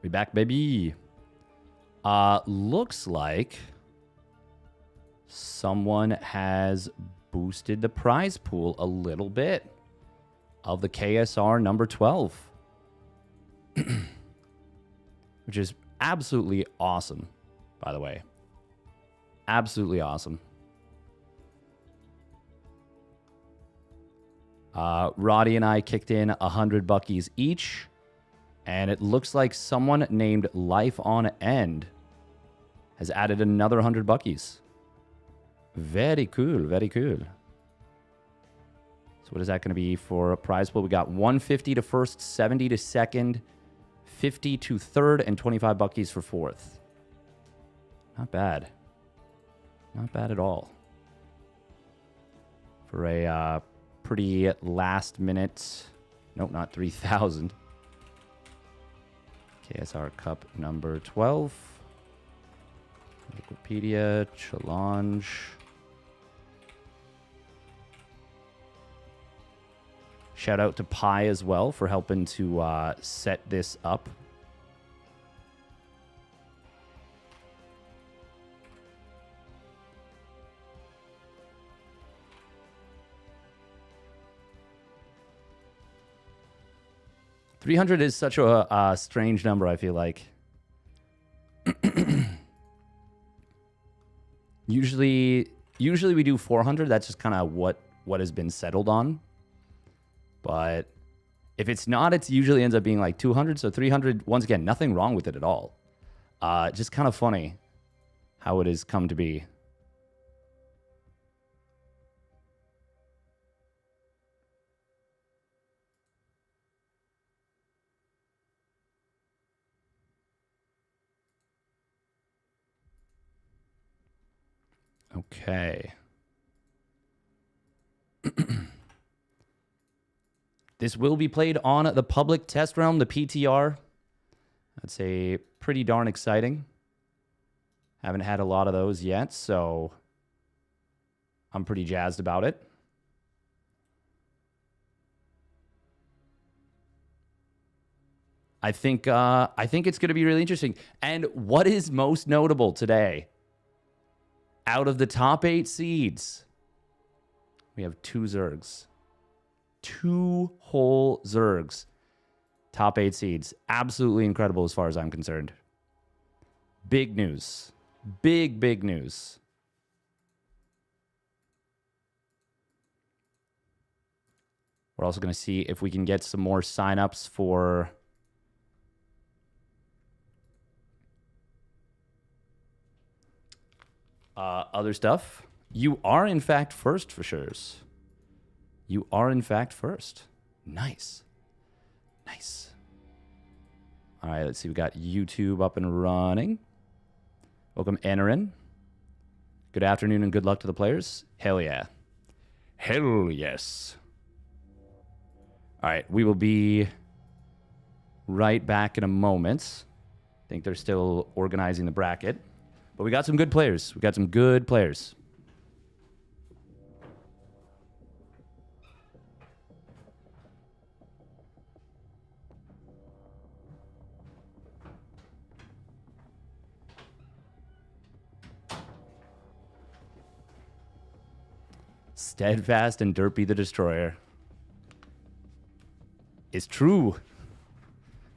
We back, baby. Looks like someone has boosted the prize pool a little bit of the KSR number 12. Which is absolutely awesome, by the way. Absolutely awesome. Roddy and I kicked in 100 buckies each. And it looks like someone named Life on End has added another 100 buckies. Very cool, very cool. So what is that going to be for a prize pool? We got 150 to first, 70 to second, 50 to third, and 25 buckies for fourth. Not bad. Not bad at all. For a pretty last minute... Nope, not 3,000. KSR Cup number 12. Wikipedia, challenge. Shout out to Pi as well for helping to set this up. $300 is such a strange number, I feel like. Usually we do 400. That's just kind of what has been settled on. But if it's not, it usually ends up being like 200. So 300, once again, nothing wrong with it at all. Just kind of funny how it has come to be. Okay. This will be played on the public test realm, the PTR. That's a pretty darn exciting. Haven't had a lot of those yet, so I'm pretty jazzed about it. I think it's going to be really interesting. And what is most notable today? Out of the top 8 seeds, we have 2 Zergs. 2 whole Zergs. Top 8 seeds. Absolutely incredible as far as I'm concerned. Big news. Big, big news. We're also going to see if we can get some more signups for... other stuff. You are, in fact, first for sure. You are, in fact, first. Nice. Nice. All right, let's see. We got YouTube up and running. Welcome, Anarin. Good afternoon and good luck to the players. Hell yeah. Hell yes. All right, we will be right back in a moment. I think they're still organizing the bracket. But we got some good players. We got some good players. Steadfast and Derpy the Destroyer. It's true.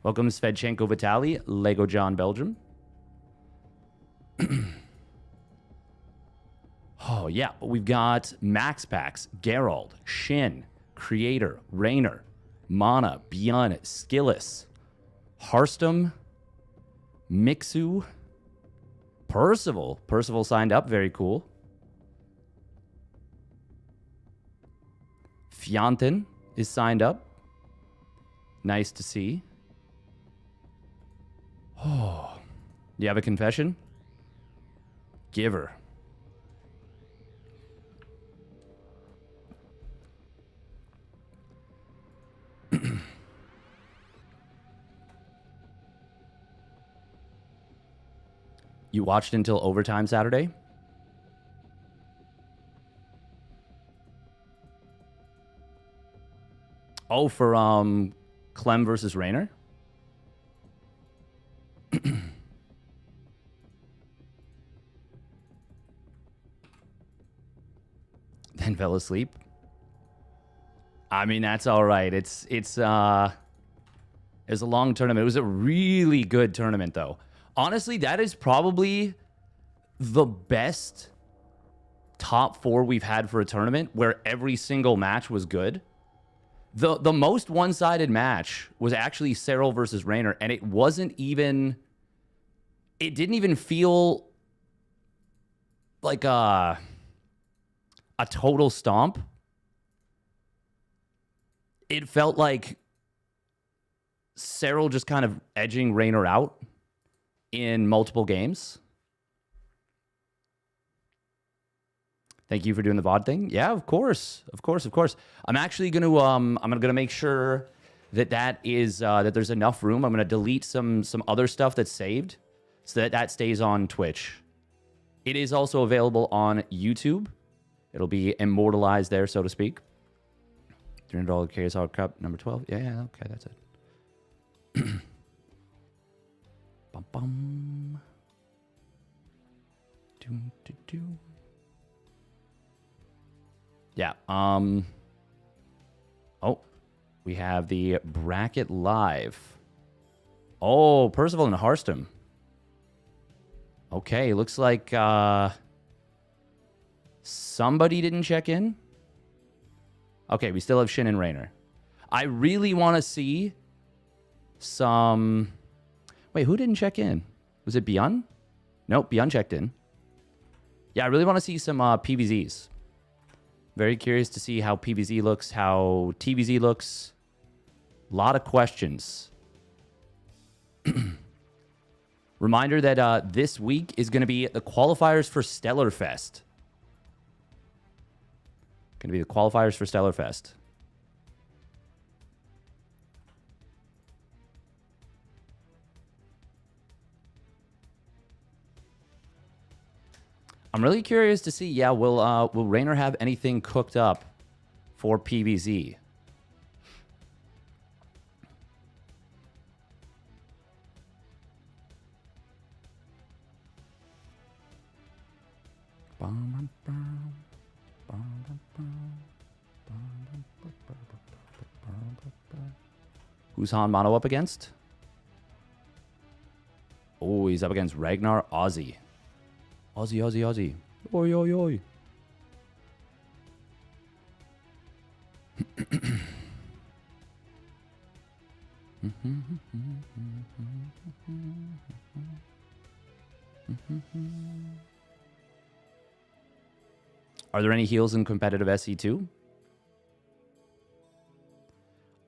Welcome, Svedchenko Vitali, Lego John Belgium. Oh, yeah. We've got Max Packs, Geralt, Shin, Creator, Rainer, Mana, Beyond, Skillus, Harstem, Mixu, Percival. Percival signed up. Very cool. Fjanten is signed up. Nice to see. Oh. You have a confession? Giver. You watched until overtime Saturday? Oh, for Clem versus Rainer? Then fell asleep. I mean, that's all right. It was a long tournament. It was a really good tournament, though. Honestly, that is probably the best top 4 we've had for a tournament where every single match was good. The most one-sided match was actually Serral versus Raynor, and it didn't even feel like a total stomp. It felt like Serral just kind of edging Raynor out in multiple games. Thank you for doing the VOD thing. Yeah, of course. I'm actually gonna make sure that is that there's enough room. I'm gonna delete some other stuff that's saved so that stays on Twitch. It is also available on YouTube. It'll be immortalized there, so to speak. $300 KSR Cup number 12. Yeah, okay, that's it. Bum bum. Doom do do. Yeah. Oh, we have the bracket live. Oh, Percival and Harstem. Okay, looks like somebody didn't check in. Okay, we still have Shin and Raynor. I really want to see some... Wait, who didn't check in? Was it Beyond? Nope, Beyond checked in. Yeah, I really want to see some PVZs. Very curious to see how PVZ looks, how TVZ looks. A lot of questions. Reminder that this week is going to be the qualifiers for Stellar Fest. Going to be the qualifiers for Stellar Fest. I'm really curious to see, yeah, will Raynor have anything cooked up for PVZ? Who's Han Mono up against? Oh, he's up against Ragnar Aussie. Aussie. Oi, oi, oi. Are there any heals in competitive SE2?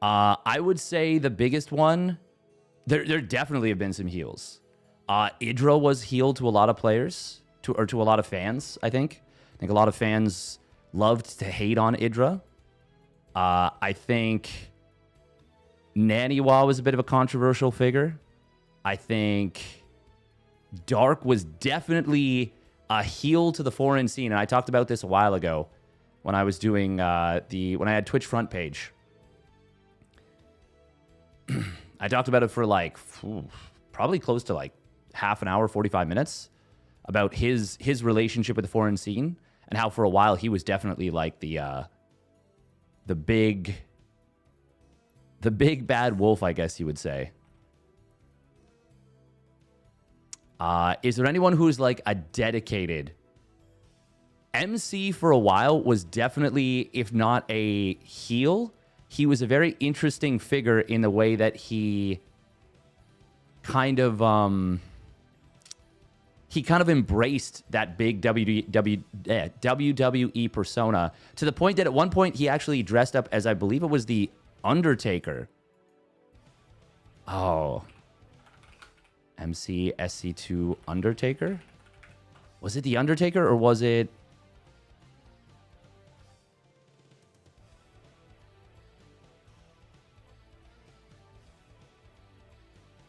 I would say the biggest one, there definitely have been some heals. Idra was healed to a lot of players, to a lot of fans, I think. I think a lot of fans loved to hate on Idra. I think Naniwa was a bit of a controversial figure. I think Dark was definitely a heal to the foreign scene, and I talked about this a while ago when I was doing when I had Twitch front page. I talked about it for like probably close to like half an hour, 45 minutes, about his relationship with the foreign scene and how for a while he was definitely like the big bad wolf, I guess you would say. Is there anyone who's like a dedicated MC for a while? Was definitely, if not a heel, he was a very interesting figure in the way that he kind of embraced that big WWE persona to the point that at one point he actually dressed up as, I believe it was the Undertaker. Oh. MC SC2 Undertaker? Was it the Undertaker or was it...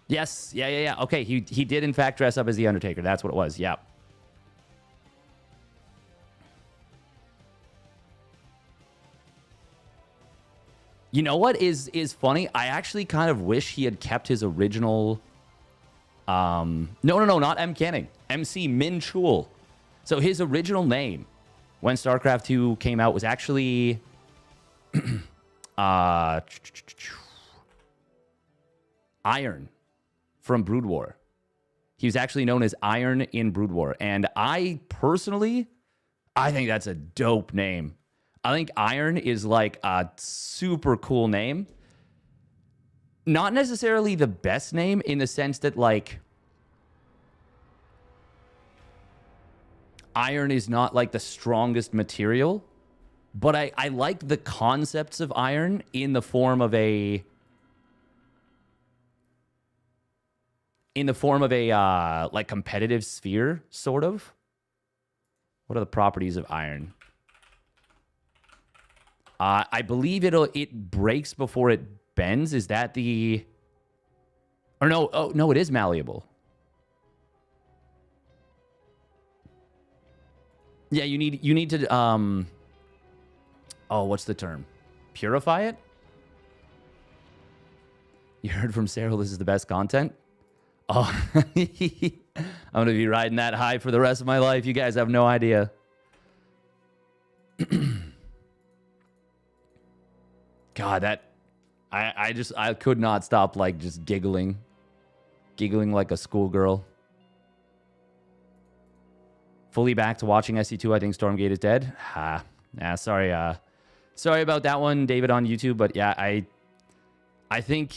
Yes, yeah. Okay, he did in fact dress up as the Undertaker. That's what it was. Yeah. You know what is funny? I actually kind of wish he had kept his original No, not M. Canning. MC Min Chul. So his original name when StarCraft 2 came out was actually Iron from Brood War. He was actually known as Iron in Brood War. And I personally, I think that's a dope name. I think Iron is like a super cool name. Not necessarily the best name in the sense that, like, iron is not like the strongest material, but I like the concepts of iron in the form of a like competitive sphere, sort of. What are the properties of iron? I believe it breaks before it bends. Is that the... Or no, oh no, it is malleable. Yeah, you need to oh, what's the term? Purify it? You heard from Cyril this is the best content? Oh, I'm going to be riding that high for the rest of my life. You guys have no idea. God, that... I could not stop, like, just giggling like a schoolgirl. Fully back to watching SC2. I think Stormgate is dead. Yeah, sorry. Sorry about that one, David, on YouTube. But yeah, I think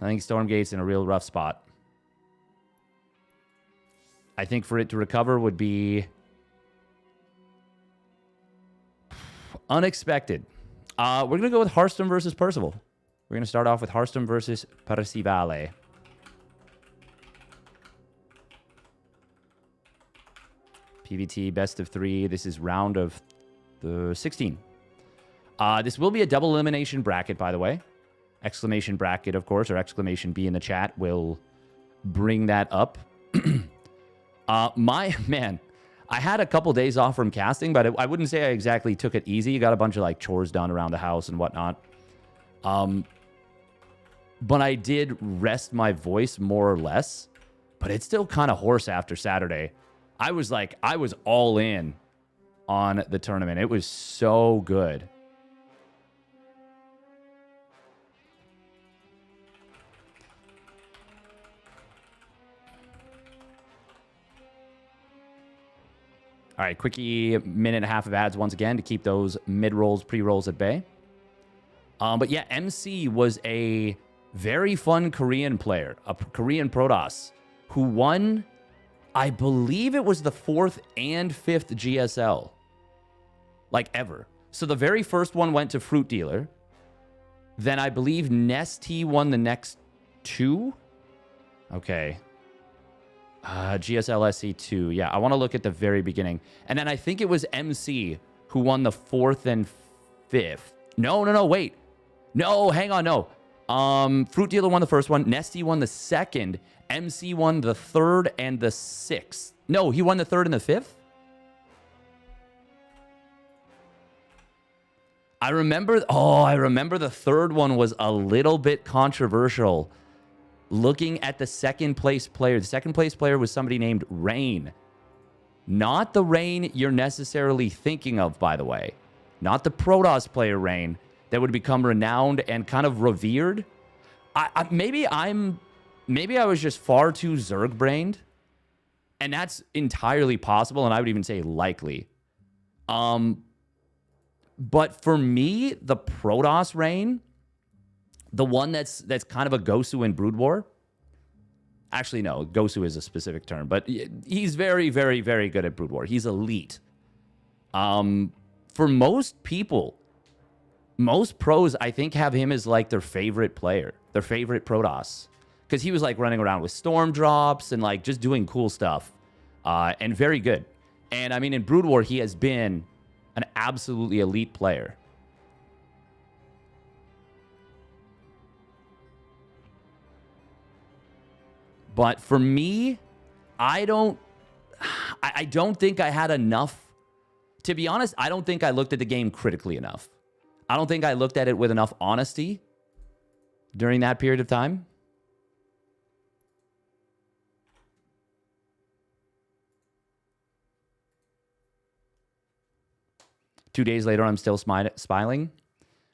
Stormgate's in a real rough spot. I think for it to recover would be unexpected. We're going to go with Harstem versus Percival. We're going to start off with Harstem versus Percivale. PVT best of 3. This is round of the 16. This will be a double elimination bracket, by the way. Exclamation bracket, of course, or exclamation B in the chat will bring that up. Man, I had a couple days off from casting, but I wouldn't say I exactly took it easy. Got a bunch of like chores done around the house and whatnot. But I did rest my voice more or less. But it's still kind of hoarse after Saturday. I was all in on the tournament. It was so good. All right, quickie minute and a half of ads once again to keep those mid-rolls, pre-rolls at bay. But yeah, MC was a very fun Korean player, a Korean Protoss, who won, I believe it was the 4th and 5th GSL, like ever. So the very first one went to Fruit Dealer. Then I believe Nesty won the next 2. Okay. GSL SC2. Yeah, I want to look at the very beginning. And then I think it was MC who won the 4th and 5th. No, wait. No, hang on, no. Fruit Dealer won the first one. Nesty won the 2nd. MC won the 3rd and the 6th. No, he won the 3rd and the 5th? I remember the 3rd one was a little bit controversial. Looking at the second place player. The second place player was somebody named Rain. Not the Rain you're necessarily thinking of, by the way. Not the Protoss player Rain that would become renowned and kind of revered. Maybe I was just far too Zerg-brained. And that's entirely possible, and I would even say likely. But for me, the Protoss Rain... The one that's kind of a Gosu in Brood War. Actually, no. Gosu is a specific term. But he's very, very, very good at Brood War. He's elite. For most people, most pros, I think, have him as like their favorite player. Their favorite Protoss. Because he was like running around with storm drops and like just doing cool stuff. And very good. And I mean, in Brood War, he has been an absolutely elite player. But for me, I don't think I had enough. To be honest, I don't think I looked at the game critically enough. I don't think I looked at it with enough honesty during that period of time. 2 days later, I'm still smiling.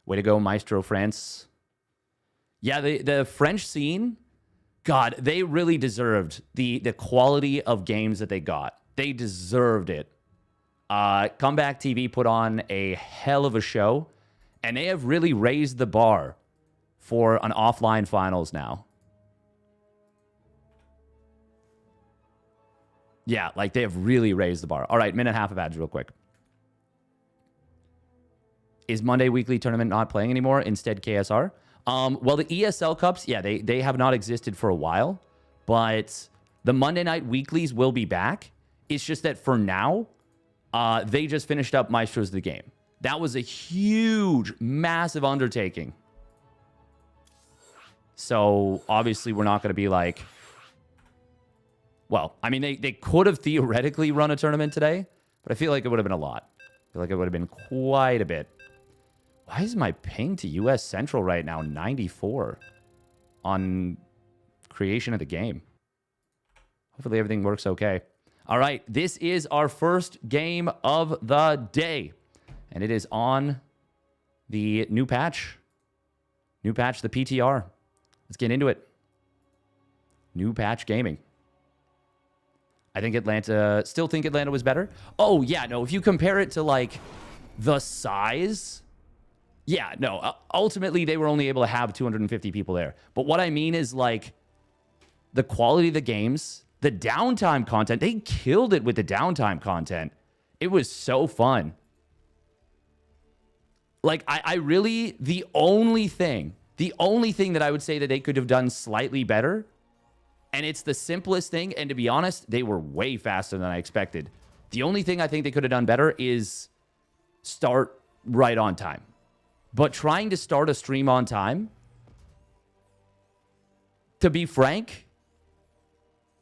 Way to go, Maestro France. Yeah, the French scene, God, they really deserved the quality of games that they got. They deserved it. Comeback TV put on a hell of a show, and they have really raised the bar for an offline finals now. Yeah, like they have really raised the bar. All right, minute and a half of ads real quick. Is Monday weekly tournament not playing anymore? Instead, KSR? Well, the ESL Cups, yeah, they have not existed for a while, but the Monday night weeklies will be back. It's just that for now, they just finished up Maestros of the Game. That was a huge, massive undertaking. So, obviously, we're not going to be like... Well, I mean, they could have theoretically run a tournament today, but I feel like it would have been a lot. I feel like it would have been quite a bit. Why is my ping to US Central right now 94 on creation of the game? Hopefully everything works okay. All right, this is our first game of the day, and it is on the new patch. New patch, the PTR. Let's get into it. New patch gaming. I think still think Atlanta was better. Oh, yeah, no, if you compare it to, like, the size, yeah, no, ultimately they were only able to have 250 people there. But what I mean is, like, the quality of the games, the downtime content, they killed it with the downtime content. It was so fun. Like, I really, the only thing that I would say that they could have done slightly better, and it's the simplest thing, and to be honest, they were way faster than I expected. The only thing I think they could have done better is start right on time. But trying to start a stream on time, to be frank,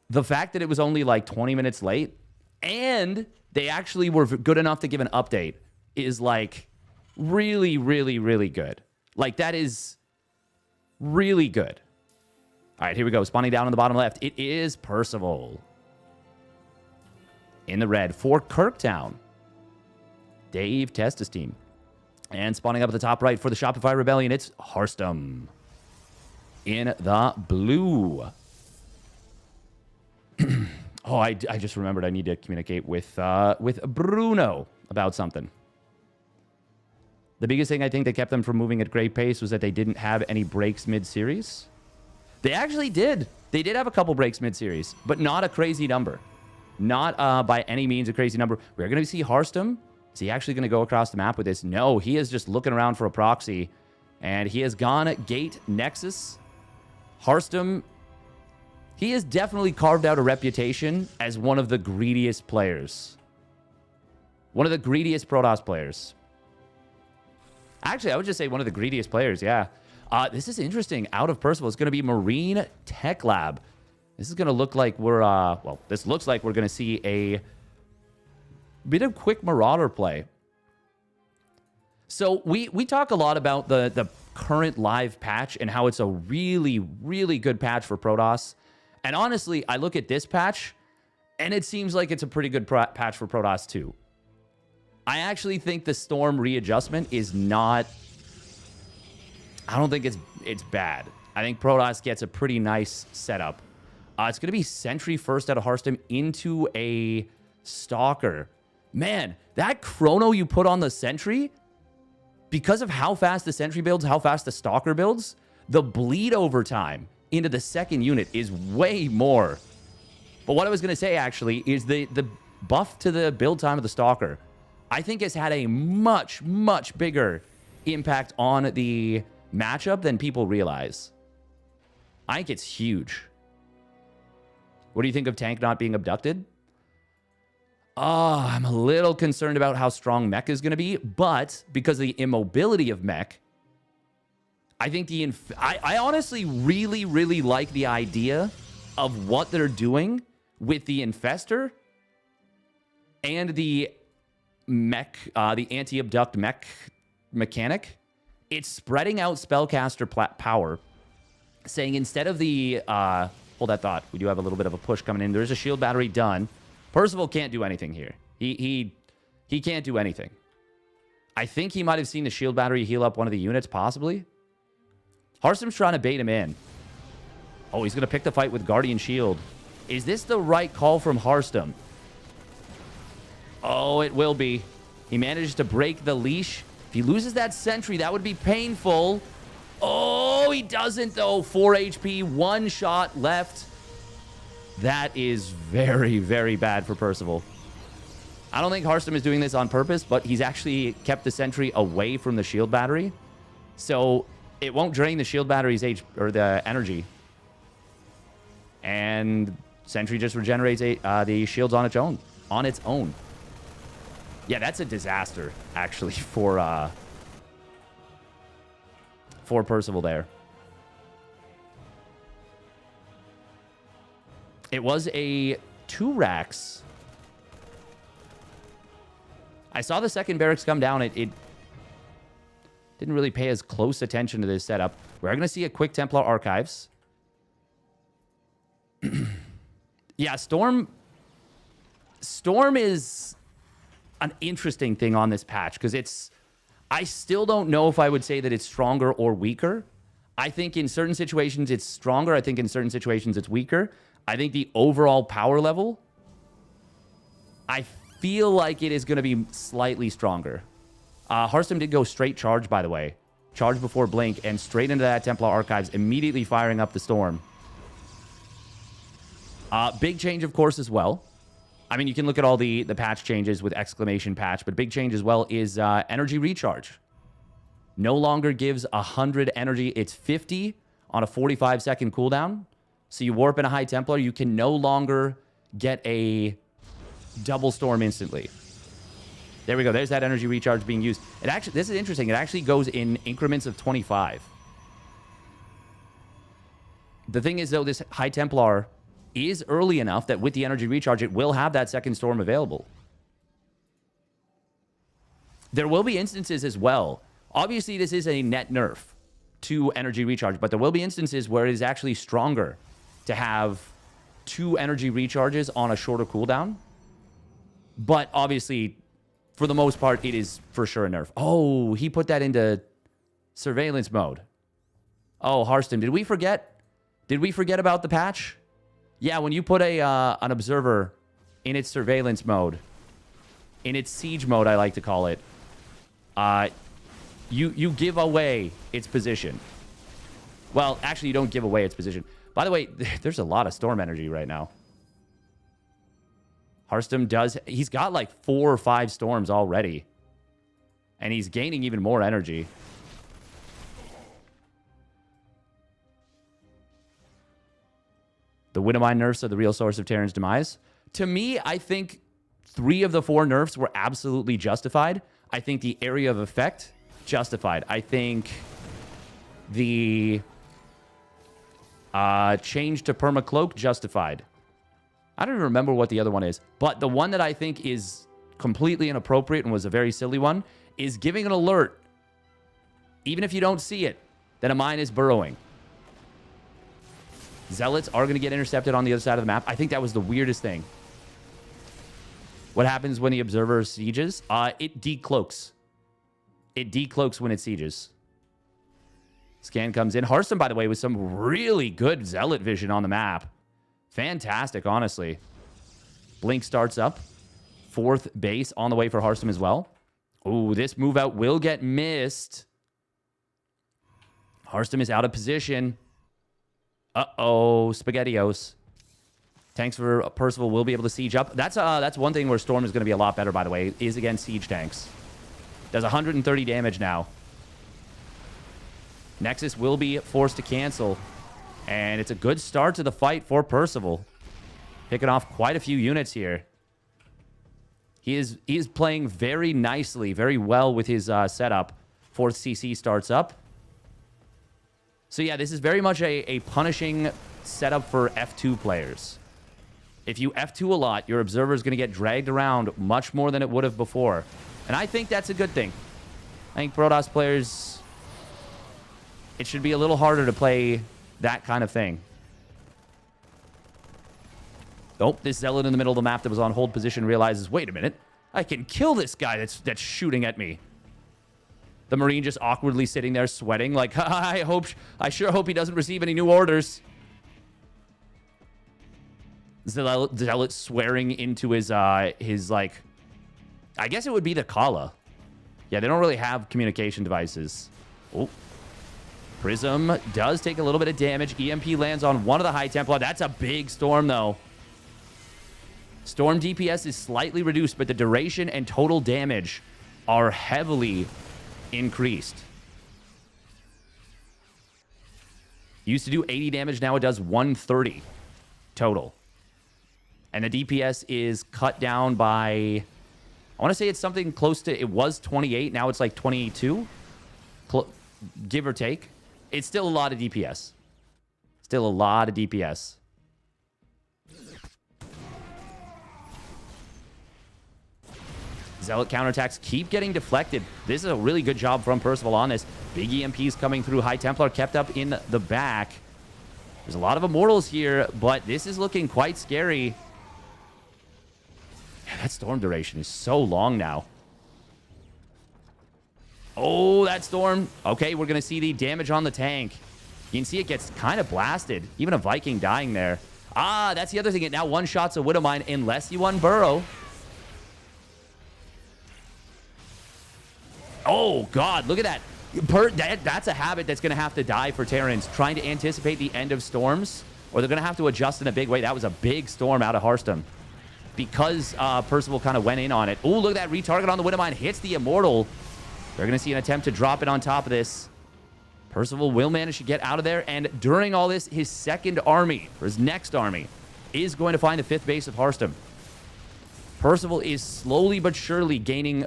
the fact that it was only like 20 minutes late, and they actually were good enough to give an update, is like really, really, really good. Like, that is really good. All right, here we go. Spawning down on the bottom left. It is Percival. In the red for Kirktown. Dave Testa's team. And spawning up at the top right for the Shopify Rebellion, it's Harstem. In the blue. Oh, I just remembered I need to communicate with Bruno about something. The biggest thing I think that kept them from moving at great pace was that they didn't have any breaks mid-series. They actually did. They did have a couple breaks mid-series, but not a crazy number. Not by any means a crazy number. We're going to see Harstem. Is he actually going to go across the map with this? No, he is just looking around for a proxy, and he has gone Gate Nexus. Harstem, he has definitely carved out a reputation as one of the greediest players. One of the greediest Protoss players. Actually, I would just say one of the greediest players, yeah. This is interesting. Out of Percival, it's going to be Marine Tech Lab. This is going to look like we're, well, this looks like we're going to see a bit of quick Marauder play. So we talk a lot about the current live patch and how it's a really, really good patch for Protoss. And honestly, I look at this patch, and it seems like it's a pretty good patch for Protoss too. I actually think the Storm readjustment is not... I don't think it's bad. I think Protoss gets a pretty nice setup. It's going to be Sentry first out of Harstem into a Stalker. Man, that chrono you put on the Sentry, because of how fast the Sentry builds, how fast the Stalker builds, the bleed over time into the second unit is way more. But what I was going to say, actually, is the buff to the build time of the Stalker, I think has had a much, much bigger impact on the matchup than people realize. I think it's huge. What do you think of Tank not being abducted? I'm a little concerned about how strong Mech is going to be, but because of the immobility of Mech, I think I honestly really, really like the idea of what they're doing with the Infestor and the Mech, the anti-abduct Mech mechanic. It's spreading out spellcaster power, saying instead of the... hold that thought. We do have a little bit of a push coming in. There's a shield battery done. Percival can't do anything here. He can't do anything. I think he might have seen the shield battery heal up one of the units, possibly. Harstem's trying to bait him in. Oh, he's going to pick the fight with Guardian Shield. Is this the right call from Harstem? Oh, it will be. He managed to break the leash. If he loses that sentry, that would be painful. Oh, he doesn't, though. 4 HP, 1 shot left. That is very, very bad for Percival. I don't think Harstem is doing this on purpose, but he's actually kept the sentry away from the shield battery. So it won't drain the shield battery's the energy. And sentry just regenerates the shields on its own. Yeah, that's a disaster, actually, for Percival there. It was a 2 racks. I saw the second barracks come down. It didn't really pay as close attention to this setup. We're going to see a quick Templar Archives. Yeah, Storm is an interesting thing on this patch because I still don't know if I would say that it's stronger or weaker. I think in certain situations it's stronger. I think in certain situations it's weaker. I think the overall power level, I feel like it is going to be slightly stronger. Harstem did go straight charge, by the way. Charge before blink and straight into that Templar Archives, immediately firing up the Storm. Big change, of course, as well. I mean, you can look at all the patch changes with exclamation patch, but big change as well is energy recharge. No longer gives 100 energy. It's 50 on a 45-second cooldown. So you warp in a High Templar, you can no longer get a double Storm instantly. There we go. There's that energy recharge being used. This is interesting. It actually goes in increments of 25. The thing is, though, this High Templar is early enough that with the energy recharge, it will have that second Storm available. There will be instances as well. Obviously, this is a net nerf to energy recharge, but there will be instances where it is actually stronger to have 2 energy recharges on a shorter cooldown. But obviously, for the most part, it is for sure a nerf. Oh, he put that into surveillance mode. Oh, Harstem, did we forget? Did we forget about the patch? Yeah, when you put an observer in its surveillance mode, in its siege mode, I like to call it, you give away its position. Well, actually, you don't give away its position. By the way, there's a lot of Storm energy right now. Harstem he's got like 4 or 5 Storms already. And he's gaining even more energy. The Winnowmine nerfs are the real source of Terran's demise. To me, I think 3 of the 4 nerfs were absolutely justified. I think the area of effect, justified. I think the change to permacloak, justified. I don't even remember what the other one is. But the one that I think is completely inappropriate and was a very silly one is giving an alert, even if you don't see it, that a mine is burrowing. Zealots are going to get intercepted on the other side of the map. I think that was the weirdest thing. What happens when the observer sieges? It decloaks. It decloaks when it sieges. Scan comes in. Harstem, by the way, with some really good Zealot vision on the map. Fantastic, honestly. Blink starts up. 4th base on the way for Harstem as well. Ooh, this move out will get missed. Harstem is out of position. Uh-oh, SpaghettiOs. Tanks for Percival will be able to siege up. That's one thing where Storm is going to be a lot better, by the way, is against siege tanks. Does 130 damage now. Nexus will be forced to cancel. And it's a good start to the fight for Percival. Picking off quite a few units here. He is playing very nicely, very well with his setup. 4th CC starts up. So yeah, this is very much a punishing setup for F2 players. If you F2 a lot, your observer is going to get dragged around much more than it would have before. And I think that's a good thing. I think Protoss players, it should be a little harder to play that kind of thing. Oh, this Zealot in the middle of the map that was on hold position realizes, wait a minute, I can kill this guy that's shooting at me. The Marine just awkwardly sitting there sweating like, I sure hope he doesn't receive any new orders. Zealot swearing into his like, I guess it would be the Kala. Yeah, they don't really have communication devices. Oh. Prism does take a little bit of damage. EMP lands on one of the High Templar. That's a big storm, though. Storm DPS is slightly reduced, but the duration and total damage are heavily increased. Used to do 80 damage, now it does 130 total. And the DPS is cut down by, I want to say it's something close to, it was 28, now it's like 22, give or take. It's still a lot of DPS. Still a lot of DPS. Zealot counterattacks keep getting deflected. This is a really good job from Percival on this. Big EMPs coming through. High Templar kept up in the back. There's a lot of Immortals here, but this is looking quite scary. Yeah, that storm duration is so long now. Oh, that storm. Okay, we're going to see the damage on the tank. You can see it gets kind of blasted. Even a Viking dying there. Ah, that's the other thing. It now one-shots a Widowmine unless you unburrow. Oh, God, look at that. That's a habit that's going to have to die for Terrans, trying to anticipate the end of storms, or they're going to have to adjust in a big way. That was a big storm out of Harstem because Percival kind of went in on it. Oh, look at that retarget on the Widowmine. Hits the Immortal. They're going to see an attempt to drop it on top of this. Percival will manage to get out of there, and during all this, his second army, or his next army, is going to find the 5th base of Harstem. Percival is slowly but surely gaining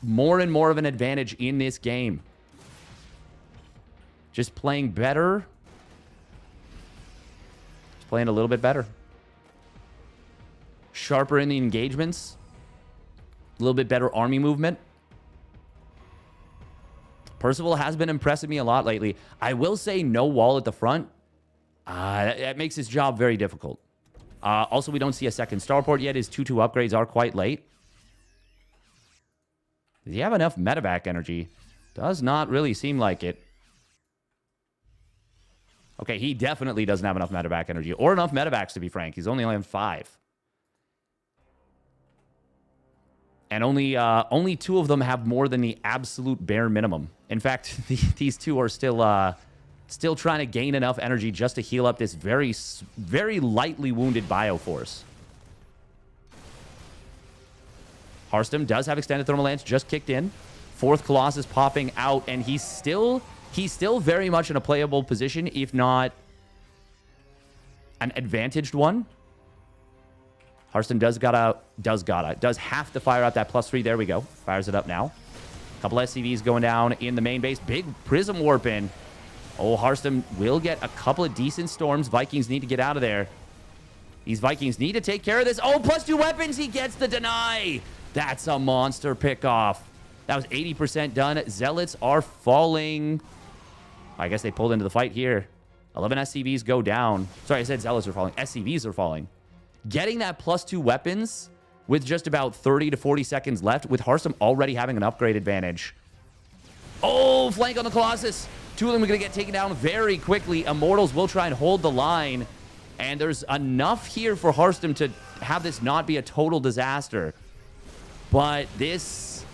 more and more of an advantage in this game. Just playing better. Just playing a little bit better. Sharper in the engagements. A little bit better army movement. Percival has been impressing me a lot lately. I will say no wall at the front. That makes his job very difficult. Also, we don't see a second starport yet. His 2-2 upgrades are quite late. Does he have enough medevac energy? Does not really seem like it. Okay, he definitely doesn't have enough medevac energy. Or enough medevacs, to be frank. He's only on 5. And only 2 of them have more than the absolute bare minimum. In fact, these 2 are still trying to gain enough energy just to heal up this very, very lightly wounded Bioforce. Harstem does have extended thermal lance, just kicked in. 4th Colossus popping out, and he's still very much in a playable position, if not an advantaged one. Harstem does have to fire out that +3. There we go. Fires it up now. Couple SCVs going down in the main base. Big Prism warp in. Oh, Harstem will get a couple of decent storms. Vikings need to get out of there. These Vikings need to take care of this. Oh, +2 weapons. He gets the deny. That's a monster pickoff. That was 80% done. Zealots are falling. I guess they pulled into the fight here. 11 SCVs go down. Sorry, I said Zealots are falling. SCVs are falling. Getting that +2 weapons with just about 30 to 40 seconds left, with Harstem already having an upgrade advantage. Oh, flank on the Colossus. 2 of them are going to get taken down very quickly. Immortals will try and hold the line. And there's enough here for Harstem to have this not be a total disaster. But this,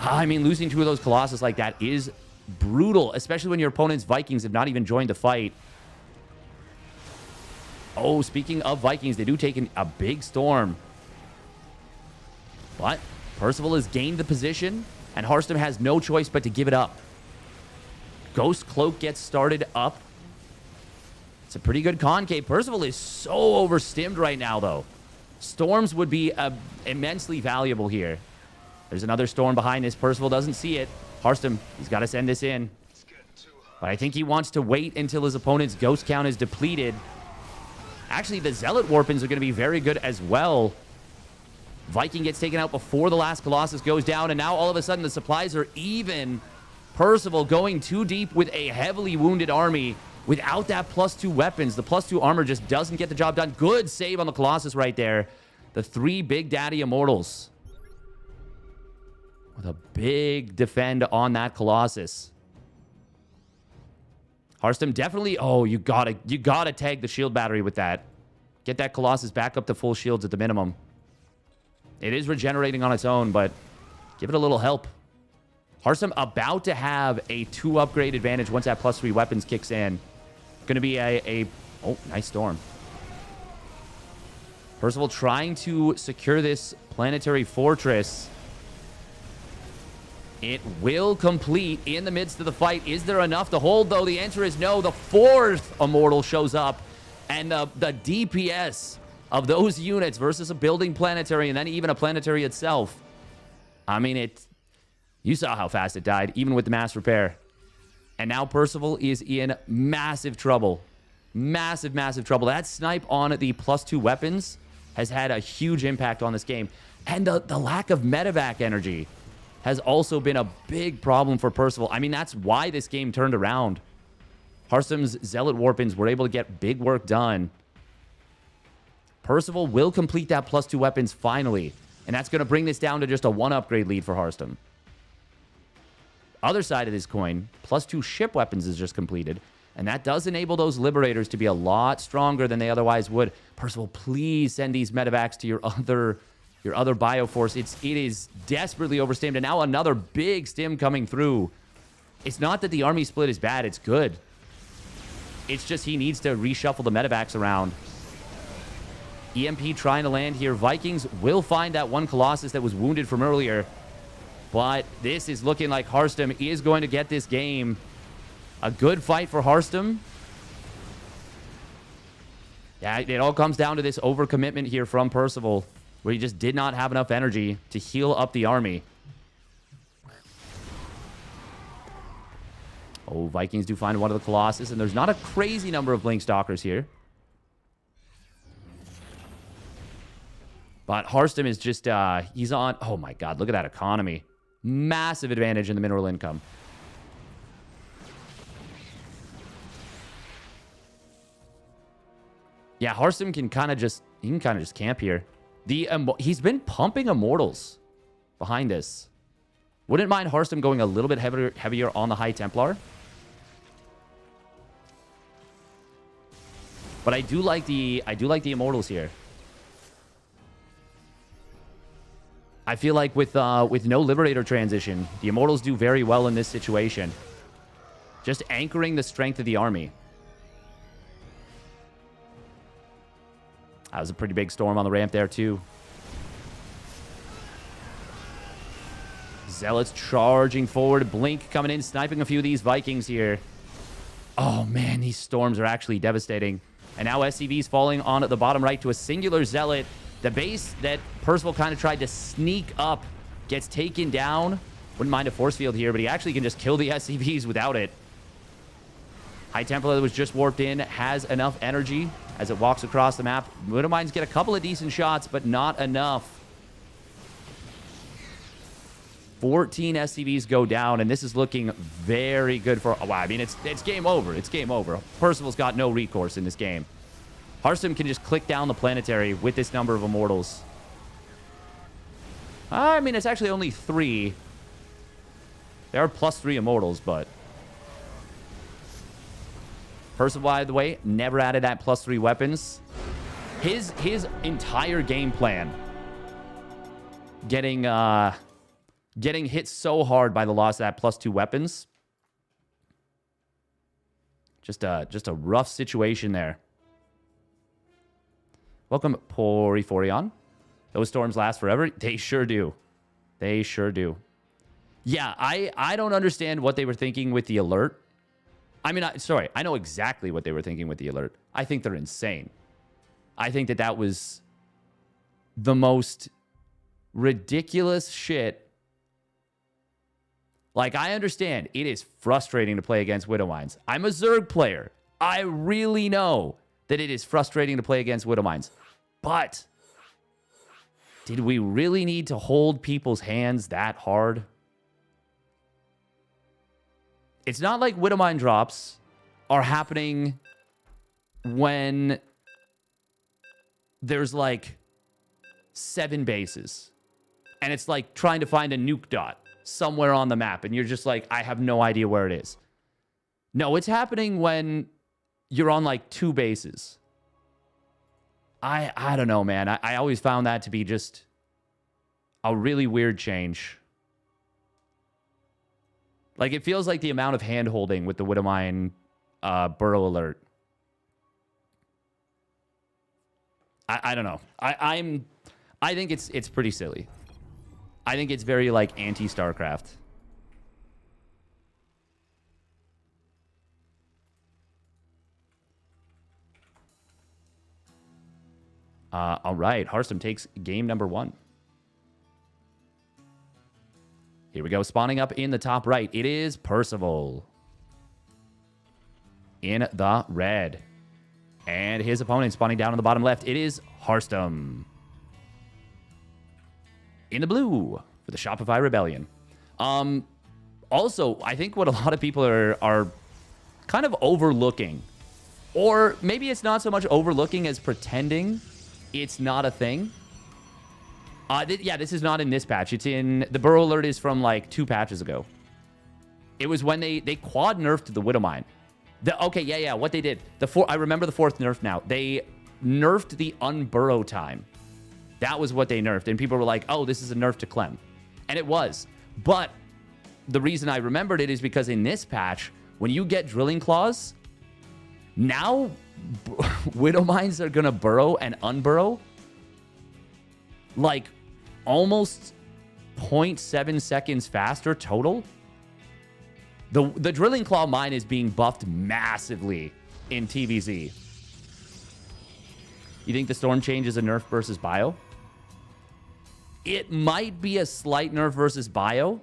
I mean, losing 2 of those Colossus like that is brutal, especially when your opponent's Vikings have not even joined the fight. Oh, speaking of Vikings, they do take a big storm. But Percival has gained the position, and Harstem has no choice but to give it up. Ghost Cloak gets started up. It's a pretty good concave. Percival is so overstimmed right now, though. Storms would be immensely valuable here. There's another storm behind this. Percival doesn't see it. Harstem, he's got to send this in. But I think he wants to wait until his opponent's ghost count is depleted. Actually, the Zealot Warpins are going to be very good as well. Viking gets taken out before the last Colossus goes down, and now all of a sudden the supplies are even. Percival going too deep with a heavily wounded army without that +2 weapons. The +2 armor just doesn't get the job done. Good save on the Colossus right there. The 3 Big Daddy Immortals. with a big defend on that Colossus. Harstem definitely... Oh, you gotta tag the shield battery with that. Get that Colossus back up to full shields at the minimum. It is regenerating on its own, but give it a little help. Harstem about to have a 2-upgrade advantage once that +3 weapons kicks in. Going to be Oh, nice storm. Percival trying to secure this planetary fortress. It will complete in the midst of the fight. Is there enough to hold, though? The answer is no. The 4th Immortal shows up. And the DPS of those units versus a building planetary and then even a planetary itself. I mean, you saw how fast it died, even with the mass repair. And now Percival is in massive trouble. Massive, massive trouble. That snipe on the +2 weapons has had a huge impact on this game. And the lack of medevac energy has also been a big problem for Percival. I mean, that's why this game turned around. Harstem's Zealot Warpins were able to get big work done. Percival will complete that +2 weapons finally. And that's going to bring this down to just a 1-upgrade lead for Harstem. Other side of this coin, +2 ship weapons is just completed. And that does enable those Liberators to be a lot stronger than they otherwise would. Percival, please send these medevacs to your other Bioforce. It is desperately overstimmed. And now another big stim coming through. It's not that the army split is bad. It's good. It's just he needs to reshuffle the medevacs around. EMP trying to land here. Vikings will find that one Colossus that was wounded from earlier. But this is looking like Harstem is going to get this game. A good fight for Harstem. Yeah, it all comes down to this overcommitment here from Percival, where he just did not have enough energy to heal up the army. Oh, Vikings do find one of the Colossus, and there's not a crazy number of Blink Stalkers here. But Harstem is just, he's on... Oh my god, look at that economy. Massive advantage in the mineral income. Yeah, Harstem can kind of just... He can kind of just camp here. He's been pumping Immortals behind this. Wouldn't mind Harstem going a little bit heavier on the High Templar. But I do like the Immortals here. I feel like with no Liberator transition, the Immortals do very well in this situation. Just anchoring the strength of the army. That was a pretty big storm on the ramp there, too. Zealots charging forward. Blink coming in, sniping a few of these Vikings here. Oh, man, these storms are actually devastating. And now SCV's falling on at the bottom right to a singular Zealot. The base that Percival kind of tried to sneak up gets taken down. Wouldn't mind a force field here, but he actually can just kill the SCVs without it. High Templar that was just warped in has enough energy as it walks across the map. Widowmines get a couple of decent shots, but not enough. 14 SCVs go down, and this is looking very good for... Wow, I mean, it's game over. It's game over. Percival's got no recourse in this game. Harstem can just click down the planetary with this number of Immortals. I mean, it's actually only 3. There are +3 Immortals, but... Percival, by the way, never added that +3 weapons. His entire game plan... Getting hit so hard by the loss of that +2 weapons. Just a rough situation there. Welcome, Poriforion. Those storms last forever. They sure do. They sure do. Yeah, I don't understand what they were thinking with the alert. I mean, sorry, I know exactly what they were thinking with the alert. I think they're insane. I think that was the most ridiculous shit. Like, I understand it is frustrating to play against Widowmines. I'm a Zerg player. I really know that it is frustrating to play against Widowmines. But did we really need to hold people's hands that hard? It's not like Widowmine drops are happening when there's like 7 bases. And it's like trying to find a nuke dot. somewhere on the map, and you're just like, I have no idea where it is. No, it's happening when you're on like 2 bases. I don't know, man. I always found that to be just a really weird change. Like, it feels like the amount of hand-holding with the Widowmine burrow alert. I don't know. I think it's pretty silly. I think it's very, like, anti-StarCraft. All right. Harstem takes game number 1. Here we go. Spawning up in the top right. It is Percival. In the red. And his opponent spawning down on the bottom left. It is Harstem. In the blue for the Shopify Rebellion. Also, I think what a lot of people are kind of overlooking, or maybe it's not so much overlooking as pretending it's not a thing. Yeah, this is not in this patch. It's in... The burrow alert is from, like, 2 patches ago. It was when they quad nerfed the Widowmine. Okay, yeah, what they did. I remember the 4th nerf now. They nerfed the unburrow time. That was what they nerfed. And people were like, oh, this is a nerf to Clem. And it was. But the reason I remembered it is because in this patch, when you get drilling claws, now Widowmines are going to burrow and unburrow like almost 0.7 seconds faster total. The drilling claw mine is being buffed massively in TVZ. You think the storm change is a nerf versus bio? It might be a slight nerf versus bio.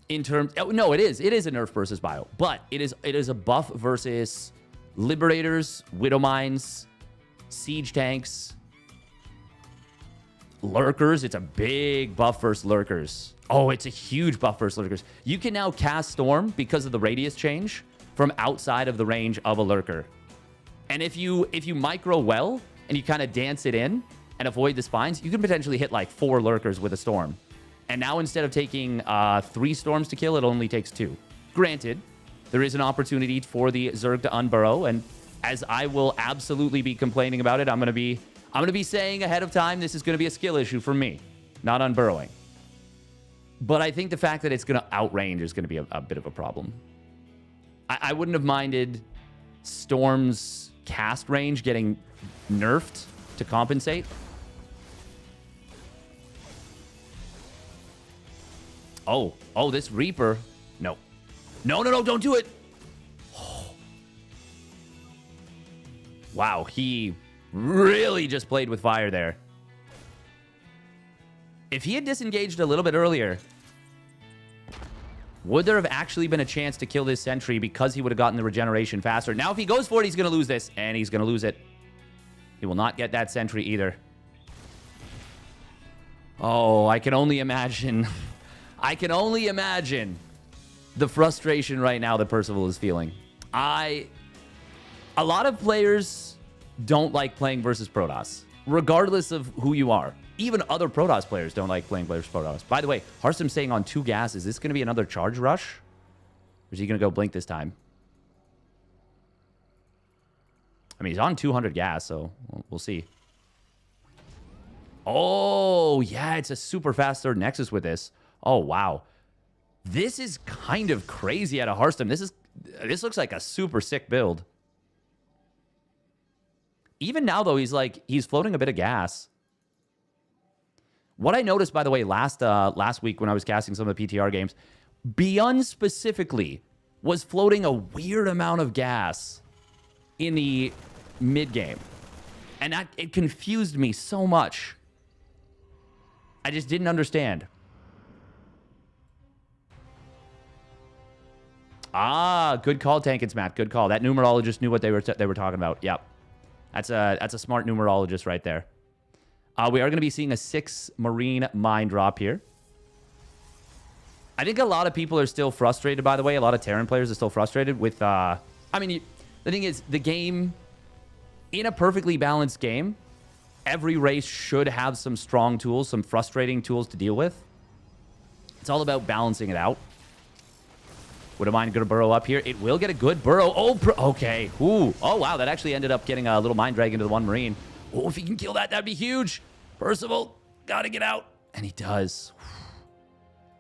In terms, oh, no, it is. It is a nerf versus bio, but it is a buff versus Liberators, Widowmines, Siege Tanks, Lurkers. It's a big buff versus Lurkers. Oh, it's a huge buff versus Lurkers. You can now cast Storm because of the radius change from outside of the range of a Lurker. And if you micro well and you kind of dance it in and avoid the spines, you can potentially hit like 4 Lurkers with a Storm. And now instead of taking 3 Storms to kill, it only takes 2. Granted, there is an opportunity for the Zerg to unburrow, and as I will absolutely be complaining about it, I'm gonna be saying ahead of time this is gonna be a skill issue for me, not unburrowing. But I think the fact that it's gonna outrange is gonna be a bit of a problem. I wouldn't have minded Storm's cast range getting nerfed to compensate. Oh, this Reaper. No, don't do it. Oh. Wow, he really just played with fire there. If he had disengaged a little bit earlier, would there have actually been a chance to kill this sentry because he would have gotten the regeneration faster? Now, if he goes for it, he's going to lose this, and he's going to lose it. He will not get that sentry either. Oh, I can only imagine. I can only imagine the frustration right now that Percival is feeling. A lot of players don't like playing versus Protoss, regardless of who you are. Even other Protoss players don't like playing versus Protoss. By the way, Harstem saying on 2 gas, is this going to be another charge rush? Or is he going to go blink this time? I mean, he's on 200 gas, so we'll see. Oh, yeah, it's a super fast 3rd Nexus with this. Oh, wow. This is kind of crazy out of Harstem. This looks like a super sick build. Even now, though, he's floating a bit of gas. What I noticed, by the way, last week when I was casting some of the PTR games, Beyond specifically was floating a weird amount of gas in the mid-game. And it confused me so much. I just didn't understand. Ah, good call, Tankins Matt. Good call. That numerologist knew what they were talking about. Yep. That's a smart numerologist right there. We are going to be seeing a 6 Marine mine drop here. I think a lot of people are still frustrated, by the way. A lot of Terran players are still frustrated with... I mean, the thing is, the game... In a perfectly balanced game, every race should have some strong tools, some frustrating tools to deal with. It's all about balancing it out. Wouldn't mind going to burrow up here. It will get a good burrow. Oh, okay. Ooh. Oh, wow. That actually ended up getting a little mind drag into the one Marine. Oh, if he can kill that, that'd be huge. Percival, got to get out. And he does.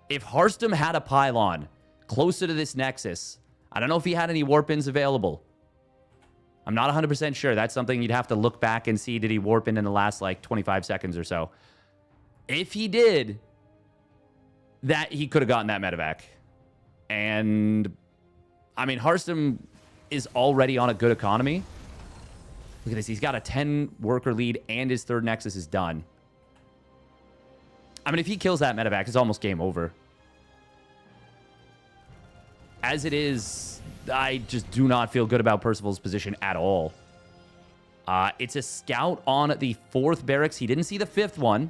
If Harstem had a pylon closer to this Nexus, I don't know if he had any warp-ins available. I'm not 100% sure. That's something you'd have to look back and see. Did he warp in the last, like, 25 seconds or so? If he did, that he could have gotten that medevac. And, I mean, Harstem is already on a good economy. Look at this. He's got a 10-worker lead, and his third Nexus is done. I mean, if he kills that medevac, it's almost game over. As it is, I just do not feel good about Percival's position at all. It's a scout on the 4th barracks. He didn't see the 5th one.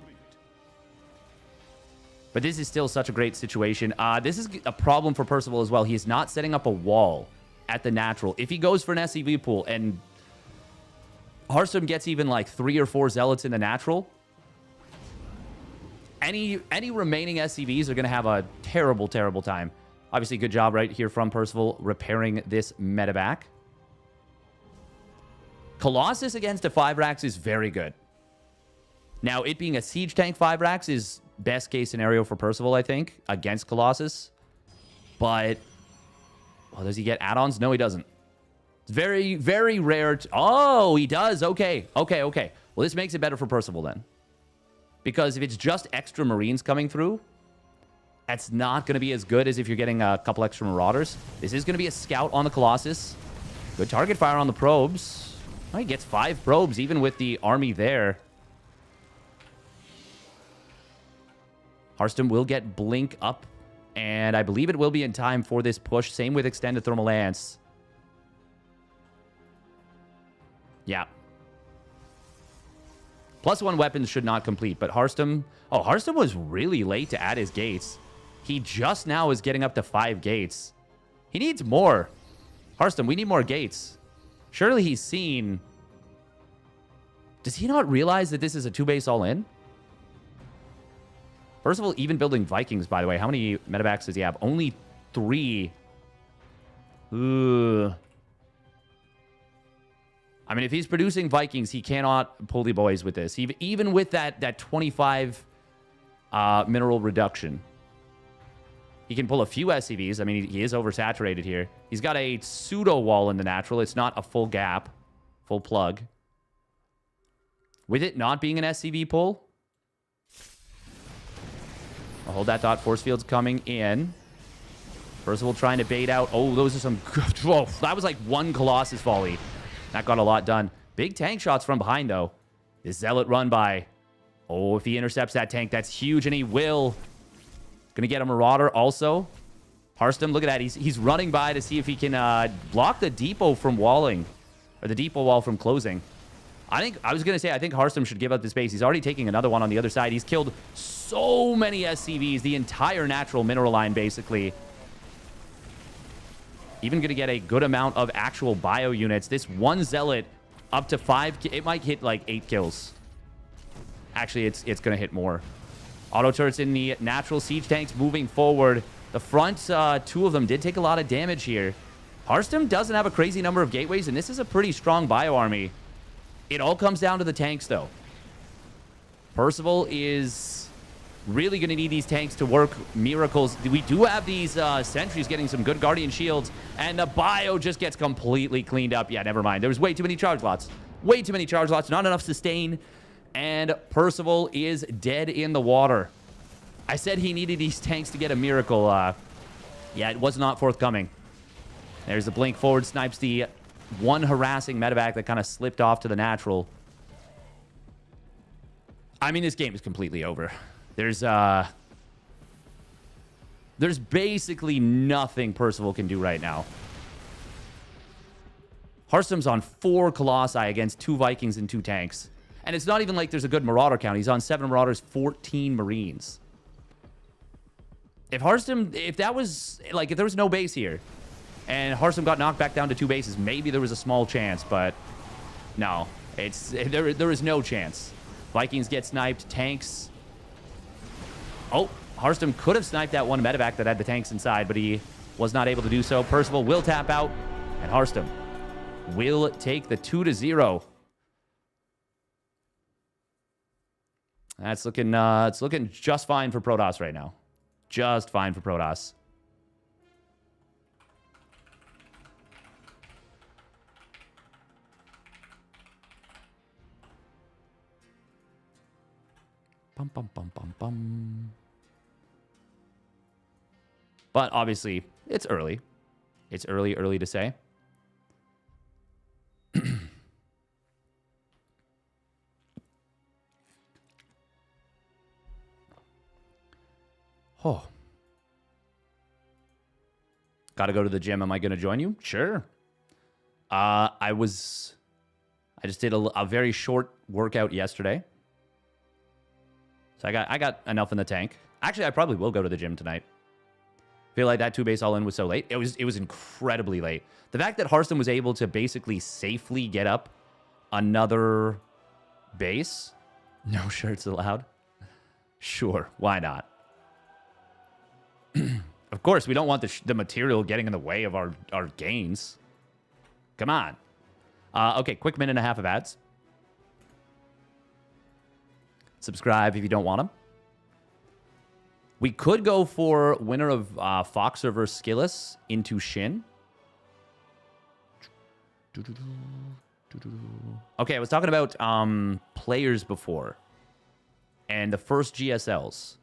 But this is still such a great situation. This is a problem for Percival as well. He is not setting up a wall at the natural. If he goes for an SCV pool and Harstem gets even like 3 or 4 zealots in the natural, any remaining SCVs are going to have a terrible, terrible time. Obviously, good job right here from Percival repairing this medevac. Colossus against a 5-racks is very good. Now, it being a siege tank 5-racks is best case scenario for Percival, I think, against Colossus. But, well, does he get add-ons? No, he doesn't. It's very, very rare. Oh, he does. Okay. Okay. Well, this makes it better for Percival then. Because if it's just extra Marines coming through, that's not going to be as good as if you're getting a couple extra Marauders. This is going to be a scout on the Colossus. Good target fire on the probes. Oh, he gets 5 probes, even with the army there. Harstem will get Blink up, and I believe it will be in time for this push. Same with Extended Thermal Lance. Yeah. +1 weapons should not complete, but Harstem... Oh, Harstem was really late to add his gates. He just now is getting up to 5 gates. He needs more. Harstem, we need more gates. Surely he's seen... Does he not realize that this is a 2-base all-in? Percival even building Vikings, by the way. How many medevacs does he have? Only 3. Ugh. I mean, if he's producing Vikings, he cannot pull the boys with this. Even with that 25 mineral reduction. He can pull a few SCVs. I mean, he is oversaturated here. He's got a pseudo wall in the natural. It's not a full gap, full plug. With it not being an SCV pull, I'll hold that thought. Force field's coming in. Percival trying to bait out. Oh, those are some good... Whoa, that was like 1 Colossus volley. That got a lot done. Big tank shots from behind, though. This Zealot run by. Oh, if he intercepts that tank, that's huge, and he will. Gonna get a Marauder also. Harstem, look at that. He's running by to see if he can block the depot from walling. Or the depot wall from closing. I was going to say, I think Harstem should give up the space. He's already taking another one on the other side. He's killed so many SCVs. The entire natural mineral line, basically. Even going to get a good amount of actual bio units. This one Zealot up to 5. It might hit like 8 kills. Actually, it's going to hit more. Auto turrets in the natural siege tanks moving forward. The front 2 of them did take a lot of damage here. Harstem doesn't have a crazy number of gateways, and this is a pretty strong bio army. It all comes down to the tanks, though. Percival is really going to need these tanks to work miracles. We do have these sentries getting some good Guardian shields, and the bio just gets completely cleaned up. Yeah, never mind. There was way too many charge lots. Way too many charge lots. Not enough sustain. And Percival is dead in the water. I said he needed these tanks to get a miracle. Yeah, it was not forthcoming. There's the blink forward. Snipes the one harassing medevac that kind of slipped off to the natural. I mean, this game is completely over. There's basically nothing Percival can do right now. Harstem's on 4 Colossi against 2 Vikings and 2 tanks. And it's not even like there's a good Marauder count. He's on 7 Marauders, 14 Marines. If Harstem, if there was no base here, and Harstem got knocked back down to 2 bases, maybe there was a small chance, but no. There is no chance. Vikings get sniped. Tanks. Oh, Harstem could have sniped that one medevac that had the tanks inside, but he was not able to do so. Percival will tap out, and Harstem will take the 2-0. That's looking, it's looking just fine for Protoss right now. Just fine for Protoss. Bum, bum, bum, bum, bum. But obviously, it's early. It's early to say. Oh. Gotta go to the gym. Am I gonna join you? Sure. I just did a very short workout yesterday. So I got enough in the tank. Actually, I probably will go to the gym tonight. Feel like that 2-base all-in was so late. It was incredibly late. The fact that Harstem was able to basically safely get up another base. No shirts allowed. Sure, why not? Of course, we don't want the material getting in the way of our gains. Come on. Okay, quick minute and a half of ads. Subscribe if you don't want them. We could go for winner of Foxer versus Skillus into Shin. Okay, I was talking about players before. And the first GSLs.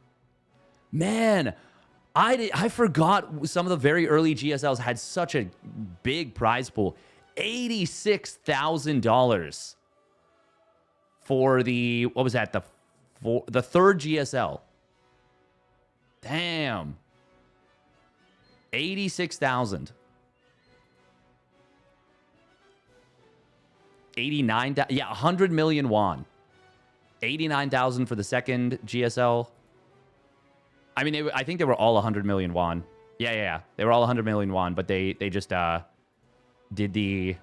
Man, I forgot some of the very early GSLs had such a big prize pool. $86,000 for the, what was that? The third GSL. Damn. 86,000. 89,000. Yeah, 100 million won. 89,000 for the second GSL. I mean, I think they were all 100 million won. Yeah. They were all 100 million won, but they just did the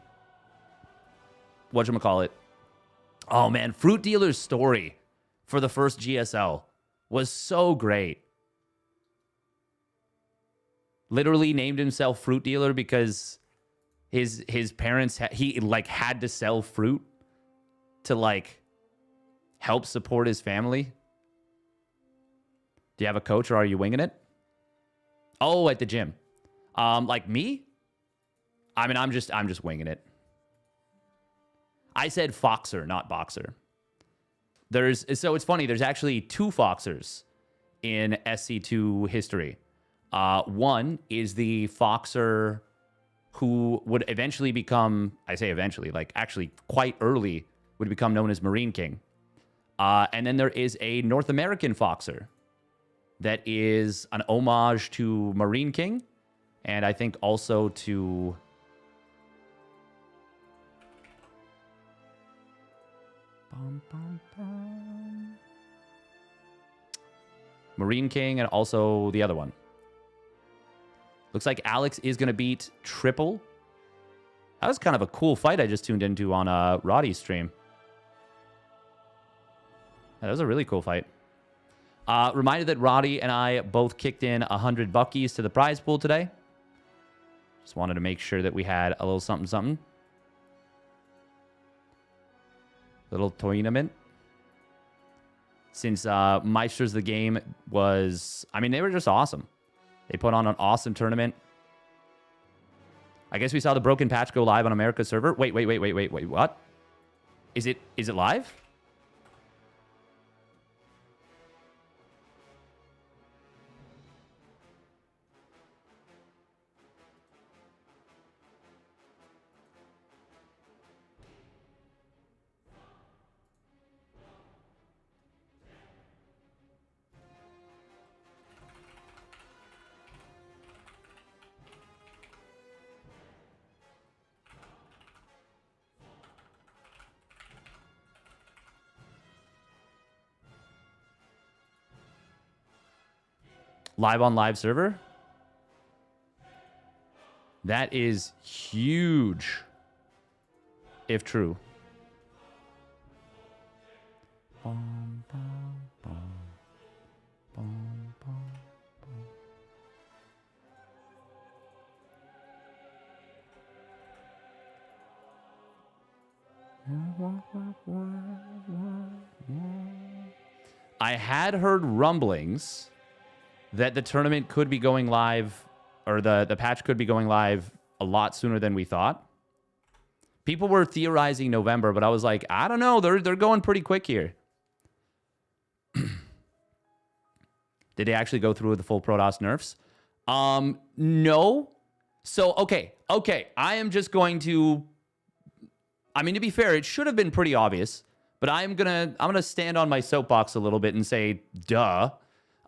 whatchamacallit. Oh man, Fruit Dealer's story for the first GSL was so great. Literally named himself Fruit Dealer because his parents he had to sell fruit to help support his family. Do you have a coach or are you winging it? Oh, at the gym. Like me? I mean, I'm just winging it. I said Foxer, not Boxer. So it's funny, there's actually two Foxers in SC2 history. One is the Foxer who would eventually become, I say eventually, actually quite early, would become known as Marine King. And then there is a North American Foxer that is an homage to Marine King, and I think also to Marine King, and also the other one. Looks like Alex is going to beat Triple. That was kind of a cool fight I just tuned into on Roddy's stream. That was a really cool fight. Reminded that Roddy and I both kicked in 100 buckies to the prize pool today. Just wanted to make sure that we had a little something. Little tournament. Since Meisters of the Game was... I mean, they were just awesome. They put on an awesome tournament. I guess we saw the Broken Patch go live on America's server. Wait, what? Is it live? Live on live server? That is huge, if true. I had heard rumblings that the tournament could be going live, or the patch could be going live a lot sooner than we thought. People were theorizing November, but I was like, I don't know. They're going pretty quick here. Did they actually go through with the full Protoss nerfs? No. So, okay. I am just going to... I mean, to be fair, it should have been pretty obvious, but I'm gonna stand on my soapbox a little bit and say, duh.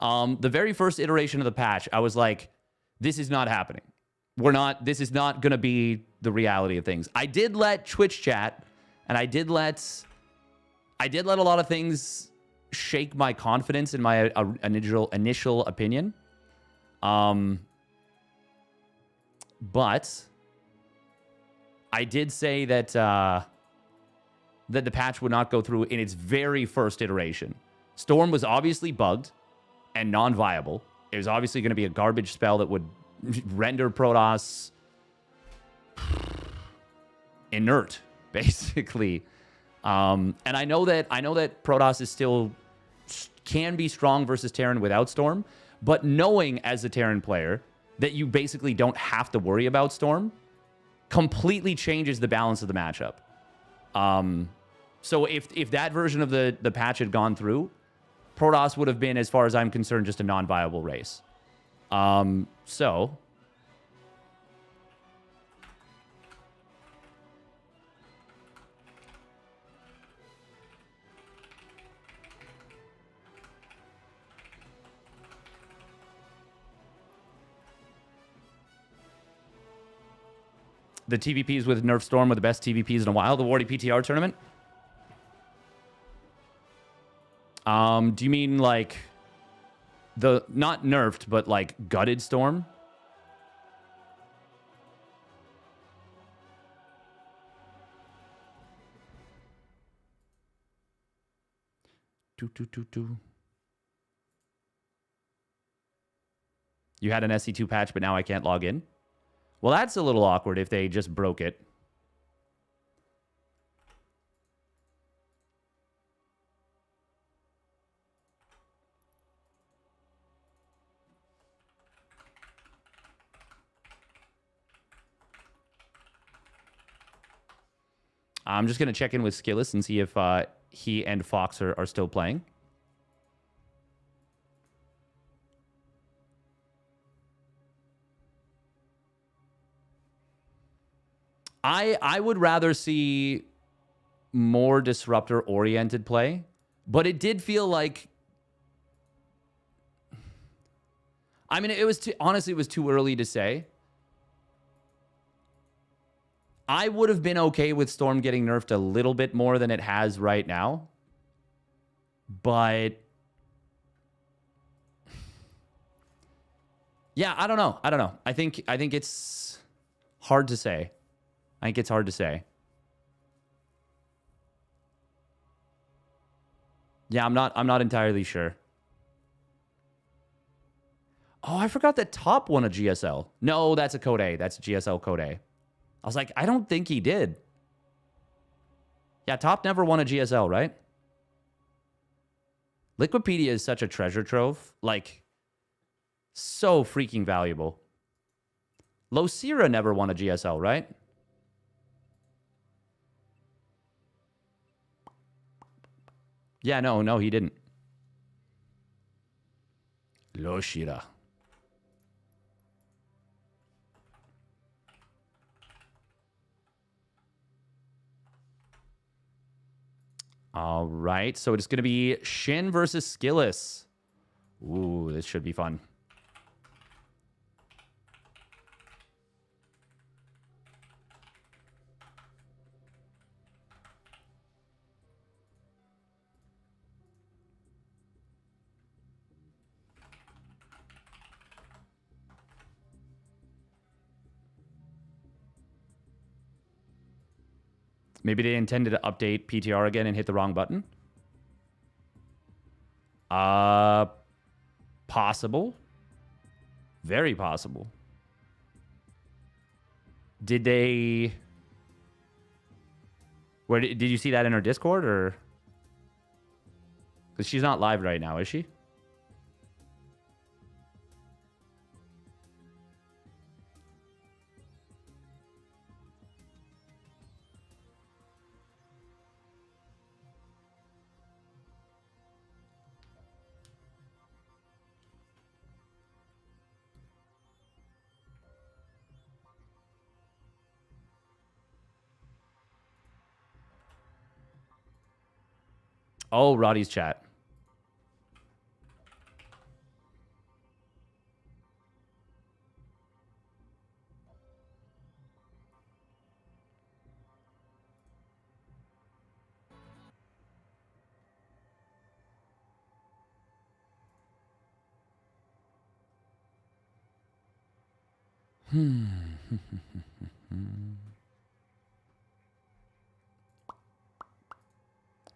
The very first iteration of the patch, I was like, this is not happening. This is not gonna be the reality of things. I did let Twitch chat, and I did let a lot of things shake my confidence in my initial opinion. But I did say that that the patch would not go through in its very first iteration. Storm was obviously bugged and non-viable. It was obviously going to be a garbage spell that would render Protoss inert, basically. And I know that Protoss is still can be strong versus Terran without Storm, but knowing as a Terran player that you basically don't have to worry about Storm completely changes the balance of the matchup. So if that version of the patch had gone through, Protoss would have been, as far as I'm concerned, just a non-viable race. So the TVPs with Nerf Storm were the best TVPs in a while. The Wardy PTR tournament. Do you mean like the not nerfed, but like gutted Storm? You had an SC2 patch, but now I can't log in. Well, that's a little awkward if they just broke it. I'm just going to check in with Skillus and see if he and Fox are still playing. I would rather see more disruptor-oriented play, but it did feel like... I mean, honestly, it was too early to say. I would have been okay with Storm getting nerfed a little bit more than it has right now. But... yeah, I don't know. I think it's hard to say. I think it's hard to say. Yeah, I'm not entirely sure. Oh, I forgot that Top won a GSL. No, that's a Code A. That's a GSL Code A. I was like, I don't think he did. Yeah, Top never won a GSL, right? Liquipedia is such a treasure trove. Like, so freaking valuable. Losira never won a GSL, right? Yeah, no, he didn't. Losira. All right, so it's going to be Shin versus Skillus. Ooh, this should be fun. Maybe they intended to update PTR again and hit the wrong button. Possible. Very possible. Did they... Where did you see that in our Discord, or... Because she's not live right now, is she? Oh, Roddy's chat.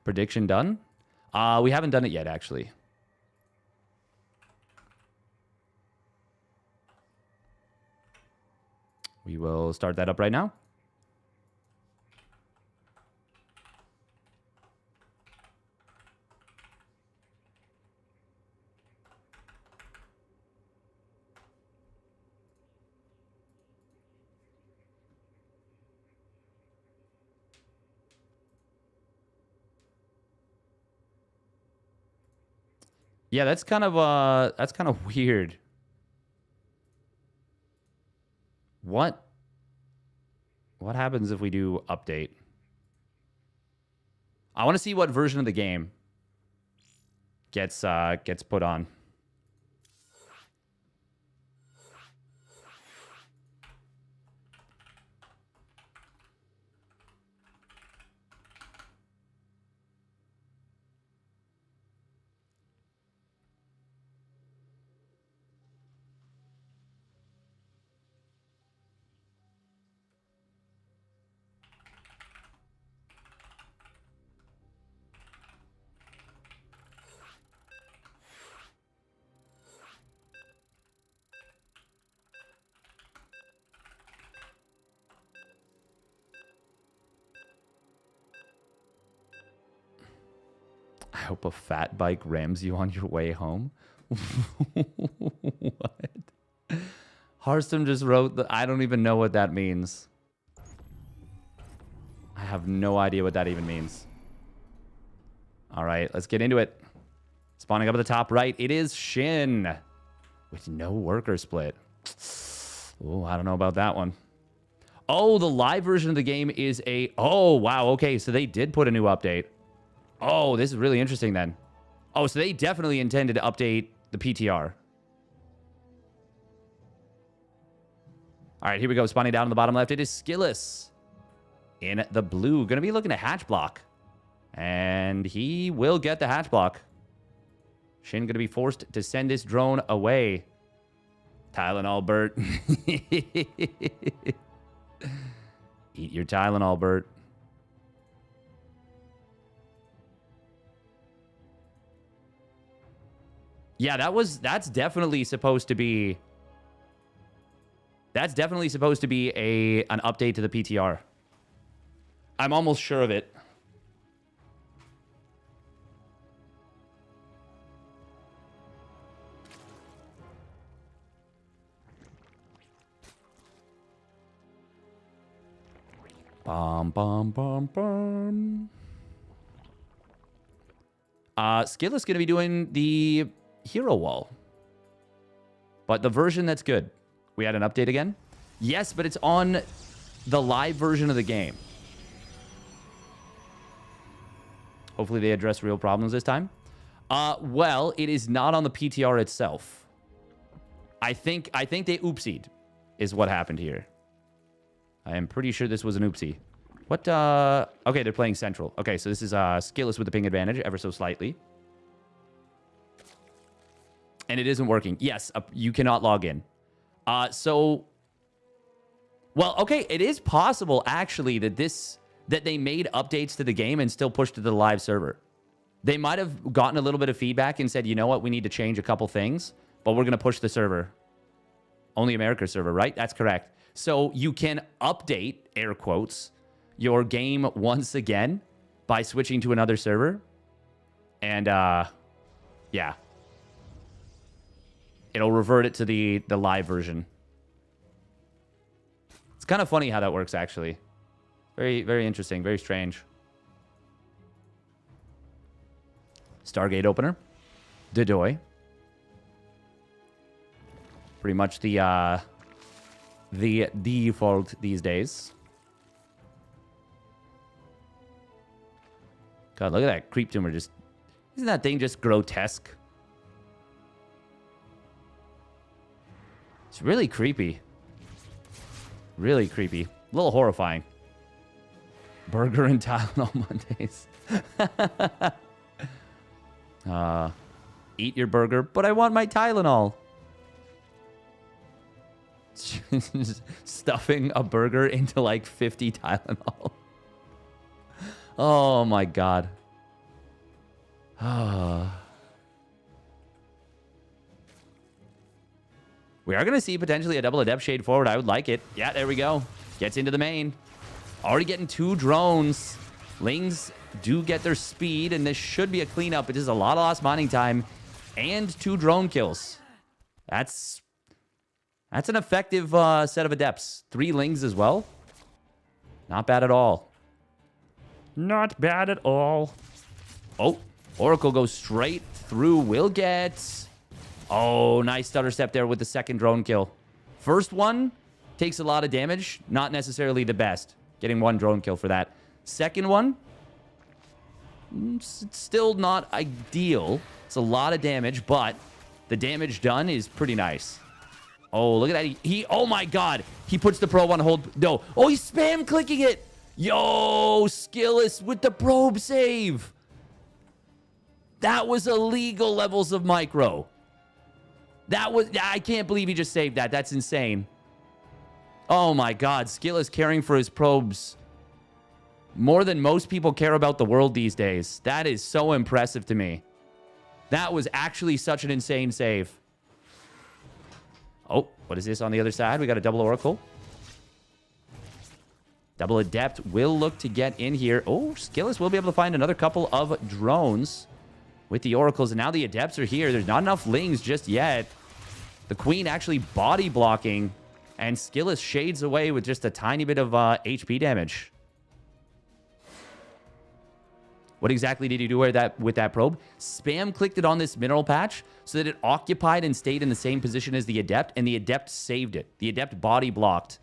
Prediction done? We haven't done it yet, actually. We will start that up right now. Yeah, that's kind of weird. What happens if we do update? I want to see what version of the game gets put on. I hope a fat bike rams you on your way home. What? Harstem just wrote that. I don't even know what that means. I have no idea what that even means. All right, let's get into it. Spawning up at the top right, it is Shin with no worker split. Oh, I don't know about that one. Oh, the live version of the game is a... Oh, wow. Okay, so they did put a new update. Oh, this is really interesting then. Oh, so they definitely intended to update the PTR. All right, here we go. Spawning down on the bottom left, it is Skillus in the blue. Going to be looking at hatch block. And he will get the hatch block. Shin going to be forced to send this drone away. Tylenol, Bert. Eat your Tylenol, Bert. Yeah, that's definitely supposed to be... That's definitely supposed to be an update to the PTR. I'm almost sure of it. Bum, bum, bum, bum. Skillus is going to be doing the hero wall. But the version that's good. We had an update again? Yes, but it's on the live version of the game. Hopefully they address real problems this time. Well, it is not on the PTR itself. I think they oopsied is what happened here. I am pretty sure this was an oopsie. What, okay, they're playing Central. Okay, so this is Skillus with the ping advantage, ever so slightly. And it isn't working. Yes, you cannot log in. Well, okay, it is possible, actually, that they made updates to the game and still pushed it to the live server. They might have gotten a little bit of feedback and said, you know what, we need to change a couple things, but we're going to push the server. Only America server, right? That's correct. So you can update, air quotes, your game once again by switching to another server. And, yeah. It'll revert it to the live version. It's kind of funny how that works, actually. Very, very interesting. Very strange. Stargate opener. Dodoy. Pretty much the default these days. God, look at that creep tumor. Just isn't that thing just grotesque? It's really creepy. Really creepy. A little horrifying. Burger and Tylenol Mondays. Eat your burger, but I want my Tylenol. Stuffing a burger into like 50 Tylenol. Oh my god. We are going to see potentially a double Adept Shade forward. I would like it. Yeah, there we go. Gets into the main. Already getting 2 drones. Lings do get their speed, and this should be a cleanup. It is a lot of lost mining time and 2 drone kills. That's an effective set of Adepts. 3 Lings as well. Not bad at all. Not bad at all. Oh, Oracle goes straight through. Will get... Oh, nice stutter step there with the second drone kill. First one takes a lot of damage. Not necessarily the best. Getting 1 drone kill for that. Second one, it's still not ideal. It's a lot of damage, but the damage done is pretty nice. Oh, look at that. Oh my god. He puts the probe on hold. No. Oh, he's spam clicking it. Yo, Skillus with the probe save. That was illegal levels of micro. I can't believe he just saved that. That's insane. Oh my god, Skillus caring for his probes more than most people care about the world these days. That is so impressive to me. That was actually such an insane save. Oh, what is this on the other side? We got a double Oracle. Double Adept will look to get in here. Oh, Skillus will be able to find another couple of drones with the Oracles. And now the Adepts are here. There's not enough Lings just yet. The Queen actually body blocking. And Skillus shades away with just a tiny bit of HP damage. What exactly did he do with that probe? Spam clicked it on this mineral patch so that it occupied and stayed in the same position as the Adept, and the Adept saved it. The Adept body blocked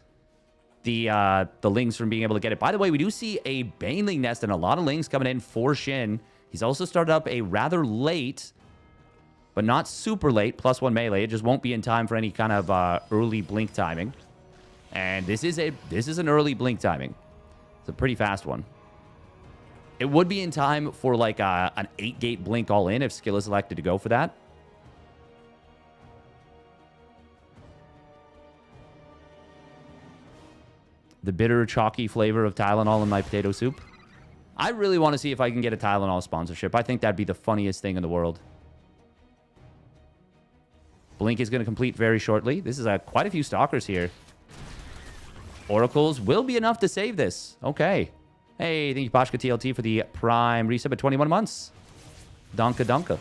the Lings from being able to get it. By the way, we do see a Baneling nest and a lot of Lings coming in for Shin. He's also started up a rather late, but not super late, +1 melee. It just won't be in time for any kind of early blink timing. And this is an early blink timing. It's a pretty fast one. It would be in time for like an 8-gate blink all in if Skillus elected to go for that. The bitter, chalky flavor of Tylenol in my potato soup. I really want to see if I can get a Tylenol sponsorship. I think that'd be the funniest thing in the world. Blink is going to complete very shortly. This is quite a few Stalkers here. Oracles will be enough to save this. Okay. Hey, thank you, Pashka TLT, for the Prime resub at 21 months. Donka Donka.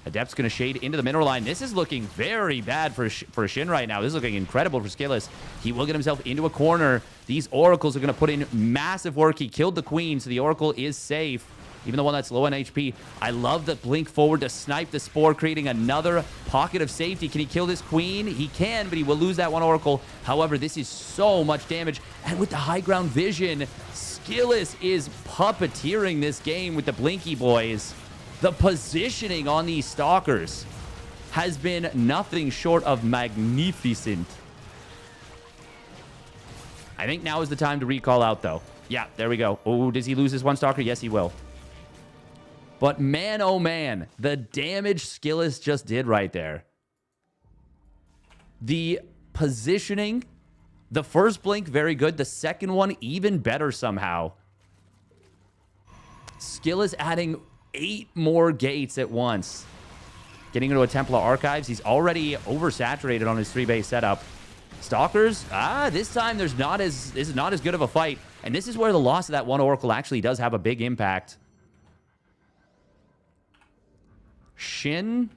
Adept's going to shade into the mineral line. This is looking very bad for Shin right now. This is looking incredible for Skillus. He will get himself into a corner. These Oracles are going to put in massive work. He killed the Queen, so the Oracle is safe. Even the one that's low on HP. I love the blink forward to snipe the Spore, creating another pocket of safety. Can he kill this Queen? He can, but he will lose that one Oracle. However, this is so much damage. And with the high ground vision, Skillus is puppeteering this game with the Blinky boys. The positioning on these Stalkers has been nothing short of magnificent. I think now is the time to recall out, though. Yeah, there we go. Oh, does he lose this one Stalker? Yes, he will. But man, oh man, the damage Skillus just did right there. The positioning, the first blink, very good. The second one, even better somehow. Skillus adding 8 more gates at once. Getting into a Templar Archives. He's already oversaturated on his 3-base setup. Stalkers, this time this is not as good of a fight. And this is where the loss of that one Oracle actually does have a big impact. Shin,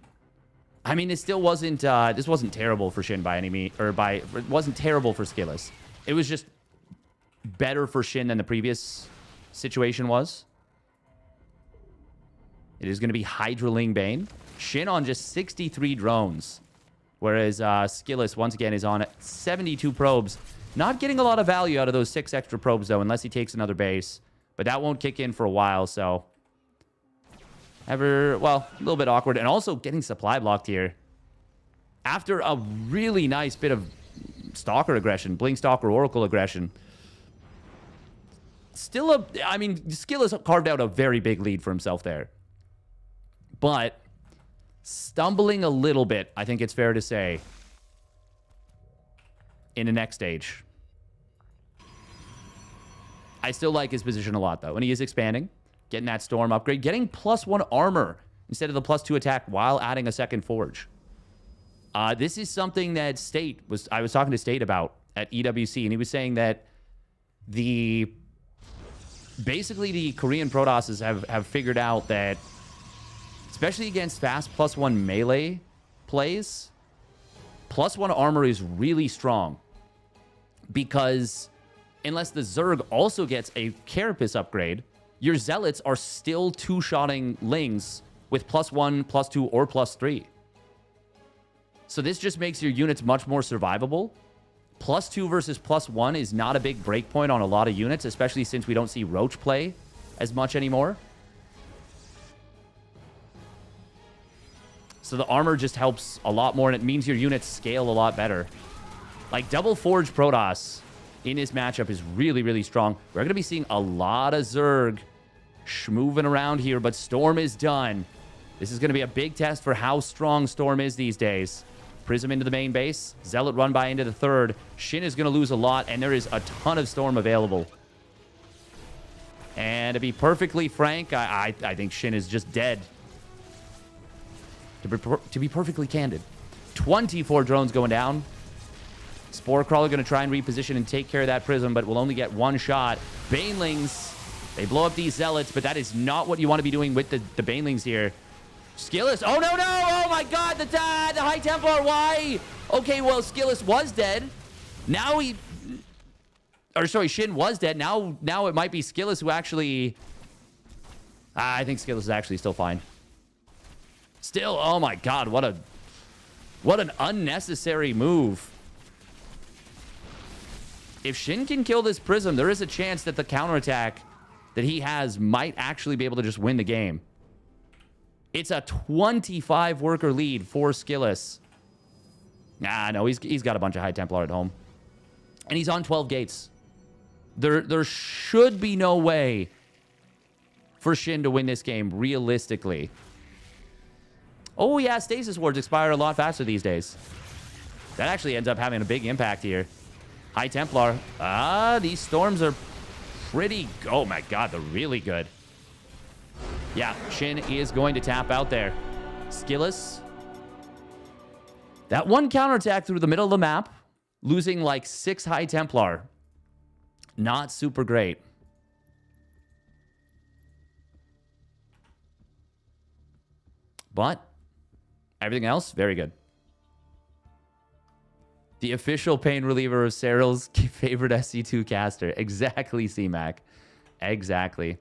I mean, it still wasn't, this wasn't terrible for Shin by any means, it wasn't terrible for Skillus. It was just better for Shin than the previous situation was. It is going to be Hydraling Bane. Shin on just 63 drones, whereas Skillus, once again, is on 72 probes. Not getting a lot of value out of those 6 extra probes, though, unless he takes another base. But that won't kick in for a while, so... well, a little bit awkward. And also getting supply blocked here. After a really nice bit of Stalker aggression, Blink Stalker Oracle aggression. Still I mean, Skillus carved out a very big lead for himself there. But stumbling a little bit, I think it's fair to say, in the next stage. I still like his position a lot, though. And he is expanding, getting that Storm upgrade, getting +1 armor instead of the +2 attack while adding a second Forge. This is something that I was talking to State about at EWC, and he was saying that basically the Korean Protosses have figured out that, especially against fast +1 melee plays, +1 armor is really strong. Because unless the Zerg also gets a Carapace upgrade, your Zealots are still two-shotting Lings with +1, +2, or +3. So this just makes your units much more survivable. +2 versus +1 is not a big breakpoint on a lot of units, especially since we don't see Roach play as much anymore. So the armor just helps a lot more, and it means your units scale a lot better. Like, double Forge Protoss in this matchup is really, really strong. We're going to be seeing a lot of Zerg schmoving around here, but Storm is done. This is going to be a big test for how strong Storm is these days. Prism into the main base. Zealot run by into the third. Shin is going to lose a lot, and there is a ton of Storm available. And to be perfectly frank, I think Shin is just dead. To be perfectly candid. 24 drones going down. Spore Crawler going to try and reposition and take care of that Prism, but will only get one shot. Banelings, they blow up these Zealots, but that is not what you want to be doing with the Banelings here. Skillus, oh no! Oh my god, the High Templar, why? Okay, well, Skillus was dead. Now Shin was dead. Now it might be Skillus who actually... I think Skillus is actually still fine. Still, oh my god, what an unnecessary move. If Shin can kill this Prism, there is a chance that the counterattack that he has might actually be able to just win the game. It's a 25 worker lead for Skillus. Nah, no, he's got a bunch of High Templar at home. And he's on 12 gates. There should be no way for Shin to win this game, realistically. Oh, yeah, Stasis Wards expire a lot faster these days. That actually ends up having a big impact here. High Templar. These Storms are pretty... Oh, my God, they're really good. Yeah, Shin is going to tap out there. Skillus. That one counterattack through the middle of the map, losing like 6 High Templar. Not super great. But everything else, very good. The official pain reliever of Cyril's favorite SC2 caster. Exactly, C-Mac. Exactly.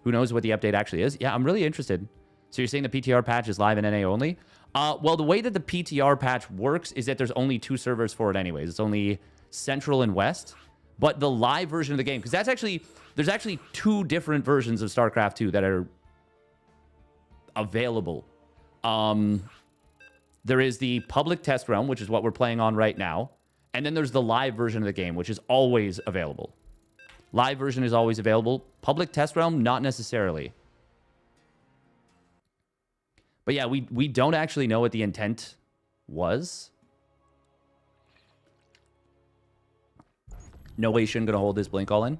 Who knows what the update actually is? Yeah, I'm really interested. So you're saying the PTR patch is live in NA only? Well, the way that the PTR patch works is that there's only 2 servers for it anyways. It's only Central and West. But the live version of the game, because there's actually 2 different versions of StarCraft 2 that are available. There is the public test realm, which is what we're playing on right now. And then there's the live version of the game, which is always available. Live version is always available. Public test realm, not necessarily. But yeah, we don't actually know what the intent was. No way Shin gonna hold this blink all in.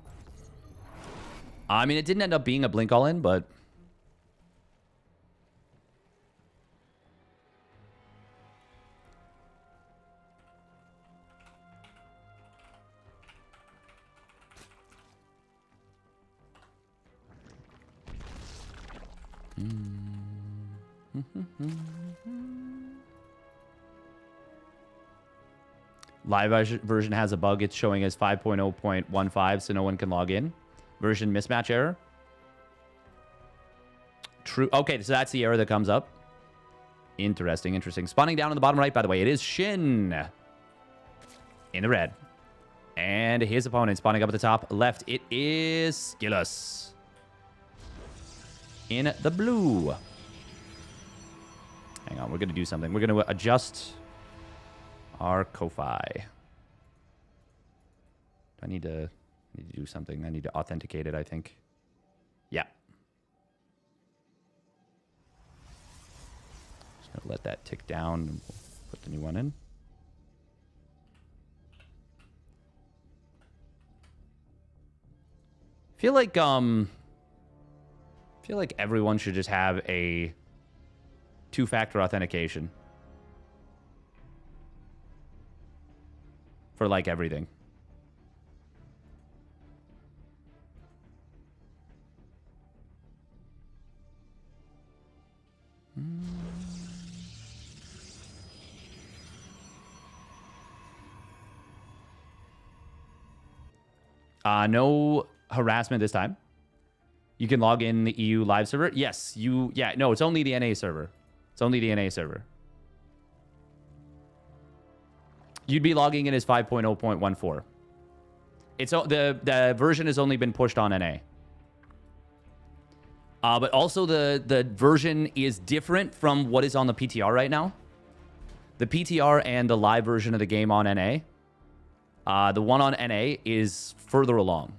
I mean, it didn't end up being a blink all in, but... Live version has a bug. It's showing as 5.0.15, so no one can log in. Version mismatch error. True. Okay, so that's the error that comes up. Interesting, interesting. Spawning down in the bottom right, by the way, it is Shin in the red. And his opponent spawning up at the top left, it is Skillus in the blue. Hang on, we're going to do something. We're going to adjust our Ko-Fi. I need to do something. I need to authenticate it, I think. Yeah. Just going to let that tick down and we'll put the new one in. Feel like everyone should just have a two-factor authentication for like everything. No harassment this time. You can log in the EU live server. Yes, yeah, no, it's only the NA server. It's only the NA server. You'd be logging in as 5.0.14. It's the version has only been pushed on NA. But also the version is different from what is on the PTR right now. The PTR and the live version of the game on NA. The one on NA is further along.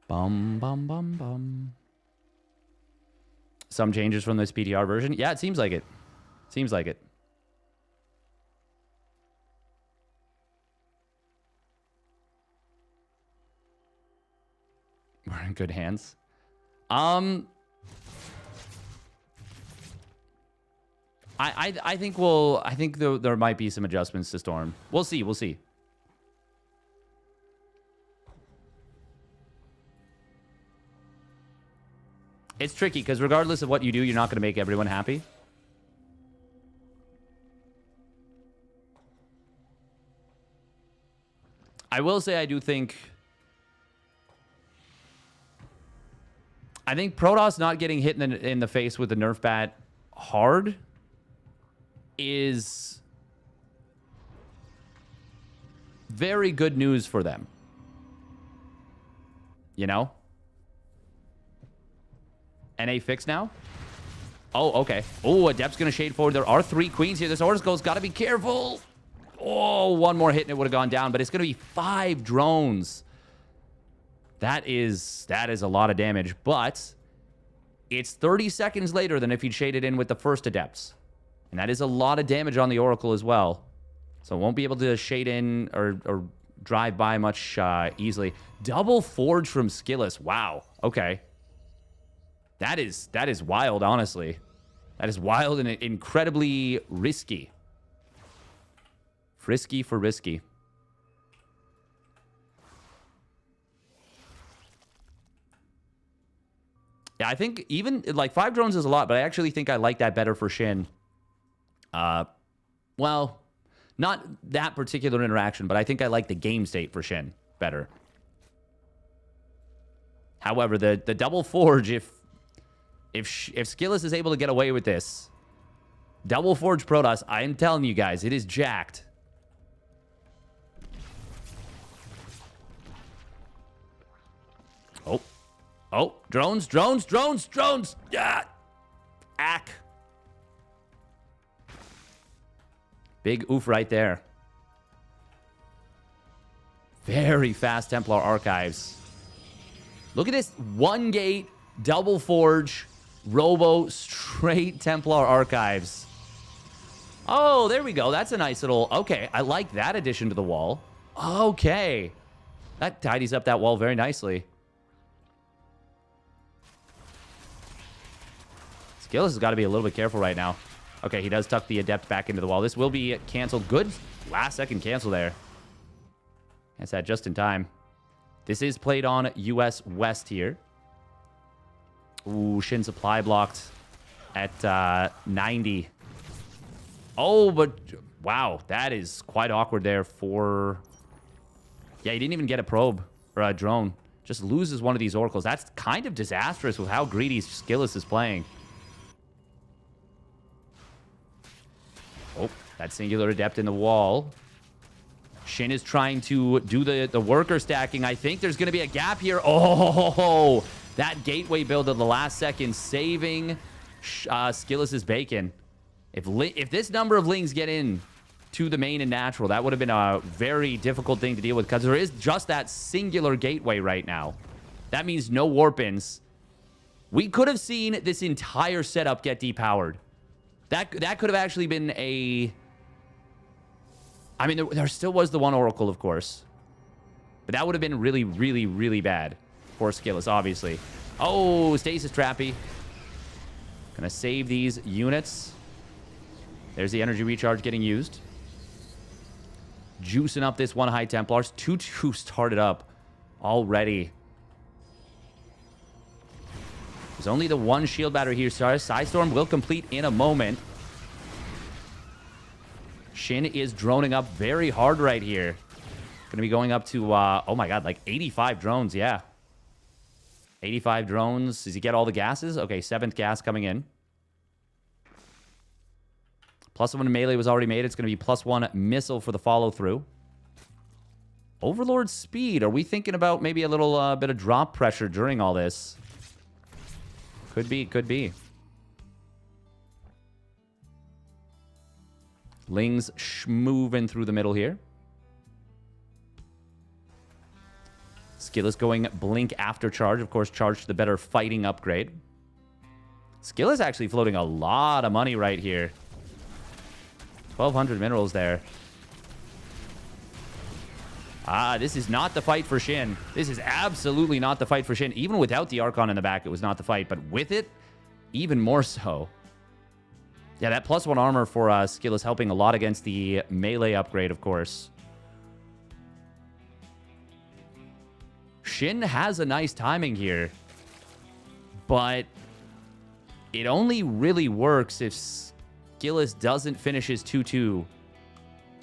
Bum, bum, bum, bum. Some changes from this PTR version. Yeah, it seems like it. Seems like it. We're in good hands. I think there might be some adjustments to Storm. We'll see. We'll see. It's tricky because regardless of what you do, you're not going to make everyone happy. I will say I think Protoss not getting hit in the face with the Nerf bat hard is very good news for them. You know? NA fixed now? Oh, okay. Oh, Adept's going to shade forward. There are 3 queens here. This Oracle's got to be careful. Oh, one more hit and it would have gone down, but it's going to be 5 drones. That is a lot of damage, but it's 30 seconds later than if he'd shaded in with the first Adepts. And that is a lot of damage on the Oracle as well. So won't be able to shade in or drive by much easily. Double Forge from Skillus. Wow. Okay. That is wild, honestly. That is wild and incredibly risky. Frisky for risky. Yeah, I think even, like, 5 drones is a lot, but I actually think I like that better for Shin. Well, not that particular interaction, but I think I like the game state for Shin better. However, the double Forge, if Skillus is able to get away with this, double Forge Protoss, I am telling you guys, it is jacked. Oh, drones. Yeah. Ack. Big oof right there. Very fast Templar archives. Look at this. 1 gate, double forge, robo, straight Templar archives. Oh, there we go. That's a nice little... Okay, I like that addition to the wall. Okay. That tidies up that wall very nicely. Skillus has got to be a little bit careful right now. Okay, he does tuck the Adept back into the wall. This will be canceled. Good last-second cancel there. That's that just in time. This is played on US West here. Ooh, Shin supply blocked at 90. Oh, but wow, that is quite awkward there for... Yeah, he didn't even get a probe or a drone. Just loses one of these oracles. That's kind of disastrous with how greedy Skillus is playing. Oh, that singular Adept in the wall. Shin is trying to do the worker stacking. I think there's going to be a gap here. Oh, that gateway build at the last second saving Skillus's bacon. If this number of Lings get in to the main and natural, that would have been a very difficult thing to deal with because there is just that singular gateway right now. That means no warp-ins. We could have seen this entire setup get depowered. That could have actually been a... I mean, there still was the one Oracle, of course. But that would have been really, really, really bad for Skillus, obviously. Oh, Stasis Trappy. Gonna save these units. There's the energy recharge getting used. Juicing up this one High Templars. 2-2 started up already. There's only the one shield battery here. Psystorm will complete in a moment. Shin is droning up very hard right here. Gonna be going up to, oh my god, like 85 drones, yeah. 85 drones. Does he get all the gases? Okay, 7th gas coming in. +1 melee was already made. It's going to be +1 missile for the follow-through. Overlord speed. Are we thinking about maybe a little bit of drop pressure during all this? Could be, could be. Lings moving through the middle here. Skillus going blink after charge. Of course, charge to the better fighting upgrade. Skillus actually floating a lot of money right here. 1,200 minerals there. This is not the fight for Shin. This is absolutely not the fight for Shin. Even without the Archon in the back, it was not the fight. But with it, even more so. Yeah, that +1 armor for Skillus helping a lot against the melee upgrade, of course. Shin has a nice timing here. But it only really works if Skillus doesn't finish his 2-2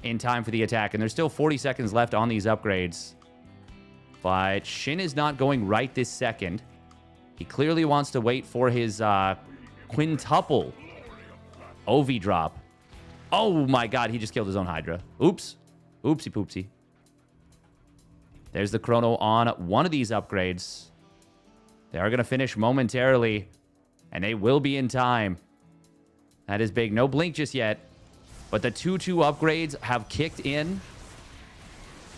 in time for the attack. And there's still 40 seconds left on these upgrades. But Shin is not going right this second. He clearly wants to wait for his quintuple OV drop. Oh my god, he just killed his own Hydra. Oops. Oopsie poopsie. There's the chrono on one of these upgrades. They are going to finish momentarily. And they will be in time. That is big. No blink just yet. But the 2-2 upgrades have kicked in.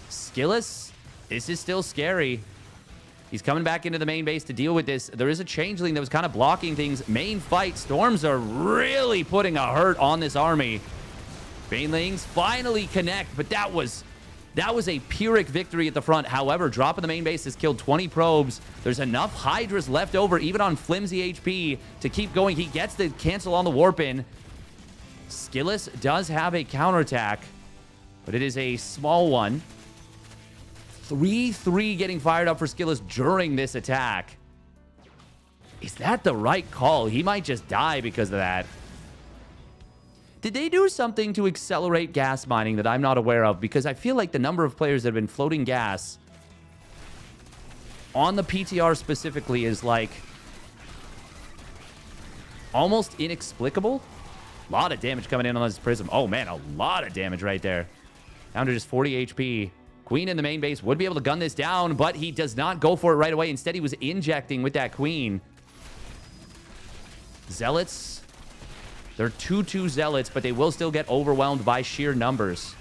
Skillus, this is still scary. He's coming back into the main base to deal with this. There is a changeling that was kind of blocking things. Main fight. Storms are really putting a hurt on this army. Banelings finally connect, but that was a Pyrrhic victory at the front. However, drop in the main base has killed 20 probes. There's enough Hydras left over, even on flimsy HP, to keep going. He gets the cancel on the warp in. Skillus does have a counterattack, but it is a small one. 3-3 getting fired up for Skillus during this attack. Is that the right call? He might just die because of that. Did they do something to accelerate gas mining that I'm not aware of? Because I feel like the number of players that have been floating gas on the PTR specifically is like almost inexplicable. A lot of damage coming in on this Prism. Oh man, a lot of damage right there. Down to just 40 HP. Queen in the main base would be able to gun this down, but he does not go for it right away. Instead, he was injecting with that Queen. Zealots. They're 2-2 Zealots, but they will still get overwhelmed by sheer numbers.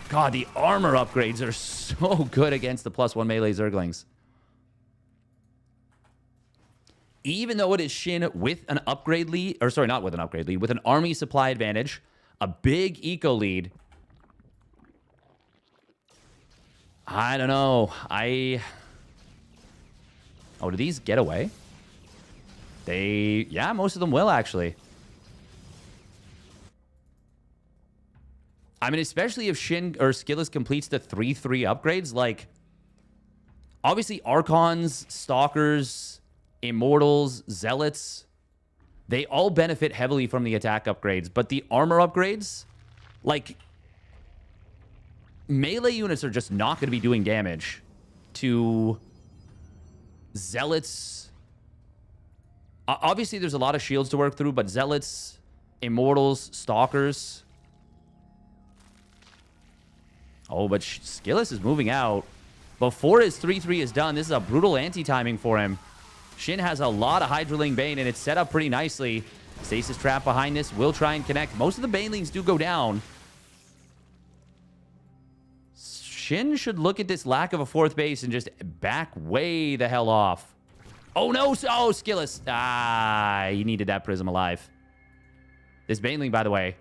God, the armor upgrades are so good against the +1 melee Zerglings. Even though it is Shin with an upgrade lead, or sorry, not with an upgrade lead, with an army supply advantage, a big eco lead. I don't know. Oh, do these get away? Yeah, most of them will, actually. I mean, especially if Shin or Skillus completes the 3-3 upgrades, like, obviously, Archons, Stalkers, Immortals, Zealots, they all benefit heavily from the attack upgrades, but the armor upgrades, like, melee units are just not going to be doing damage to Zealots. Obviously, there's a lot of shields to work through, but Zealots, Immortals, Stalkers. Oh, but Skillus is moving out. Before his 3-3 is done, this is a brutal anti-timing for him. Shin has a lot of Hydraling Bane, and it's set up pretty nicely. Stasis Trap behind this will try and connect. Most of the Banelings do go down. Shin should look at this lack of a fourth base and just back way the hell off. Oh, no. Oh, Skillus. He needed that Prism alive. This Baneling, by the way,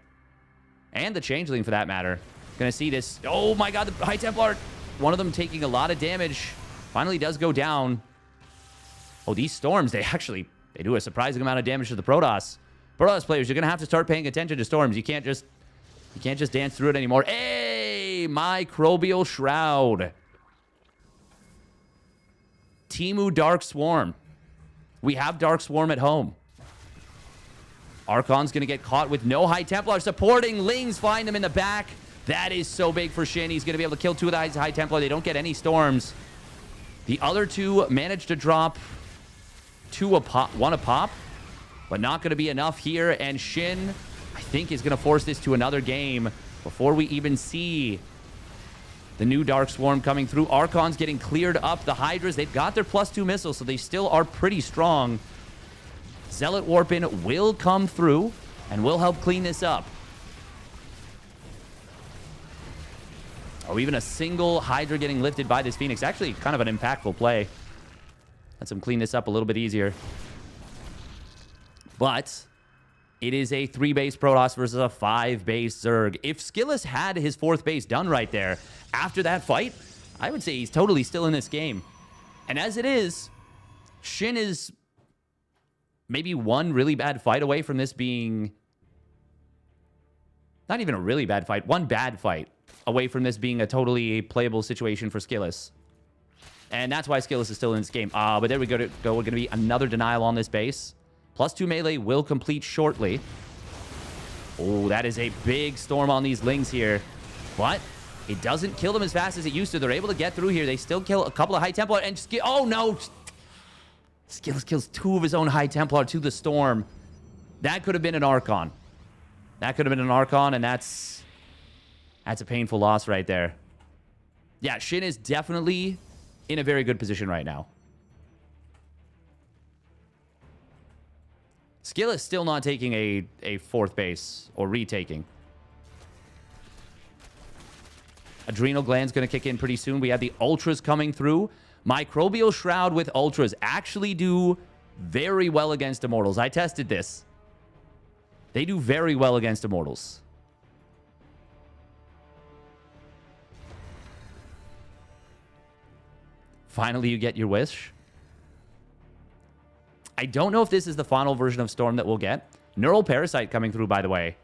and the Changeling for that matter, gonna see this. Oh, my God. The High Templar. One of them taking a lot of damage. Finally does go down. Oh, these Storms, they do a surprising amount of damage to the Protoss. Protoss players, you're going to have to start paying attention to Storms. You can't just dance through it anymore. Hey, Microbial Shroud. Temu Dark Swarm. We have Dark Swarm at home. Archon's going to get caught with no High Templar supporting. Lings find him in the back. That is so big for Shin. He's going to be able to kill two of the High Templar. They don't get any Storms. The other two managed to drop one a pop, but not going to be enough here. And Shin, I think, is going to force this to another game before we even see the new Dark Swarm coming through. Archon's getting cleared up. The Hydras, they've got their +2 missiles, so they still are pretty strong. Zealot Warpin will come through and will help clean this up. Oh, even a single Hydra getting lifted by this Phoenix. Actually, kind of an impactful play. Lets him clean this up a little bit easier. But it is a 3-base Protoss versus a 5-base Zerg. If Skillus had his 4th base done right there after that fight, I would say he's totally still in this game. And as it is, Shin is maybe one really bad fight away from this being... not even a really bad fight. One bad fight away from this being a totally playable situation for Skillus. And that's why Skillus is still in this game. But there we go. We're going to be another denial on this base. +2 melee will complete shortly. Oh, that is a big storm on these Lings here. But it doesn't kill them as fast as it used to. They're able to get through here. They still kill a couple of High Templar. And oh, no. Skillus kills 2 of his own High Templar to the storm. That could have been an Archon. That could have been an Archon, and that's a painful loss right there. Yeah, Shin is definitely in a very good position right now. Skillus still not taking a 4th base or retaking. Adrenal Gland's going to kick in pretty soon. We have the Ultras coming through. Microbial Shroud with Ultras actually do very well against Immortals. I tested this. They do very well against Immortals. Finally, you get your wish. I don't know if this is the final version of Storm that we'll get. Neural Parasite coming through, by the way.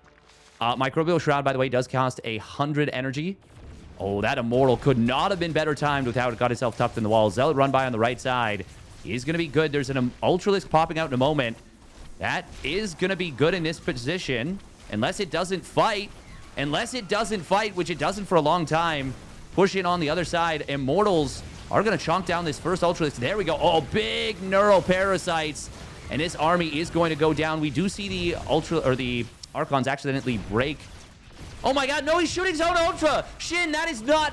Microbial Shroud, by the way, does cost 100 energy. Oh, that Immortal could not have been better timed with how it got itself tucked in the wall. Zealot run by on the right side. He's going to be good. There's an Ultralisk popping out in a moment. That is going to be good in this position. Unless it doesn't fight. Unless it doesn't fight, which it doesn't for a long time. Push in on the other side. Immortals are going to chunk down this first Ultralisk. There we go. Oh, big Neural Parasites. And this army is going to go down. We do see the Archons accidentally break. Oh my God, no, he's shooting his own Ultra. Shin, that is not...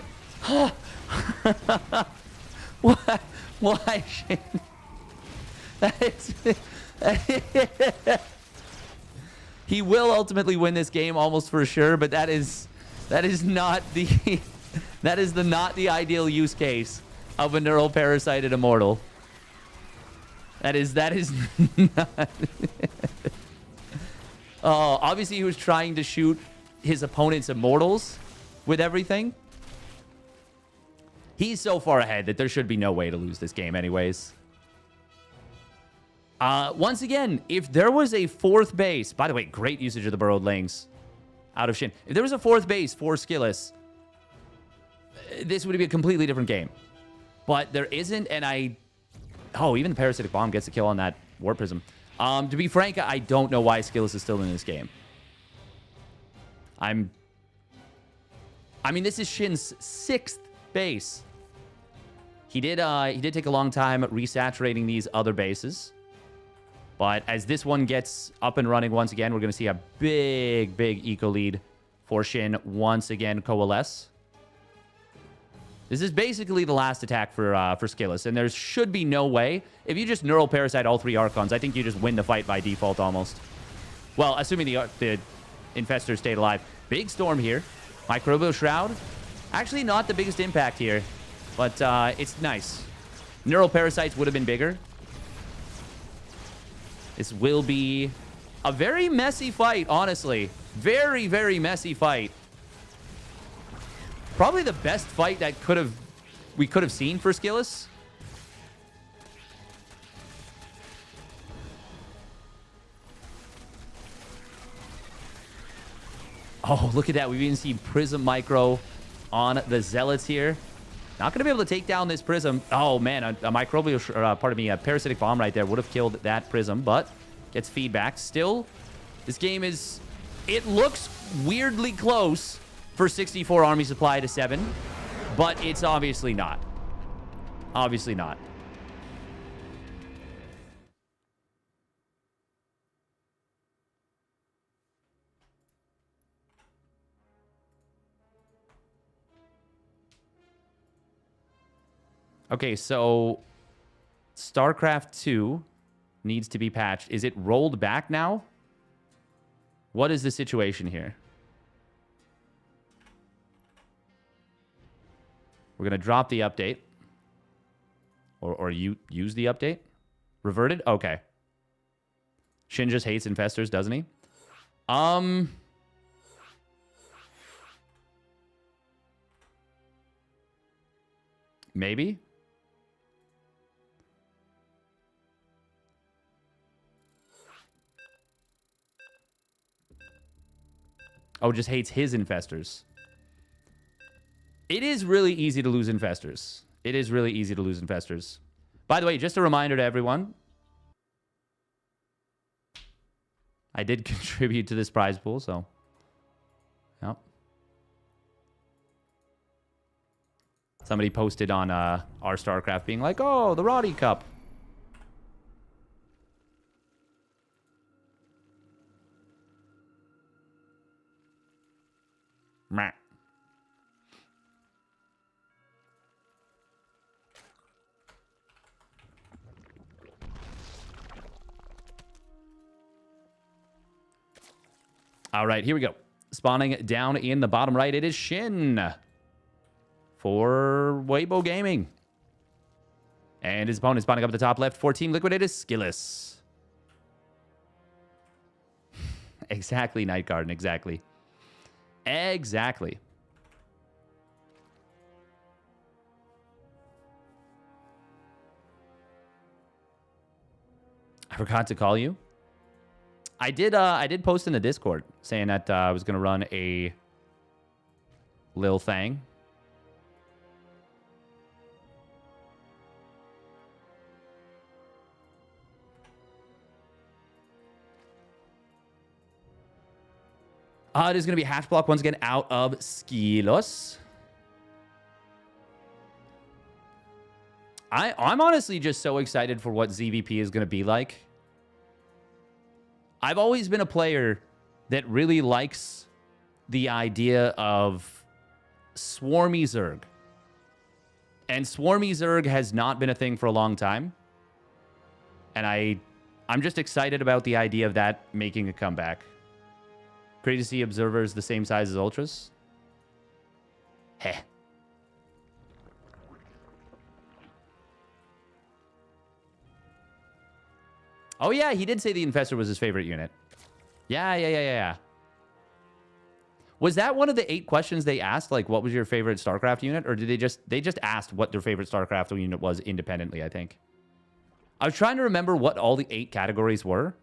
Why, Shin? He will ultimately win this game almost for sure, but that is not the... that is not the ideal use case of a Neural Parasited Immortal. That is not... Oh, obviously he was trying to shoot his opponent's immortals with everything. He's so far ahead that there should be no way to lose this game anyways. Once again, if there was a fourth base... By the way, great usage of the Burrowed Lings out of Shin. If there was a fourth base for Skillus, this would be a completely different game. But there isn't, and I... Oh, even the Parasitic Bomb gets a kill on that Warp Prism. To be frank, I don't know why Skillus is still in this game. I mean, this is Shin's 6th base. He did take a long time resaturating these other bases. But as this one gets up and running once again, we're going to see a big, big eco lead for Shin once again coalesce. This is basically the last attack for Skillus, and there should be no way. If you just Neural Parasite all 3 Archons, I think you just win the fight by default almost. Well, assuming the Infestor stayed alive. Big Storm here. Microbial Shroud. Actually, not the biggest impact here, but it's nice. Neural Parasites would have been bigger. This will be a very messy fight, honestly. Very, very messy fight. Probably the best fight that we could have seen for Skillus. Oh, look at that. We've even seen Prism Micro on the Zealots here. Not going to be able to take down this Prism. Oh, man. A Microbial, a Parasitic Bomb right there would have killed that Prism, but gets feedback. Still, this game is... It looks weirdly close for 64 army supply to 7, but it's obviously not. Obviously not. Okay, so StarCraft 2 needs to be patched. Is it rolled back now? What is the situation here? We're going to drop the update. Or you use the update? Reverted? Okay. Shin just hates Infestors, doesn't he? Maybe? Oh, just hates his Infestors. It is really easy to lose Infestors. It is really easy to lose Infestors. By the way, just a reminder to everyone. I did contribute to this prize pool, so... Yep. Somebody posted on our StarCraft being like, oh, the Roddy Cup. Meh. All right, here we go. Spawning down in the bottom right, it is Shin for Weibo Gaming. And his opponent spawning up at the top left for Team Liquid, it is Skillus. Exactly, Night Garden, exactly. Exactly. I forgot to call you. I did post in the Discord saying that I was going to run a Lil Thang. It is going to be Hatch Block once again out of Skillus. I'm honestly just so excited for what ZVP is going to be like. I've always been a player that really likes the idea of Swarmy Zerg. And Swarmy Zerg has not been a thing for a long time. And I'm just excited about the idea of that making a comeback. Great to see observers the same size as Ultras. Heh. Oh, yeah, he did say the Infestor was his favorite unit. Yeah. Was that one of the 8 questions they asked? Like, what was your favorite StarCraft unit? Or did they just asked what their favorite StarCraft unit was independently, I think. I was trying to remember what all the 8 categories were.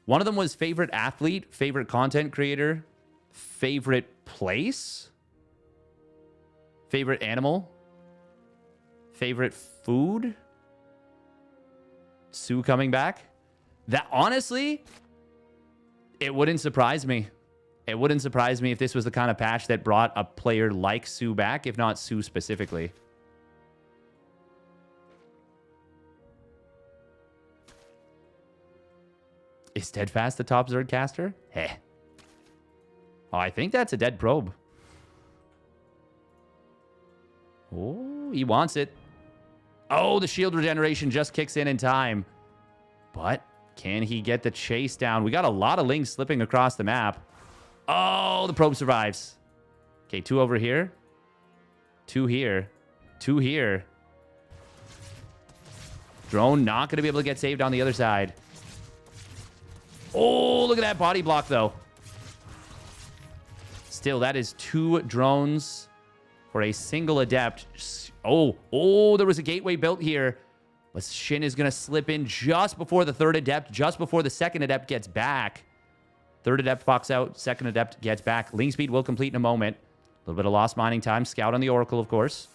One of them was favorite athlete, favorite content creator, favorite place, favorite animal, favorite food. Sue coming back. That, honestly, it wouldn't surprise me. It wouldn't surprise me if this was the kind of patch that brought a player like Sue back, if not Sue specifically. Is Steadfast the top Zerg caster? Heh. Oh, I think that's a dead probe. Oh, he wants it. Oh, the shield regeneration just kicks in time. But can he get the chase down? We got a lot of lings slipping across the map. Oh, the probe survives. Okay, 2 over here. 2 here. 2 here. Drone not going to be able to get saved on the other side. Oh, look at that body block, though. Still, that is 2 drones for a single adept. Oh, there was a gateway built here. But Shin is going to slip in just before the 3rd adept, just before the 2nd adept gets back. 3rd adept box out, 2nd adept gets back. Ling speed will complete in a moment. A little bit of lost mining time. Scout on the Oracle, of course.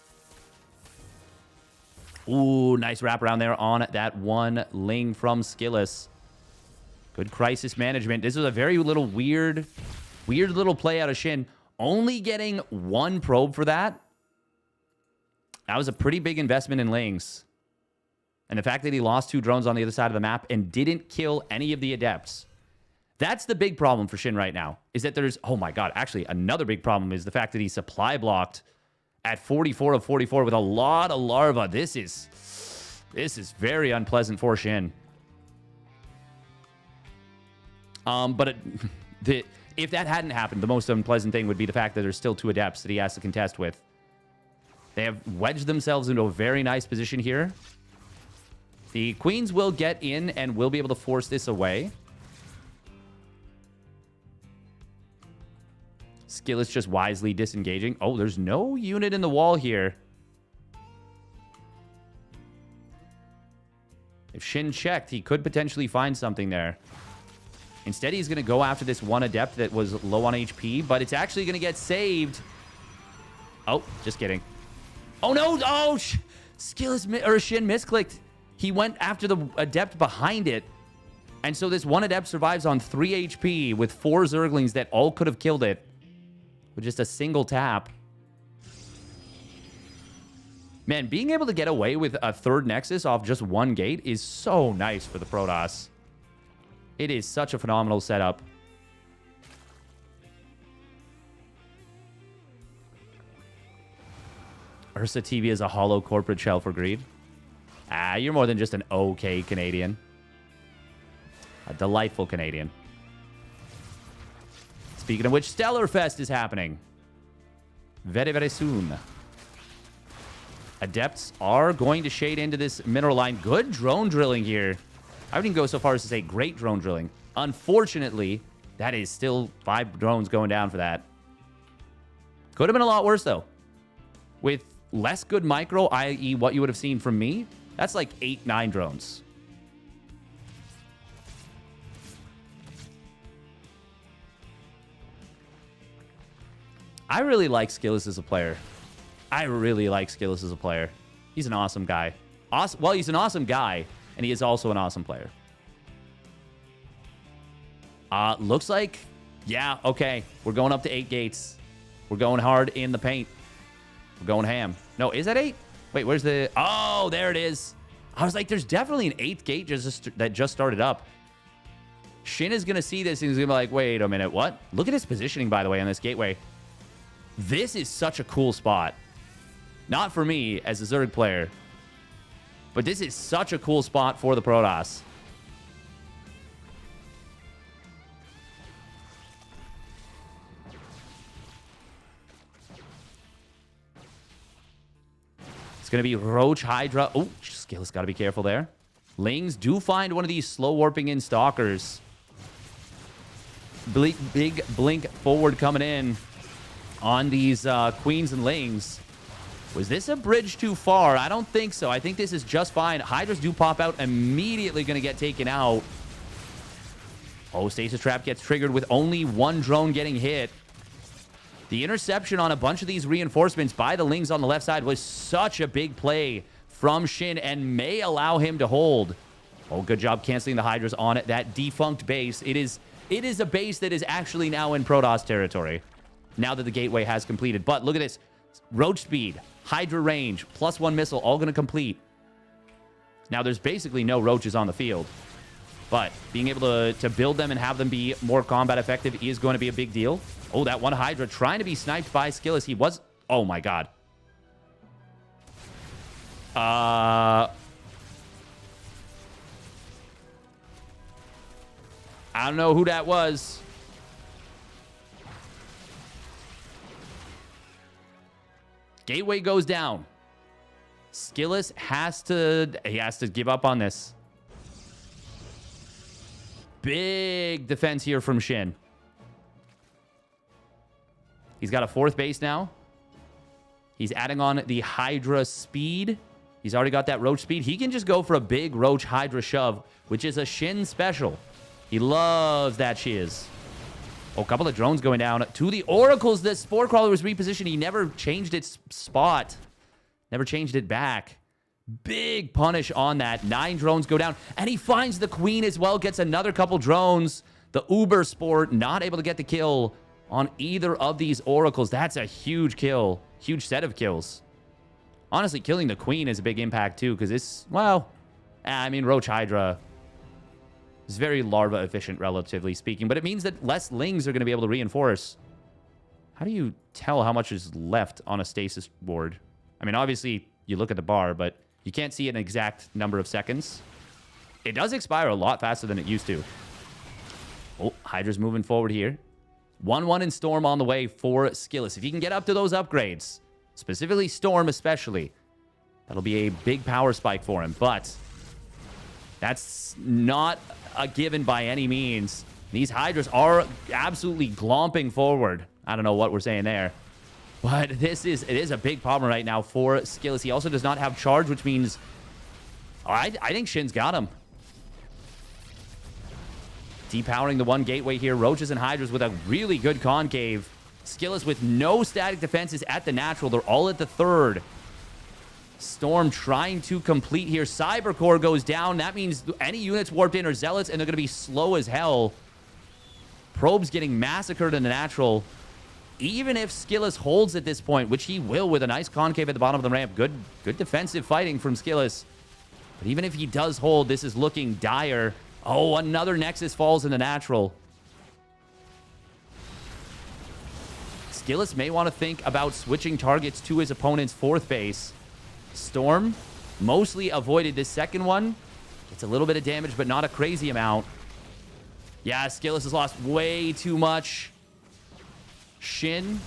Ooh, nice wraparound there on that one Ling from Skillus. Good crisis management. This was a very little weird little play out of Shin. Only getting 1 probe for that. That was a pretty big investment in Lings. And the fact that he lost 2 drones on the other side of the map and didn't kill any of the adepts. That's the big problem for Shin right now. Is that there's... Oh my god. Actually, another big problem is the fact that he supply blocked at 44 of 44 with a lot of larva. This is very unpleasant for Shin. If that hadn't happened, the most unpleasant thing would be the fact that there's still 2 adepts that he has to contest with. They have wedged themselves into a very nice position here. The queens will get in and will be able to force this away. Skillus just wisely disengaging. Oh, there's no unit in the wall here. If Shin checked, he could potentially find something there. Instead, he's going to go after this 1 adept that was low on HP, but it's actually going to get saved. Oh, just kidding. Oh, no. Oh, Skillus or Shin misclicked. He went after the adept behind it. And so this 1 adept survives on 3 HP with 4 Zerglings that all could have killed it with just a single tap. Man, being able to get away with a 3rd Nexus off just 1 gate is so nice for the Protoss. It is such a phenomenal setup. Ursa TV is a hollow corporate shell for greed. Ah, you're more than just an okay Canadian. A delightful Canadian. Speaking of which, Stellar Fest is happening. Very, very soon. Adepts are going to shade into this mineral line. Good drone drilling here. I wouldn't go so far as to say great drone drilling. Unfortunately, that is still 5 drones going down for that. Could have been a lot worse, though. With less good micro, i.e. what you would have seen from me, that's like 8, 9 drones. I really like Skillus as a player. He's an awesome guy. Well, he's an awesome guy, and he is also an awesome player. Looks like, yeah, okay. We're going up to 8 gates. We're going hard in the paint. We're going ham. No, is that 8? Wait, where's the... Oh, there it is. I was like, there's definitely an 8th gate that just started up. Shin is going to see this and he's going to be like, wait a minute, what? Look at his positioning, by the way, on this gateway. This is such a cool spot. Not for me as a Zerg player, but this is such a cool spot for the Protoss. It's going to be Roach Hydra. Oh, Skill's got to be careful there. Lings do find one of these slow warping in stalkers. Big blink forward coming in on these queens and lings. Was this a bridge too far? I don't think so. I think this is just fine. Hydras do pop out, immediately going to get taken out. Oh, Stasis Trap gets triggered with only one drone getting hit. The interception on a bunch of these reinforcements by the Lings on the left side was such a big play from Shin and may allow him to hold. Oh, good job canceling the Hydras on it. That defunct base. It is a base that is actually now in Protoss territory now that the gateway has completed. But look at this. Roach speed, Hydra range, +1 missile, all going to complete. Now, there's basically no roaches on the field. But being able to build them and have them be more combat effective is going to be a big deal. Oh, that one Hydra trying to be sniped by Skillus. He was... Oh, my God. I don't know who that was. Gateway goes down. Skillus has to give up on this. Big defense here from Shin. He's got a 4th base now. He's adding on the Hydra speed. He's already got that Roach speed. He can just go for a big Roach Hydra shove, which is a Shin special. He loves that shiz. Oh, a couple of drones going down to the Oracles. The Spore Crawler was repositioned. He never changed its spot. Never changed it back. Big punish on that. 9 drones go down. And he finds the Queen as well. Gets another couple drones. The Uber Spore not able to get the kill on either of these Oracles. That's a huge kill. Huge set of kills. Honestly, killing the Queen is a big impact too. Because it's, well, I mean, Roach Hydra is very larva efficient, relatively speaking. But it means that less Lings are going to be able to reinforce. How do you tell how much is left on a stasis board? I mean, obviously, you look at the bar, but you can't see an exact number of seconds. It does expire a lot faster than it used to. Oh, Hydra's moving forward here. 1-1 in Storm on the way for Skillus. If you can get up to those upgrades, specifically Storm especially, that'll be a big power spike for him. But that's not a given by any means. These Hydras are absolutely glomping forward. I don't know what we're saying there. But it is a big problem right now for Skillus. He also does not have charge, which means I think Shin's got him. Depowering the one gateway here. Roaches and Hydras with a really good concave. Skillus with no static defenses at the natural. They're all at the 3rd. Storm trying to complete here. Cybercore goes down. That means any units warped in are Zealots, and they're going to be slow as hell. Probe's getting massacred in the natural. Even if Skillus holds at this point, which he will with a nice concave at the bottom of the ramp. Good defensive fighting from Skillus. But even if he does hold, this is looking dire. Oh, another Nexus falls in the natural. Skillus may want to think about switching targets to his opponent's 4th base. Storm mostly avoided this second one. It's a little bit of damage, but not a crazy amount. Yeah, Skillus has lost way too much. Shin,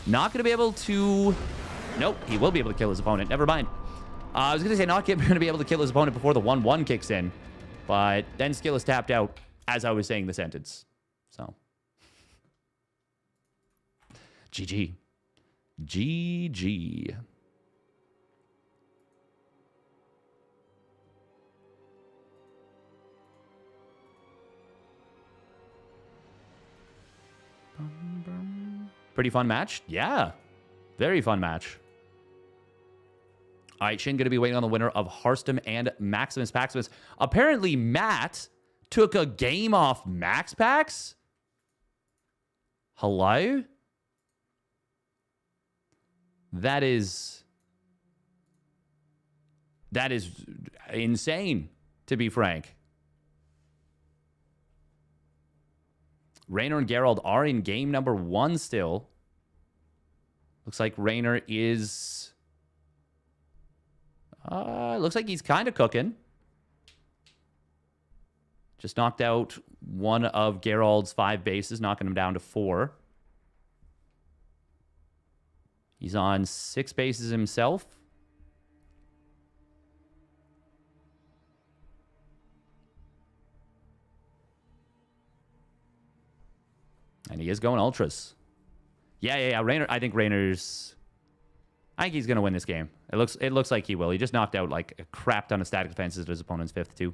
not going to be able to... Nope, he will be able to kill his opponent. Never mind. I was going to say not going to be able to kill his opponent before the 1-1 kicks in. But then Skillus tapped out as I was saying the sentence. So. GG. GG. Pretty fun match? Yeah. Very fun match. All right, Shin going to be waiting on the winner of Harstem and Maximus Paximus. Apparently, Matt took a game off Max Pax? Hello? That is insane, to be frank. Raynor and Geralt are in game number 1 still. Looks like Raynor is... looks like he's kind of cooking. Just knocked out one of Geralt's 5 bases, knocking him down to 4. He's on 6 bases himself. And he is going ultras. Yeah. Raynor, I think Raynor's... I think he's going to win this game. It looks like he will. He just knocked out like a crap ton of static defenses to his opponent's 5th too.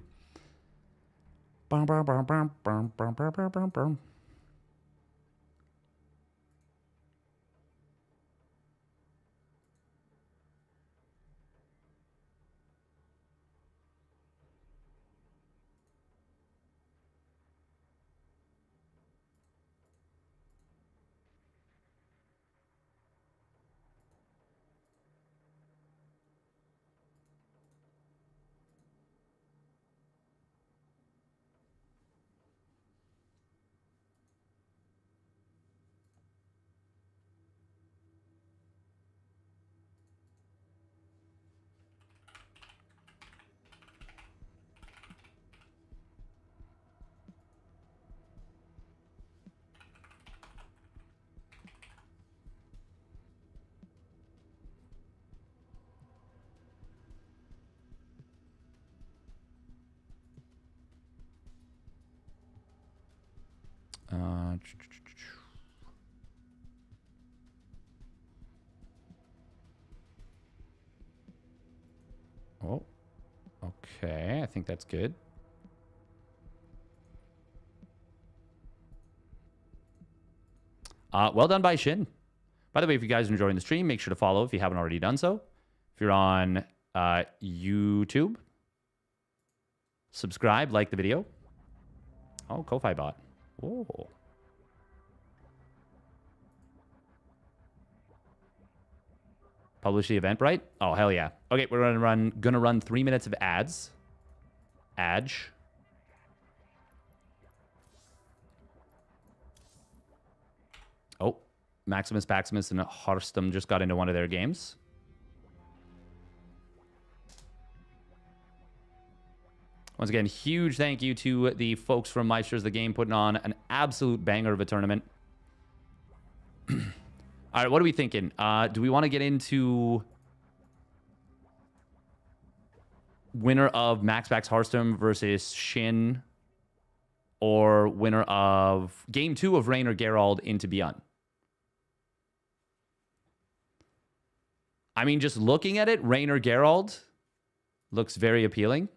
Oh, okay. I think that's good. Well done by Shin. By the way, if you guys are enjoying the stream, make sure to follow if you haven't already done so. If you're on YouTube, subscribe, like the video. Oh, Ko-Fi bot. Oh. Publish the Eventbrite? Oh, hell yeah. Okay, we're gonna run 3 minutes of ads. Adge. Oh, Maximus and Harstem just got into one of their games. Once again, huge thank you to the folks from Meisters the Game putting on an absolute banger of a tournament. All right, what are we thinking? Do we want to get into winner of Max Harstem versus Shin, or winner of Game 2 of Raynor Geralt into Beyond? I mean, just looking at it, Raynor Geralt looks very appealing.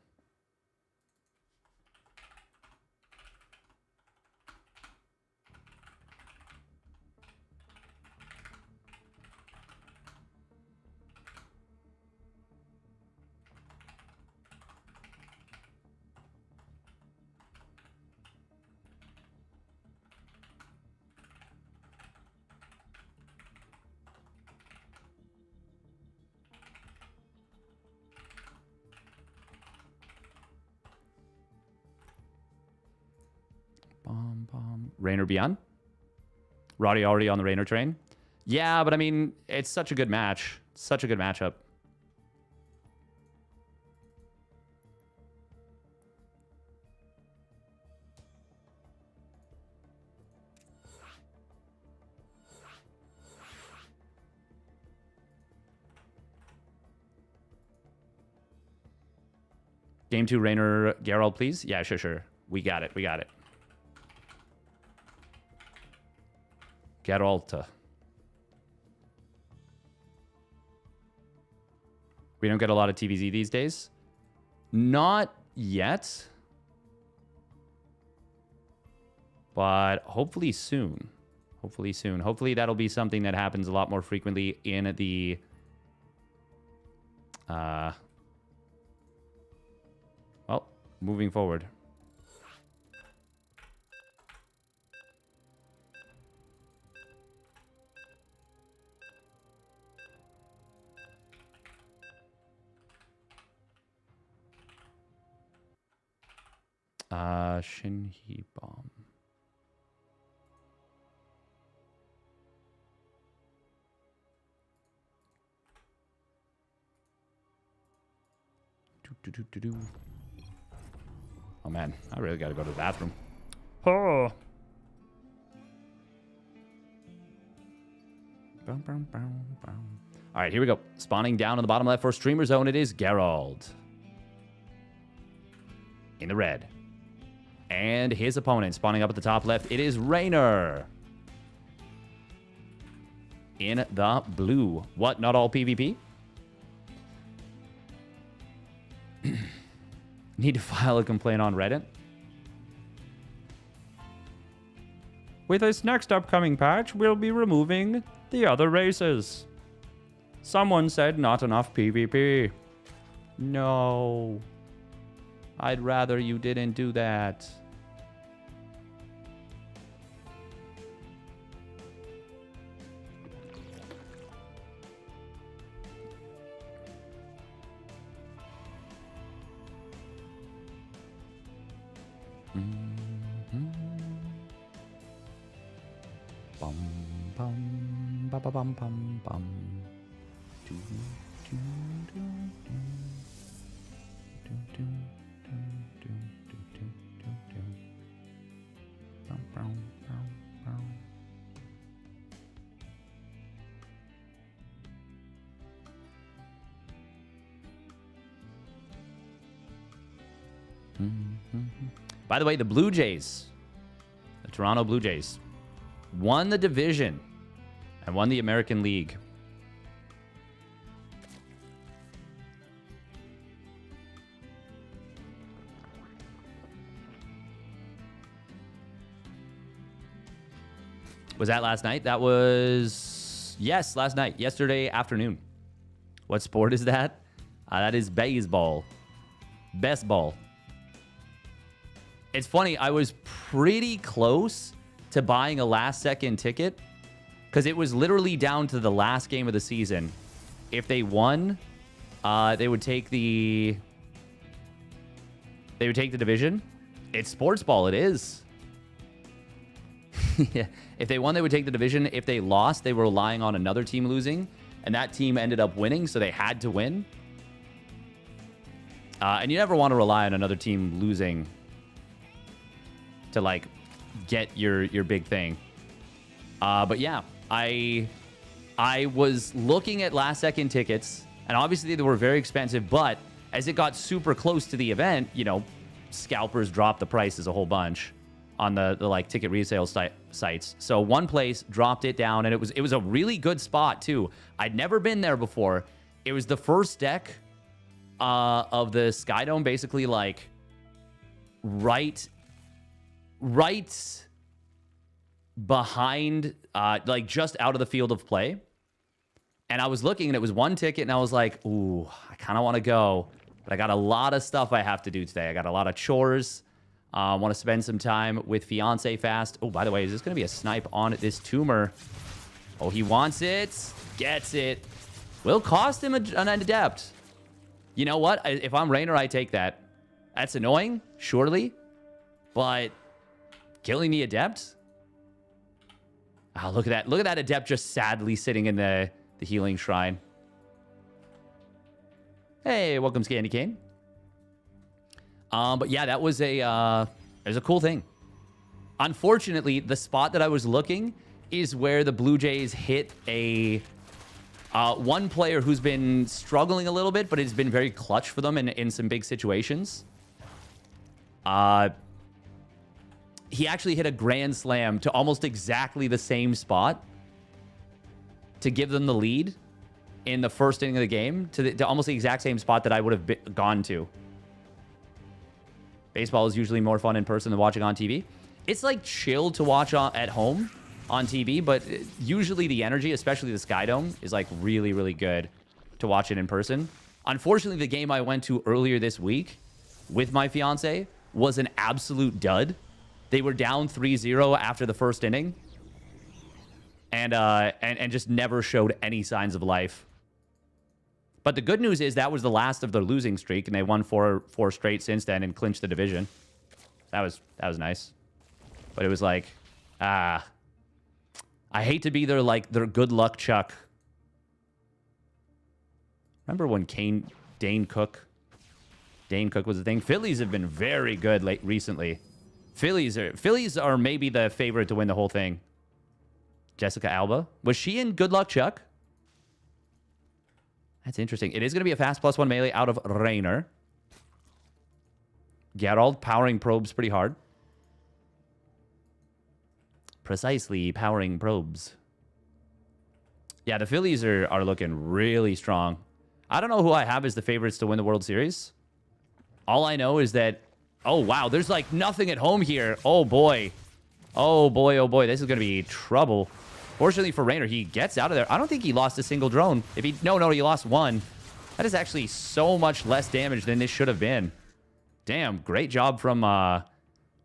Raynor Beyond. Roddy already on the Raynor train. Yeah, but I mean, it's such a good match. Such a good matchup. Game 2 Raynor Geralt, please. Yeah, sure. We got it. Geralt. We don't get a lot of TVZ these days. Not yet. But hopefully soon. Hopefully that'll be something that happens a lot more frequently in the... well, moving forward. Shin He Bomb. Oh man, I really gotta go to the bathroom. Oh. All right, here we go. Spawning down on the bottom left for Streamer Zone, it is Geralt. In the red. And his opponent spawning up at the top left, it is Raynor. in the blue. What? Not all PvP? Need to file a complaint on Reddit? With this next upcoming patch, we'll be removing the other races. Someone said not enough PvP. No. I'd rather you didn't do that. Bum bum ba ba bum bum bum. Do, do, do, do. Do, do, do, do, do, do, do, do. Bum, bum, bum, bum. By the way, the Blue Jays, the Toronto Blue Jays, won the division and won the American League. Was that last night? That was, yes, last night. Yesterday afternoon. What sport is that? That is baseball. Best ball. It's funny, I was pretty close to buying a last-second ticket because it was literally down to the last game of the season. If they won, they would take the division. It's sports ball. It is. Yeah. If they won, they would take the division. If they lost, they were relying on another team losing, and that team ended up winning, so they had to win. And you never want to rely on another team losing to like get your big thing. But yeah, I was looking at last second tickets, and obviously they were very expensive, but as it got super close to the event, you know, scalpers dropped the prices a whole bunch on the like ticket resale sites. So one place dropped it down, and it was a really good spot too. I'd never been there before. It was the first deck of the Sky Dome, basically like right behind, like just out of the field of play. And I was looking, and it was one ticket, and I was like, ooh, I kind of want to go, but I got a lot of stuff I have to do today. I got a lot of chores. I want to spend some time with fiance fast. Oh, by the way, is this going to be a snipe on this tumor? Oh, he wants it. Gets it. Will cost him an adept. You know what? If I'm Raynor, I take that. That's annoying, surely. But killing the adept? Oh, look at that. Look at that adept just sadly sitting in the healing shrine. Hey, welcome, Scandy Kane. But yeah, that was it was a cool thing. Unfortunately, the spot that I was looking is where the Blue Jays hit a one player who's been struggling a little bit, but it's been very clutch for them in some big situations. He actually hit a grand slam to almost exactly the same spot to give them the lead in the first inning of the game, to almost the exact same spot that I would have gone to. Baseball is usually more fun in person than watching on TV. It's like chill to watch at home on TV, but usually the energy, especially the Sky Dome, is like really, really good to watch it in person. Unfortunately, the game I went to earlier this week with my fiance was an absolute dud. They were down 3-0 after the first inning, and just never showed any signs of life. But the good news is that was the last of their losing streak, and they won four straight since then and clinched the division. That was nice. But it was like, I hate to be their good luck Chuck. Remember when Dane Cook was the thing? Phillies have been very good recently. Phillies are maybe the favorite to win the whole thing. Jessica Alba, was she in Good Luck Chuck? That's interesting. It is going to be a fast +1 melee out of Raynor. Geralt powering probes pretty hard. Precisely powering probes. Yeah, the Phillies are looking really strong. I don't know who I have as the favorites to win the World Series. All I know is that, oh, wow, there's like nothing at home here. Oh, boy. Oh, boy, oh, boy. This is going to be trouble. Fortunately for Raynor, he gets out of there. I don't think he lost a single drone. If he, no, he lost one. That is actually so much less damage than this should have been. Damn, great job from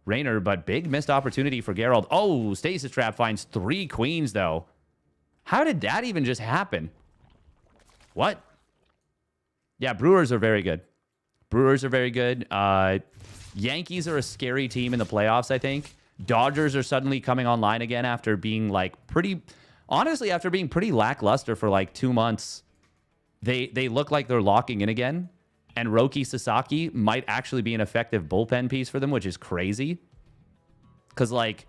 Raynor, but big missed opportunity for Geralt. Oh, Stasis Trap finds 3 queens, though. How did that even just happen? What? Yeah, Brewers are very good. Brewers are very good. Yankees are a scary team in the playoffs, I think. Dodgers are suddenly coming online again after being like pretty... Honestly, after being pretty lackluster for like 2 months, they look like they're locking in again. And Roki Sasaki might actually be an effective bullpen piece for them, which is crazy. Because, like,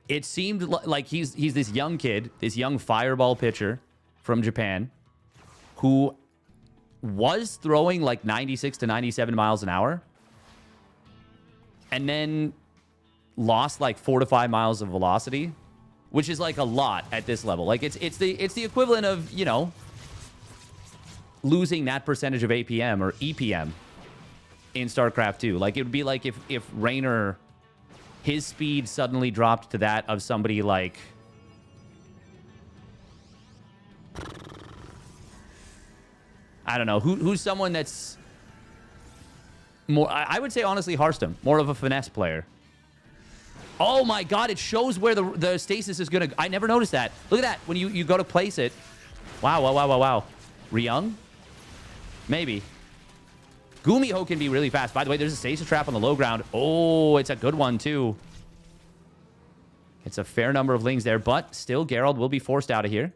it seemed like he's this young kid, this young fireball pitcher from Japan who was throwing like 96 to 97 miles an hour and then lost like 4 to 5 miles of velocity, which is like a lot at this level. Like it's the equivalent of, you know, losing that percentage of APM or EPM in StarCraft 2. Like it would be like if Raynor, his speed suddenly dropped to that of somebody like I don't know, who's someone that's more, I would say honestly Harstem, more of a finesse player. Oh my god, it shows where the stasis is gonna, I never noticed that. Look at that, when you go to place it. Wow. Ryung? Maybe. Gumiho can be really fast. By the way, there's a stasis trap on the low ground. Oh, it's a good one too. It's a fair number of Lings there, but still Geralt will be forced out of here.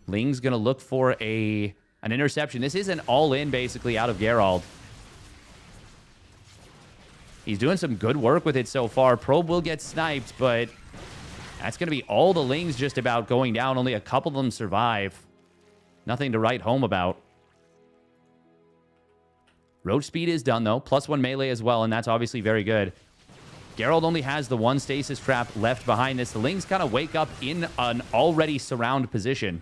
Ling's gonna look for an interception. This is an all-in basically out of Geralt. He's doing some good work with it so far. Probe will get sniped, but that's going to be all the Lings just about going down. Only a couple of them survive. Nothing to write home about. Roach speed is done, though. +1 melee as well, and that's obviously very good. Geralt only has the 1 stasis trap left behind this. The Lings kind of wake up in an already surround position.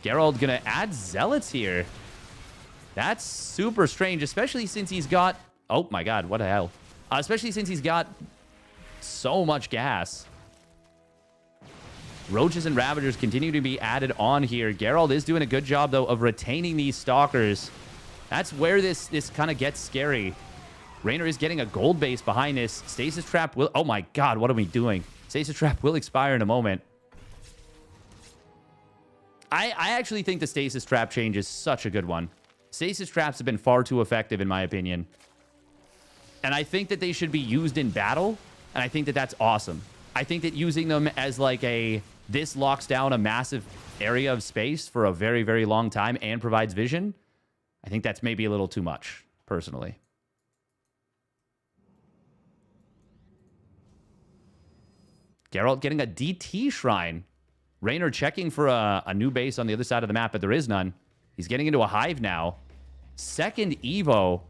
Geralt going to add Zealots here. That's super strange, especially since he's got... Oh, my God. What the hell? Especially since he's got so much gas. Roaches and Ravagers continue to be added on here. Geralt is doing a good job, though, of retaining these Stalkers. That's where this kind of gets scary. Raynor is getting a gold base behind this. Stasis Trap will... Oh, my God. What are we doing? Stasis Trap will expire in a moment. I actually think the Stasis Trap change is such a good one. Stasis traps have been far too effective, in my opinion. And I think that they should be used in battle, and I think that that's awesome. I think that using them as like this locks down a massive area of space for a very, very long time and provides vision, I think that's maybe a little too much, personally. Geralt getting a DT Shrine. Raynor checking for a new base on the other side of the map, but there is none. He's getting into a hive now. Second Evo.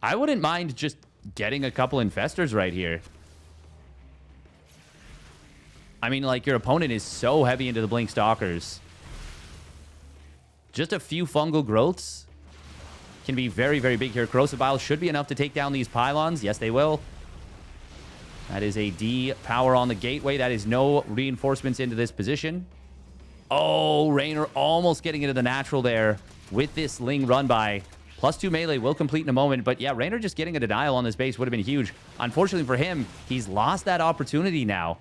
I wouldn't mind just getting a couple infestors right here. I mean, like, your opponent is so heavy into the Blink Stalkers. Just a few fungal growths can be very, very big here. Corrosive Vials should be enough to take down these pylons. Yes, they will. That is a D power on the gateway. That is no reinforcements into this position. Oh, Raynor almost getting into the natural there with this Ling run by. +2 melee will complete in a moment. But yeah, Raynor just getting a denial on this base would have been huge. Unfortunately for him, he's lost that opportunity now.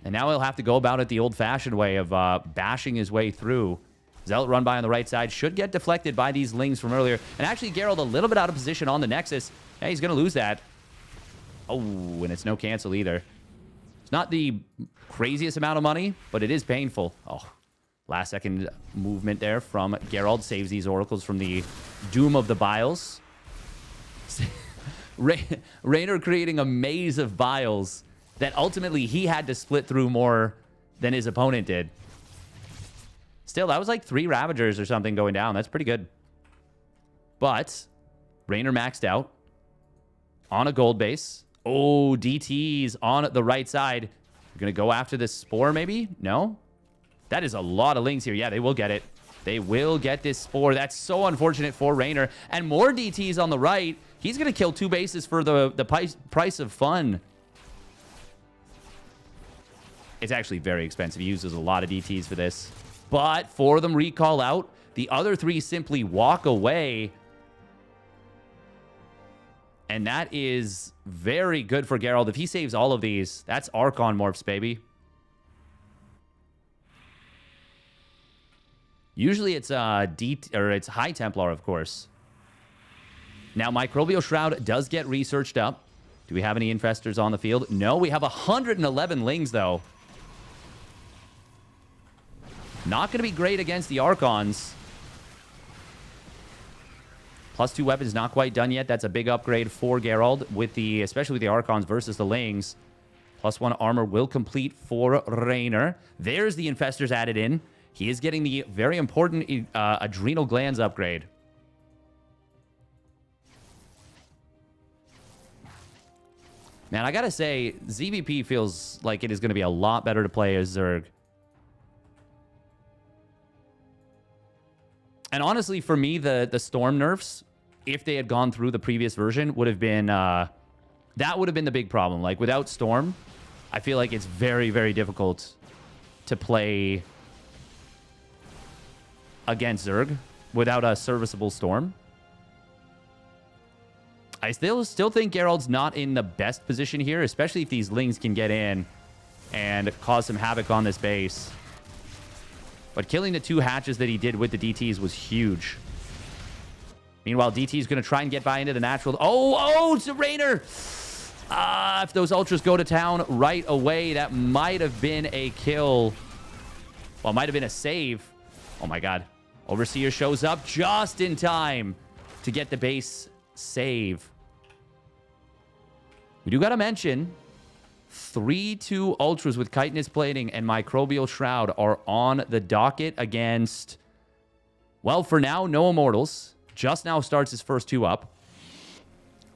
And now he'll have to go about it the old-fashioned way of bashing his way through. Zealot run by on the right side should get deflected by these Lings from earlier. And actually, Geralt a little bit out of position on the Nexus. Yeah, he's going to lose that. Oh, and it's no cancel either. It's not the craziest amount of money, but it is painful. Oh, last second movement there from Geralt saves these oracles from the doom of the Biles. Raynor creating a maze of Biles that ultimately he had to split through more than his opponent did. Still, that was like 3 Ravagers or something going down. That's pretty good. But Raynor maxed out on a gold base. Oh, DT's on the right side. You're going to go after this Spore, maybe? No? That is a lot of Lings here. Yeah, they will get it. They will get this Spore. That's so unfortunate for Raynor. And more DT's on the right. He's going to kill 2 bases for the price of fun. It's actually very expensive. He uses a lot of DTs for this. But 4 of them recall out. The other 3 simply walk away. And that is very good for Geralt. If he saves all of these, that's Archon morphs, baby. Usually it's it's High Templar, of course. Now, Microbial Shroud does get researched up. Do we have any Infestors on the field? No, we have 111 Lings, though. Not going to be great against the Archons. +2 weapons, not quite done yet. That's a big upgrade for Geralt, especially with the Archons versus the Lings. +1 armor will complete for Raynor. There's the Infestors added in. He is getting the very important Adrenal Glands upgrade. Man, I gotta say, ZVP feels like it is going to be a lot better to play as Zerg. And honestly, for me, the Storm nerfs, if they had gone through the previous version, would have been... that would have been the big problem. Like, without Storm, I feel like it's very, very difficult to play against Zerg without a serviceable Storm. I still think Geralt's not in the best position here, especially if these Lings can get in and cause some havoc on this base. But killing the 2 hatches that he did with the DTs was huge. Meanwhile, DT's going to try and get by into the natural. Oh, it's a Raynor! If those Ultras go to town right away, that might have been a kill. Well, it might have been a save. Oh, my God. Overseer shows up just in time to get the base save. We do got to mention... 3-2 Ultras with Chitinous Plating and Microbial Shroud are on the docket against... Well, for now, no Immortals. Just now starts his first 2 up.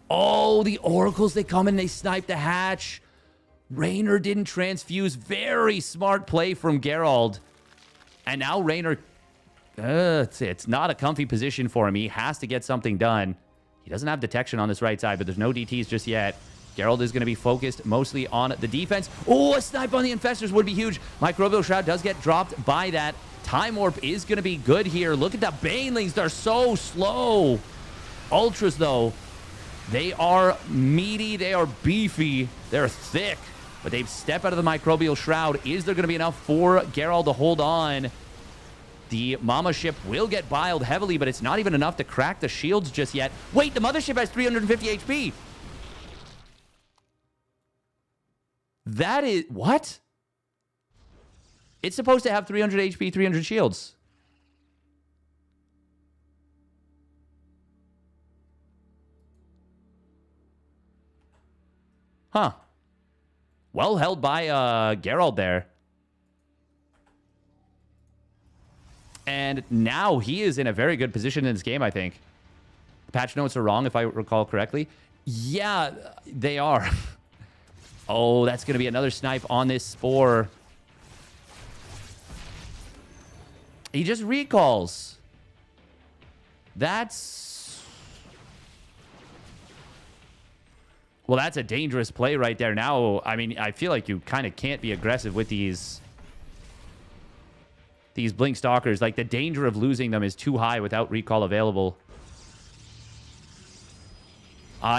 Oh, the Oracles, they come in, they snipe the hatch. Raynor didn't transfuse. Very smart play from Geralt. And now Raynor... it's not a comfy position for him. He has to get something done. He doesn't have detection on this right side, but there's no DTs just yet. Geralt is going to be focused mostly on the defense. Oh, a snipe on the Infestors would be huge. Microbial Shroud does get dropped by that. Time Warp is going to be good here. Look at the Banelings. They're so slow. Ultras, though, they are meaty. They are beefy. They're thick. But they've stepped out of the Microbial Shroud. Is there going to be enough for Geralt to hold on? The Mama Ship will get biled heavily, but it's not even enough to crack the shields just yet. Wait, the Mothership has 350 HP. That is... What? It's supposed to have 300 HP, 300 shields. Huh. Well held by Geralt there. And now he is in a very good position in this game, I think. The patch notes are wrong, if I recall correctly. Yeah, they are. Oh, that's going to be another snipe on this Spore. He just recalls. That's... Well, that's a dangerous play right there. Now, I mean, I feel like you kind of can't be aggressive with these Blink Stalkers. Like, the danger of losing them is too high without recall available.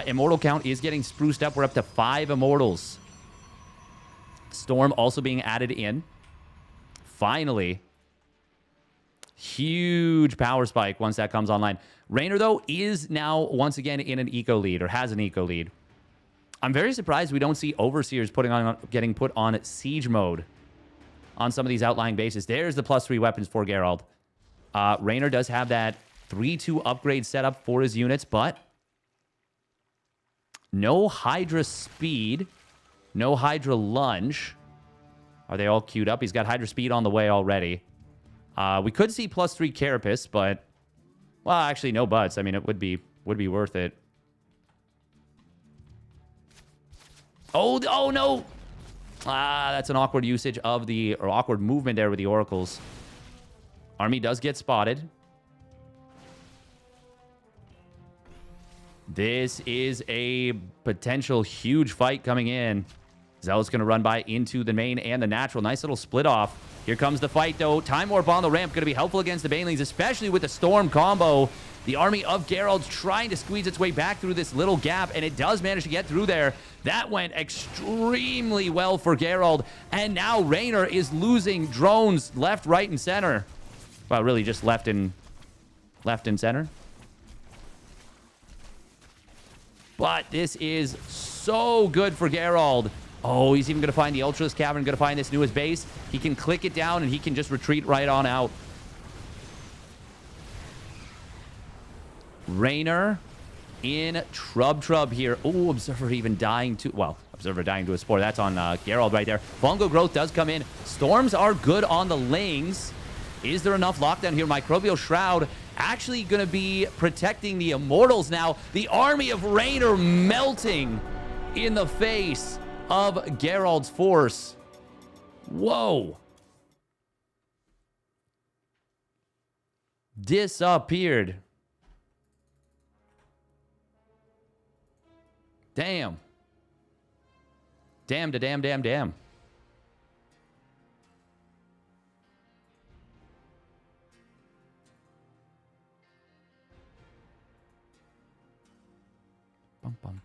Immortal count is getting spruced up. We're up to 5 Immortals. Storm also being added in. Finally. Huge power spike once that comes online. Raynor, though, is now once again in an eco lead, or has an eco lead. I'm very surprised we don't see Overseers getting put on siege mode on some of these outlying bases. There's the +3 weapons for Geralt. Raynor does have that 3-2 upgrade set up for his units, but no Hydra speed, no Hydra lunge. Are they all queued up? He's got Hydra speed on the way already. We could see +3 Carapace, but... Well, actually, no buts. I mean, it would be worth it. Oh no! Ah, that's an awkward usage of the, or awkward movement there with the oracles. Army does get spotted. This is a potential huge fight coming in. Zealot's going to run by into the main and the natural. Nice little split off. Here comes the fight, though. Time Warp on the ramp. Going to be helpful against the Banelings, especially with the Storm combo. The army of Geralt trying to squeeze its way back through this little gap, and it does manage to get through there. That went extremely well for Geralt. And now Raynor is losing drones left, right, and center. Well, really just left and center. But this is so good for Geralt. Oh, he's even going to find the Ultralisk Cavern, going to find this newest base. He can click it down, and he can just retreat right on out. Raynor in Trub here. Oh, Observer even dying to... Well, Observer dying to a Spore. That's on Geralt right there. Fungal Growth does come in. Storms are good on the Lings. Is there enough lockdown here? Microbial Shroud actually going to be protecting the Immortals now. The army of Raynor melting in the face of Geralt's force. Whoa. Disappeared. Damn. Damn. Bum.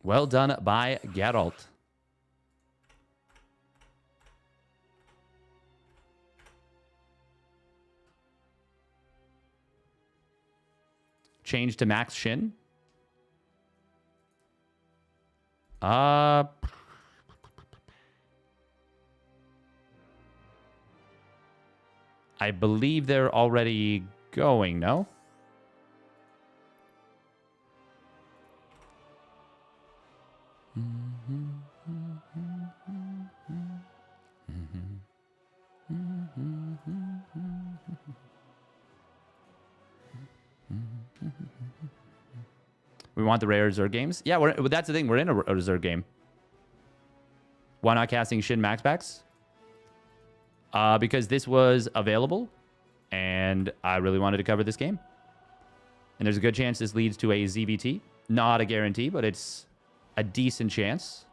Well done by Geralt. Change to max Shin. I believe they're already going, no? We want the rare reserve games. Yeah, that's the thing. We're in a reserve game. Why not casting Shin max packs? Because this was available, and I really wanted to cover this game. And there's a good chance this leads to a ZBT. Not a guarantee, but it's a decent chance.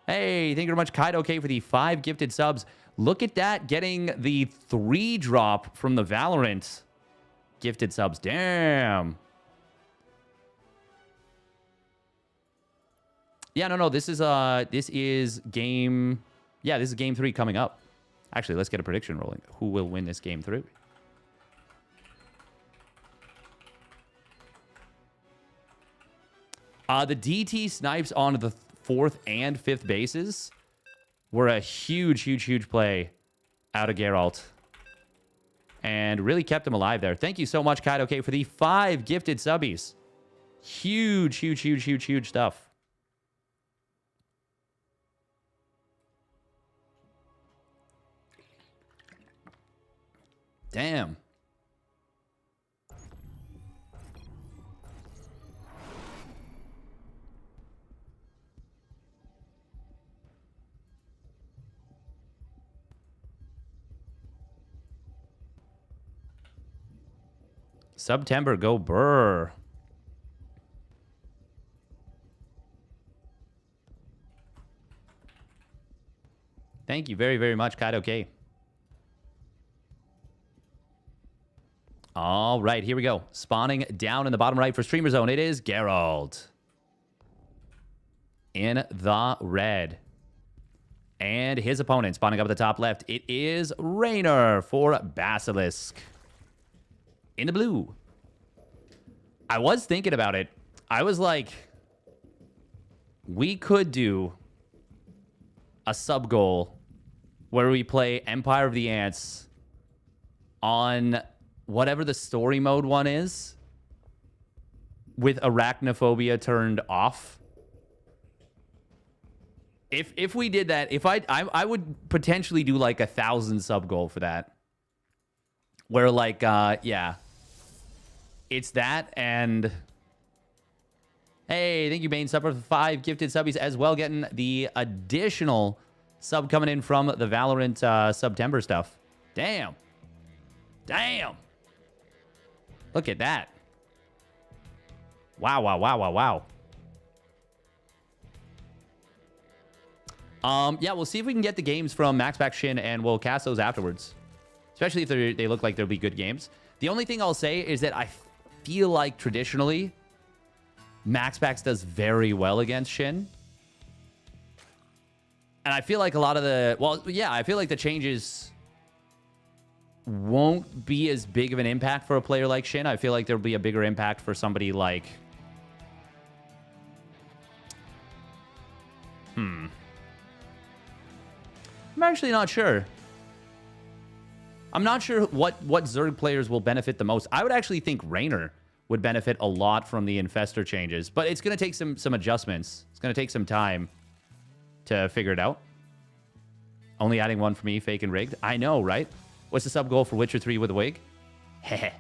Hey, thank you very much, Kaido K, for the 5 gifted subs. Look at that, getting the 3 drop from the Valorant gifted subs. Damn. Yeah, no, this is game... Yeah, this is game 3 coming up. Actually, let's get a prediction rolling. Who will win this game 3? The DT snipes on the 4th and 5th bases were a huge play out of Geralt. And really kept him alive there. Thank you so much, Kaido K, for the 5 gifted subbies. Huge stuff. Damn. September, go burr. Thank you very much, Kaido K. All right, here we go. Spawning down in the bottom right for Streamer Zone. It is Geralt. In the red. And his opponent spawning up at the top left. It is Raynor for Basilisk. In the blue. I was thinking about it. I was like, we could do a sub goal where we play Empire of the Ants on whatever the story mode one is with arachnophobia turned off. If we did that, if I would potentially do like 1,000 sub goal for that. Where like yeah. It's that and... Hey, thank you, Bane Supper, for 5 gifted subbies as well. Getting the additional sub coming in from the Valorant September stuff. Damn. Damn. Look at that. Wow, wow, wow, wow, wow. Yeah, we'll see if we can get the games from Max Pack Shin, and we'll cast those afterwards. Especially if they look like they'll be good games. The only thing I'll say is that I feel like traditionally, Max Packs does very well against Shin. And I feel like a lot of the... Well, yeah, I feel like the changes won't be as big of an impact for a player like Shin. I feel like there'll be a bigger impact for somebody like... I'm actually not sure. I'm not sure what Zerg players will benefit the most. I would actually think Raynor would benefit a lot from the Infestor changes. But it's going to take some adjustments. It's going to take some time to figure it out. Only adding one for me, fake and rigged. I know, right? What's the sub goal for Witcher 3 with a wig? Heh.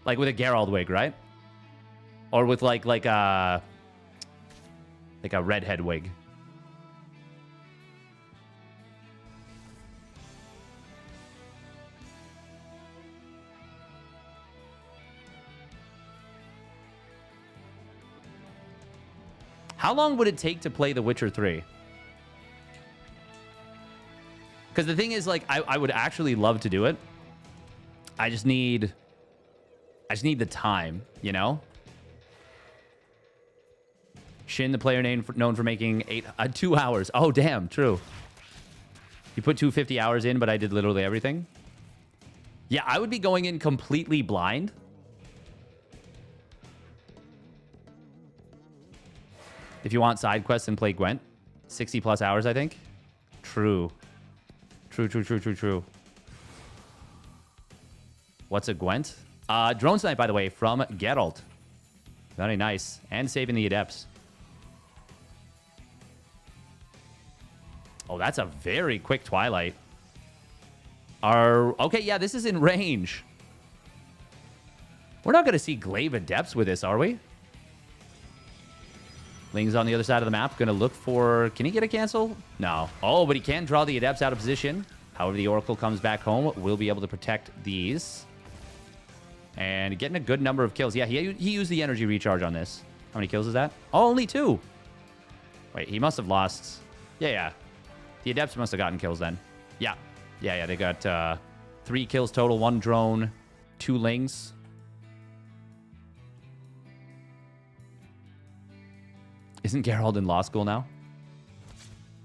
Like with a Geralt wig, right? Or with like a redhead wig. How long would it take to play The Witcher 3? Because the thing is, like, I would actually love to do it. I just need the time, you know? Shin, the player known for making 2 hours. Oh, damn, true. You put 250 hours in, but I did literally everything. Yeah, I would be going in completely blind. If you want side quests and play Gwent, 60 plus hours, I think. True. True. What's a Gwent? Drone snipe, by the way, from Geralt. Very nice. And saving the adepts. Oh, that's a very quick Twilight. Okay, yeah, this is in range. We're not going to see Glaive adepts with this, are we? Ling's on the other side of the map. Going to look for... Can he get a cancel? No. Oh, but he can draw the adepts out of position. However, the Oracle comes back home. We'll be able to protect these. And getting a good number of kills. Yeah, he used the energy recharge on this. How many kills is that? Oh, only 2. Wait, he must have lost... Yeah. The adepts must have gotten kills then. Yeah. They got 3 kills total. 1 drone, 2 Lings. Isn't Geralt in law school now?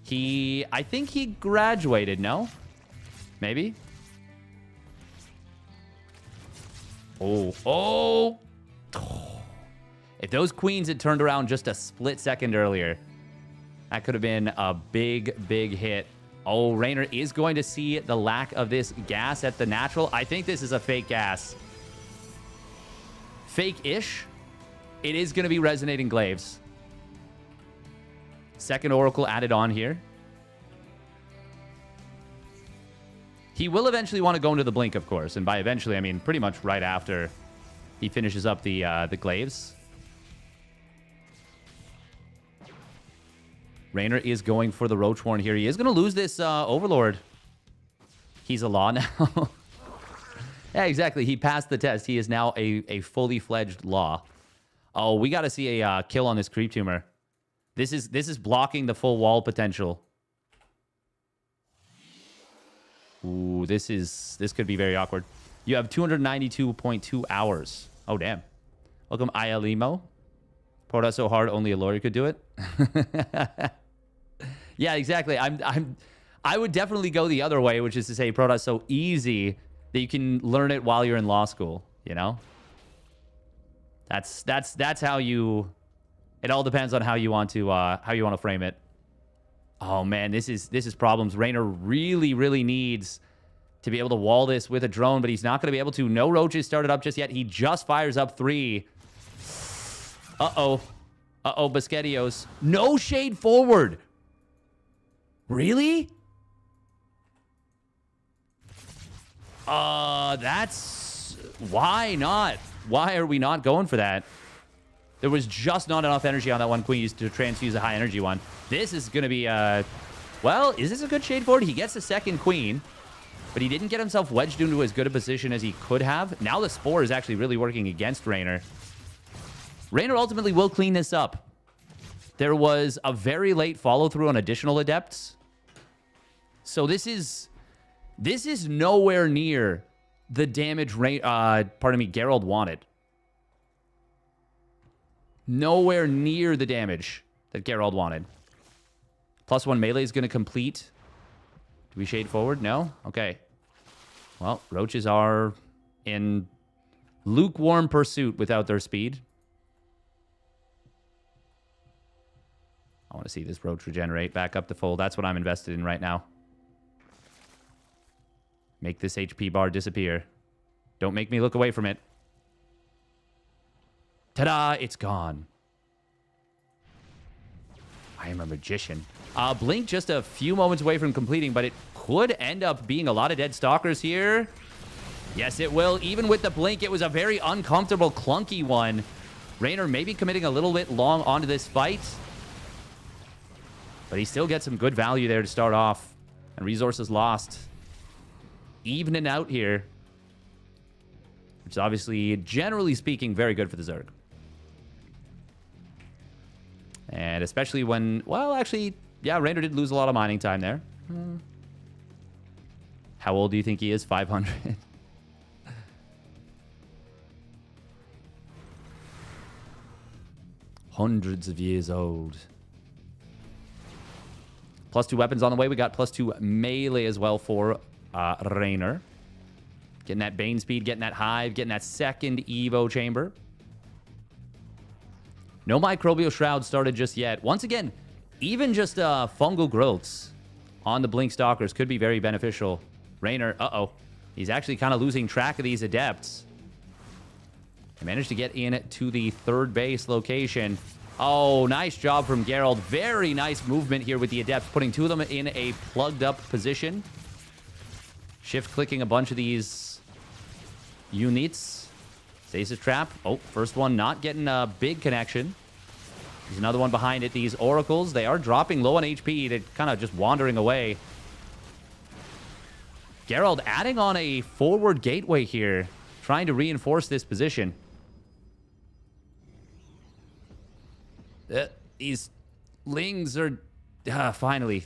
I think he graduated, no? Maybe? Oh. If those queens had turned around just a split second earlier, that could have been a big hit. Oh, Raynor is going to see the lack of this gas at the natural. I think this is a fake gas. Fake-ish. It is going to be resonating glaives. Second Oracle added on here. He will eventually want to go into the blink, of course. And by eventually, I mean pretty much right after he finishes up the glaives. Raynor is going for the Roach Horn here. He is going to lose this Overlord. He's a law now. Yeah, exactly. He passed the test. He is now a fully fledged law. Oh, we got to see a kill on this Creep Tumor. This is blocking the full wall potential. Ooh, this could be very awkward. You have 292.2 hours. Oh, damn. Welcome, ILEMO. Poured out so hard, only a lawyer could do it. Yeah, exactly. I would definitely go the other way, which is to say, poured out so easy that you can learn it while you're in law school. You know, that's how you. It all depends on how you want to frame it. Oh man, this is problems. Raynor really needs to be able to wall this with a drone, but he's not going to be able to. No roaches started up just yet. He just fires up 3. Uh-oh, Busquetios. No shade forward. Really? That's... Why not? Why are we not going for that? There was just not enough energy on that one queen to transfuse a high energy one. This is going to be, well, is this a good shade forward? He gets the second queen, but he didn't get himself wedged into as good a position as he could have. Now the Spore is actually really working against Raynor. Raynor ultimately will clean this up. There was a very late follow-through on additional Adepts. So this is nowhere near the damage Geralt wanted. Nowhere near the damage that Geralt wanted. +1 melee is going to complete. Do we shade forward? No? Okay. Well, roaches are in lukewarm pursuit without their speed. I want to see this roach regenerate back up to full. That's what I'm invested in right now. Make this HP bar disappear. Don't make me look away from it. Ta-da! It's gone. I am a magician. Blink just a few moments away from completing, but it could end up being a lot of dead stalkers here. Yes, it will. Even with the blink, it was a very uncomfortable, clunky one. Raynor maybe committing a little bit long onto this fight. But he still gets some good value there to start off. And resources lost. Evening out here. Which is obviously, generally speaking, very good for the Zerg. And especially when, well, actually, yeah, Raynor did lose a lot of mining time there. How old do you think he is? 500. Hundreds of years old. +2 weapons on the way. We got +2 melee as well for Raynor. Getting that Bane speed, getting that Hive, getting that second Evo chamber. No Microbial Shroud started just yet. Once again, even just fungal growths on the Blink Stalkers could be very beneficial. Raynor, uh-oh. He's actually kind of losing track of these Adepts. He managed to get in to the third base location. Oh, nice job from Geralt. Very nice movement here with the Adepts, putting two of them in a plugged-up position. Shift-clicking a bunch of these units. Stasis Trap. Oh, first one not getting a big connection. There's another one behind it. These Oracles, they are dropping low on HP. They're kind of just wandering away. Geralt adding on a forward gateway here, trying to reinforce this position. These Lings are... finally.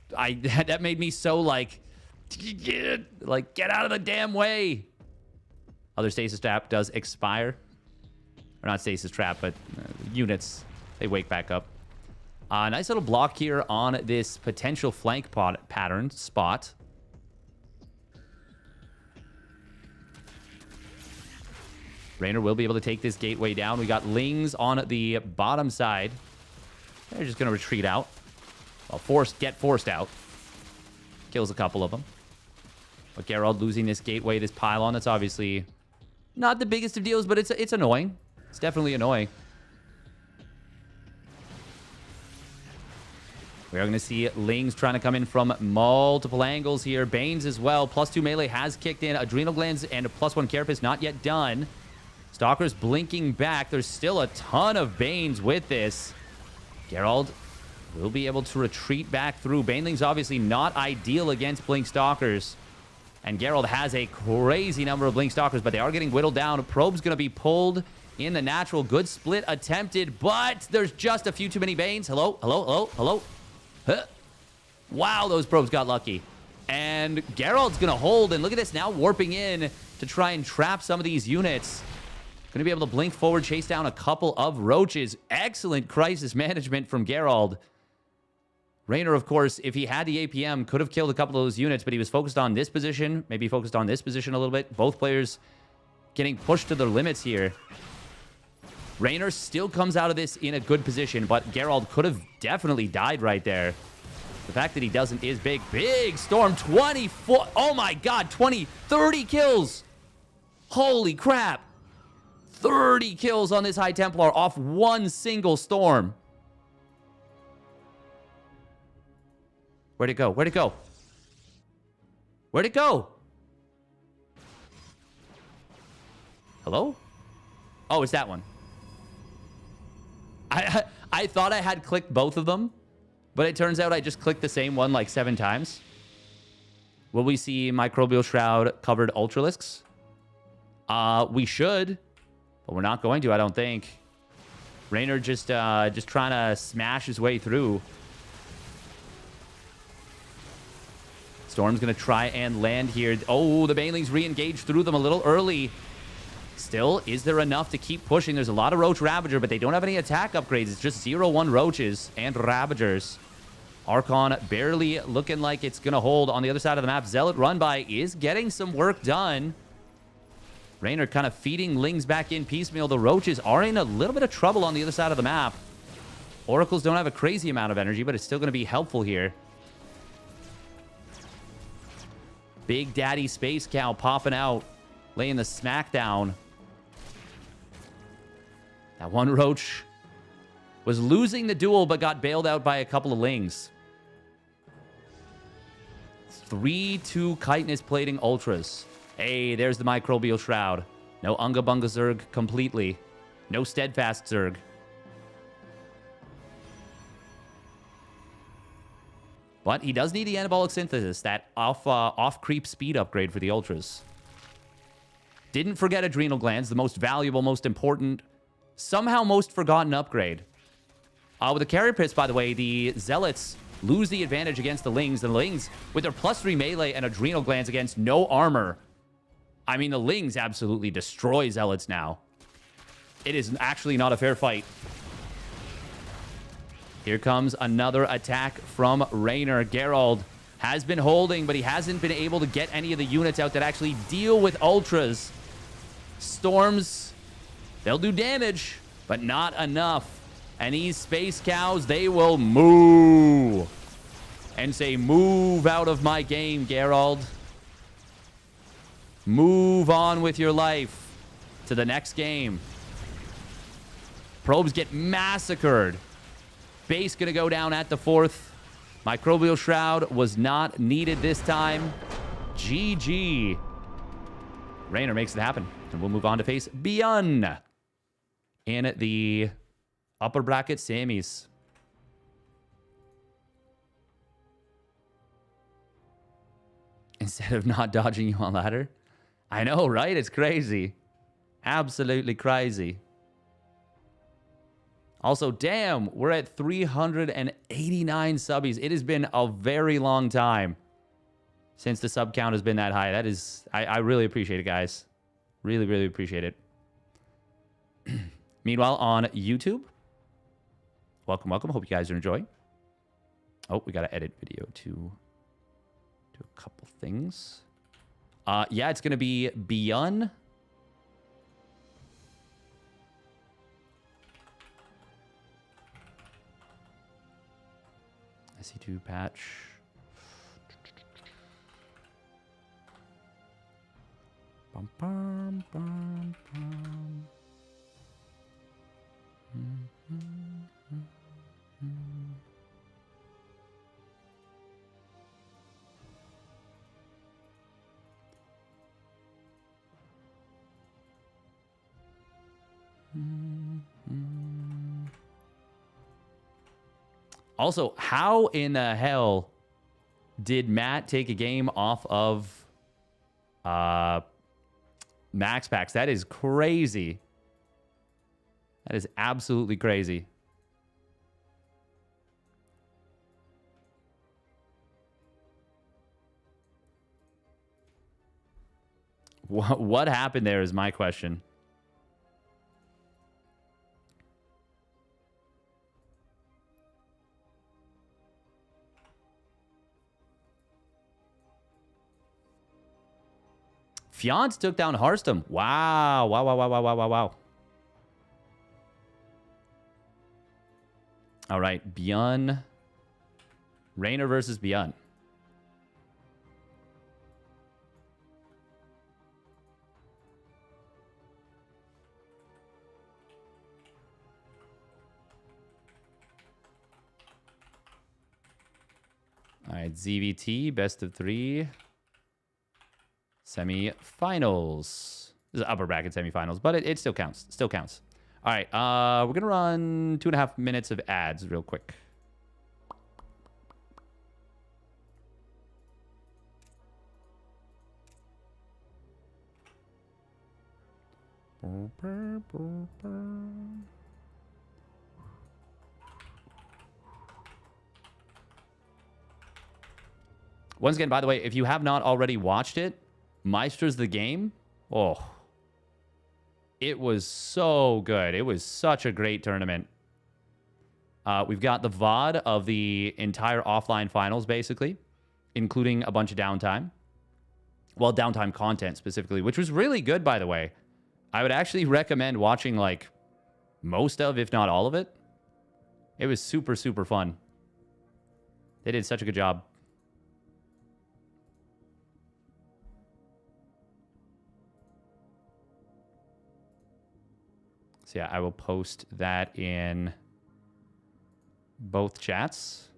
That made me so, like, get out of the damn way. Other Stasis Trap does expire. Or not Stasis Trap, but units, they wake back up. Nice little block here on this potential flank pattern spot. Raynor will be able to take this gateway down. We got Lings on the bottom side. They're just going to retreat out. Well, get forced out. Kills a couple of them. But Geralt losing this gateway, this pylon, that's obviously not the biggest of deals, but it's annoying. It's definitely annoying. We are going to see Lings trying to come in from multiple angles here. Banes as well. +2 melee has kicked in. Adrenal Glands and a +1 Carapace not yet done. Stalker's blinking back. There's still a ton of Banes with this. Geralt will be able to retreat back through. Baneling's obviously not ideal against Blink Stalkers. And Geralt has a crazy number of Blink Stalkers, but they are getting whittled down. Probe's going to be pulled in the natural. Good split attempted, but there's just a few too many Banes. Hello, hello, hello, hello. Huh. Wow, those probes got lucky. And Geralt's going to hold, and look at this now warping in to try and trap some of these units. Going to be able to blink forward, chase down a couple of roaches. Excellent crisis management from Geralt. Raynor, of course, if he had the APM, could have killed a couple of those units, but he was focused on this position, maybe focused on this position a little bit. Both players getting pushed to their limits here. Raynor still comes out of this in a good position, but Geralt could have definitely died right there. The fact that he doesn't is big. Big Storm, 24... Oh my god, 30 kills! Holy crap! 30 kills on this High Templar off one single Storm. Where'd it go? Where'd it go? Where'd it go? Hello? Oh, it's that one. I thought I had clicked both of them, but it turns out I just clicked the same one like 7 times. Will we see Microbial Shroud covered Ultralisks? We should, but we're not going to, I don't think. Raynor just trying to smash his way through. Storm's going to try and land here. Oh, the Banelings re-engaged through them a little early. Still, is there enough to keep pushing? There's a lot of Roach Ravager, but they don't have any attack upgrades. It's just 0-1 Roaches and Ravagers. Archon barely looking like it's going to hold on the other side of the map. Zealot Run-By is getting some work done. Raynor kind of feeding Lings back in piecemeal. The Roaches are in a little bit of trouble on the other side of the map. Oracles don't have a crazy amount of energy, but it's still going to be helpful here. Big Daddy Space Cow popping out, laying the smackdown. That one Roach was losing the duel, but got bailed out by a couple of Lings. 3-2 Chitinous Plating Ultras. Hey, there's the Microbial Shroud. No Unga Bunga Zerg completely. No Steadfast Zerg. But he does need the Anabolic Synthesis, that off-creep speed upgrade for the Ultras. Didn't forget Adrenal Glands, the most valuable, most important, somehow most forgotten upgrade. With the Carrier Pits, by the way, the Zealots lose the advantage against the Lings. The Lings, with their +3 melee and Adrenal Glands against no armor. I mean, the Lings absolutely destroy Zealots now. It is actually not a fair fight. Here comes another attack from Raynor. Geralt has been holding, but he hasn't been able to get any of the units out that actually deal with Ultras. Storms, they'll do damage, but not enough. And these Space Cows, they will moo. And say, move out of my game, Geralt. Move on with your life to the next game. Probes get massacred. Base going to go down at the 4th. Microbial Shroud was not needed this time. GG. Raynor makes it happen. And we'll move on to face Beyond in the upper bracket semis. Instead of not dodging you on ladder. I know, right? It's crazy. Absolutely crazy. Also, damn, we're at 389 subbies. It has been a very long time since the sub count has been that high. That is, I really appreciate it, guys. Really, really appreciate it. Meanwhile, on YouTube, welcome, welcome. Hope you guys are enjoying. Oh, we got to edit video to do a couple things. Yeah, it's going to be Beyond. SC2 patch. Bum, bum, bum, bum. Also, how in the hell did Matt take a game off of Max Packs? That is crazy. That is absolutely crazy. What happened there is my question. Fiance took down Harstem. Wow. Wow, wow, wow, wow, wow, wow, wow. All right, Beyond. Raynor versus Beyond. All right, ZVT, best of 3. Semi-finals. This is upper bracket semifinals, but it still counts. Still counts. All right, we're going to run 2.5 minutes of ads real quick. Once again, by the way, if you have not already watched it, Meister's the game. Oh, it was so good. It was such a great tournament. We've got the VOD of the entire offline finals, basically, including a bunch of downtime. Well, downtime content specifically, which was really good, by the way. I would actually recommend watching, like, most of, if not all of it. It was super, super fun. They did such a good job. So yeah, I will post that in both chats.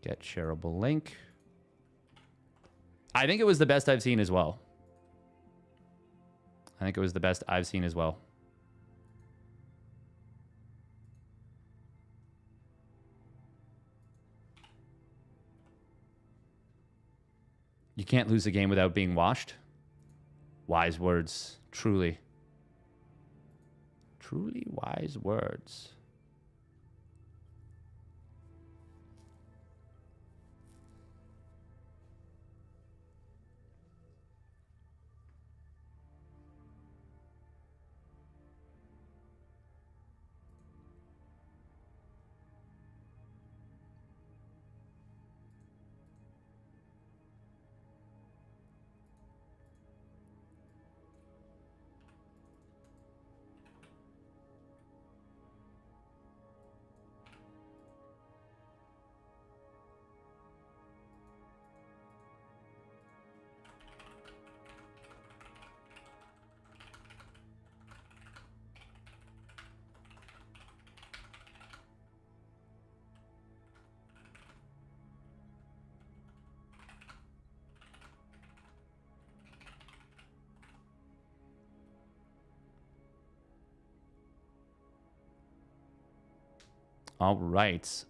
Get shareable link. I think it was the best I've seen as well. I think it was the best I've seen as well. You can't lose a game without being washed. Wise words. Truly. Truly wise words. All right.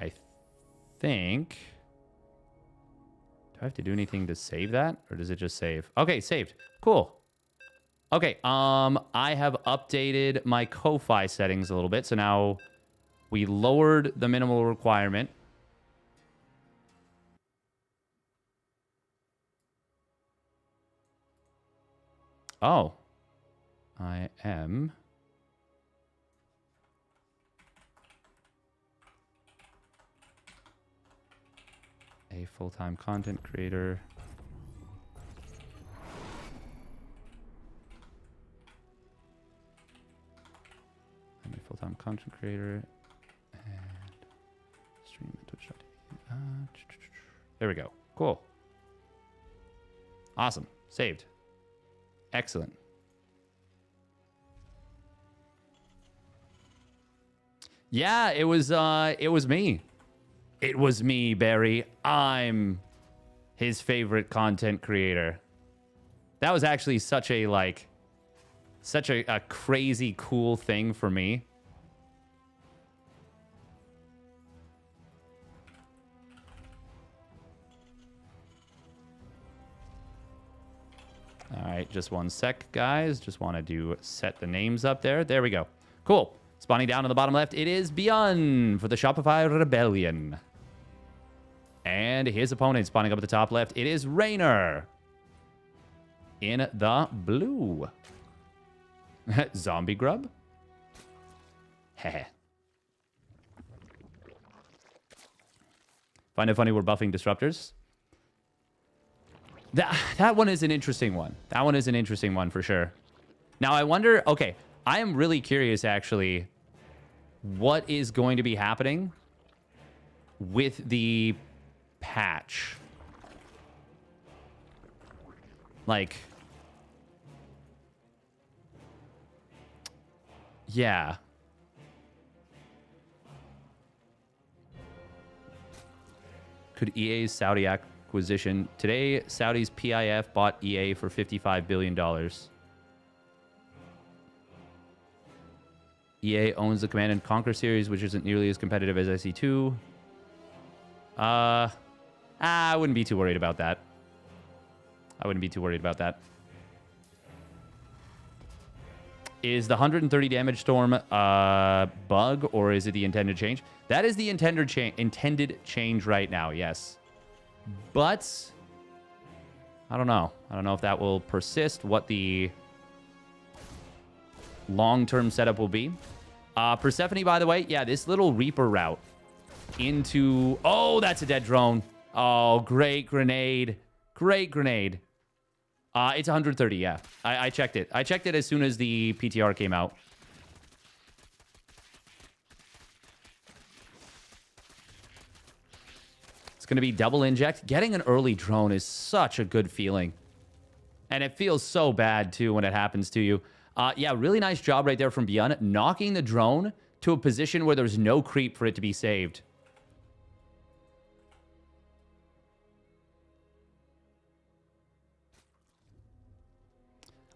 I think... Do I have to do anything to save that? Or does it just save? Okay, saved. Cool. Okay, I have updated my Ko-Fi settings a little bit. So now we lowered the minimal requirement. Oh. I am... a full-time content creator. I'm a full-time content creator and stream at Twitch.tv. There we go. Cool. Awesome. Saved. Excellent. Yeah, it was me. It was me, Barry. I'm his favorite content creator. That was actually such a, like, such a crazy cool thing for me. All right, just one sec, guys. Just wanted to set the names up there. There we go. Cool. Spawning down on the bottom left, it is Beyond for the Shopify Rebellion. And his opponent spawning up at the top left, it is Rainer. In the blue. Zombie Grub? Heh. Find it funny we're buffing disruptors? That one is an interesting one. That one is an interesting one for sure. Now I wonder, okay, I am really curious actually what is going to be happening with the patch. Like, yeah. Could EA's Saudi acquisition... Today, Saudi's PIF bought EA for $55 billion. EA owns the Command & Conquer series, which isn't nearly as competitive as SE2. I wouldn't be too worried about that. Is the 130 damage storm a bug, or is it the intended change? That is the intended change right now, yes. But I don't know. I don't know if that will persist, what the long-term setup will be. Persephone, by the way, yeah, this little Reaper route into... Oh, that's a dead drone. Oh, great grenade. Great grenade. It's 130, yeah. I checked it. I checked it as soon as the PTR came out. It's going to be double inject. Getting an early drone is such a good feeling. And it feels so bad, too, when it happens to you. Yeah, really nice job right there from Beyond, knocking the drone to a position where there's no creep for it to be saved.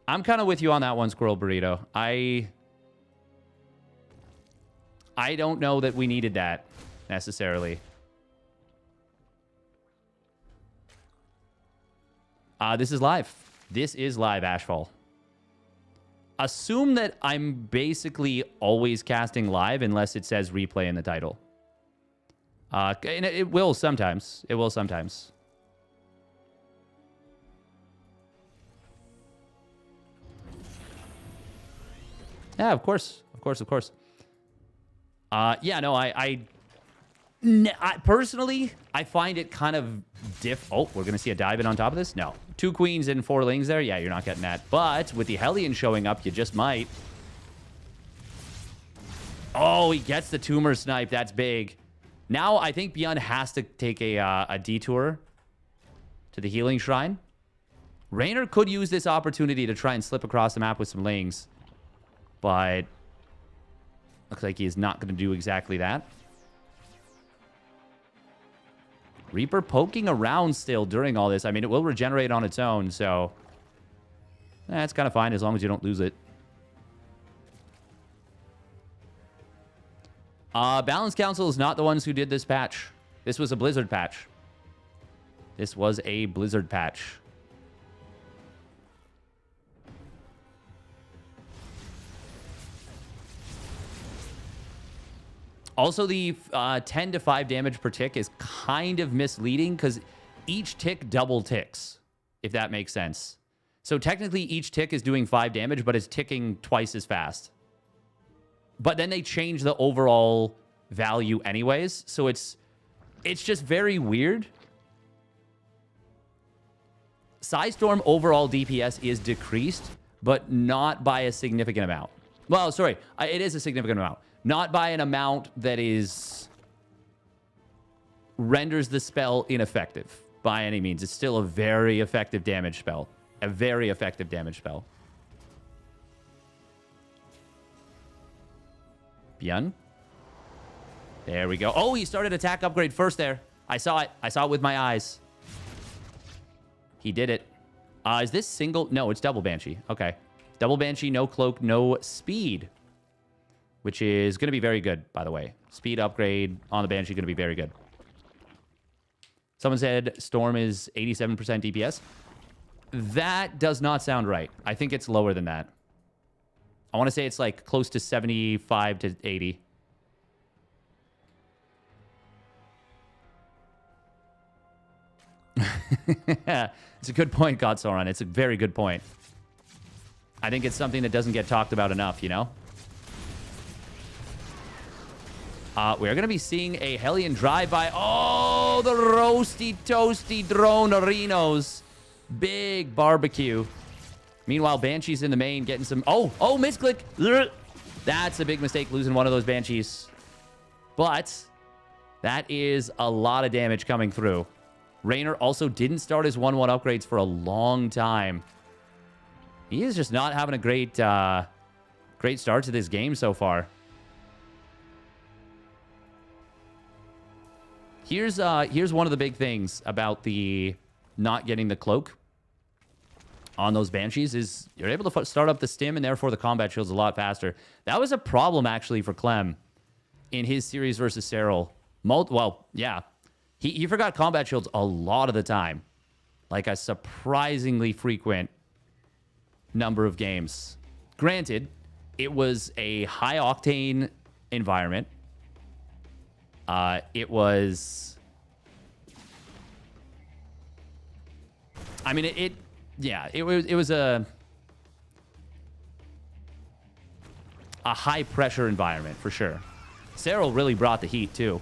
I'm kind of with you on that one, Squirrel Burrito. I don't know that we needed that, necessarily. This is live. This is live, Ashfall. Assume that I'm basically always casting live unless it says replay in the title. And it will sometimes. It will sometimes. Yeah, of course. Of course, of course. Yeah, no, I personally, I find it kind of Oh, we're going to see a dive in on top of this? No. 2 queens and 4 lings there? Yeah, you're not getting that. But with the Hellion showing up, you just might. Oh, he gets the tumor snipe. That's big. Now, I think Beyond has to take a detour to the healing shrine. Raynor could use this opportunity to try and slip across the map with some lings. But looks like he is not going to do exactly that. Reaper poking around still during all this. I mean, it will regenerate on its own, so that's kind of fine as long as you don't lose it. Balance Council is not the ones who did this patch. This was a Blizzard patch. This was a Blizzard patch. Also, the 10 to 5 damage per tick is kind of misleading because each tick double ticks, if that makes sense. So technically, each tick is doing 5 damage, but it's ticking twice as fast. But then they change the overall value anyways, so it's just very weird. Psystorm overall DPS is decreased, but not by a significant amount. Well, sorry, it is a significant amount. Not by an amount that renders the spell ineffective by any means. It's still a very effective damage spell. A very effective damage spell. Bjorn. There we go. Oh, he started attack upgrade first there. I saw it. I saw it with my eyes. He did it. Is this single? No, it's double Banshee. Okay. Double Banshee, no cloak, no speed. Which is going to be very good, by the way. Speed upgrade on the Banshee going to be very good. Someone said Storm is 87% DPS. That does not sound right. I think it's lower than that. I want to say it's like close to 75 to 80. It's a good point, Godsauron. It's a very good point. I think it's something that doesn't get talked about enough, you know? We're going to be seeing a Hellion drive-by. Oh, the roasty, toasty drone Arenos. Big barbecue. Meanwhile, Banshee's in the main getting some... Oh, misclick. That's a big mistake, losing one of those Banshees. But that is a lot of damage coming through. Raynor also didn't start his 1-1 upgrades for a long time. He is just not having a great start to this game so far. Here's one of the big things about the not getting the cloak on those Banshees is you're able to start up the stim and therefore the combat shields a lot faster. That was a problem actually for Clem in his series versus Serral. Well, yeah. He forgot combat shields a lot of the time. Like a surprisingly frequent number of games. Granted, it was a high-octane environment. It was... I mean, it was a high-pressure environment, for sure. Serral really brought the heat, too.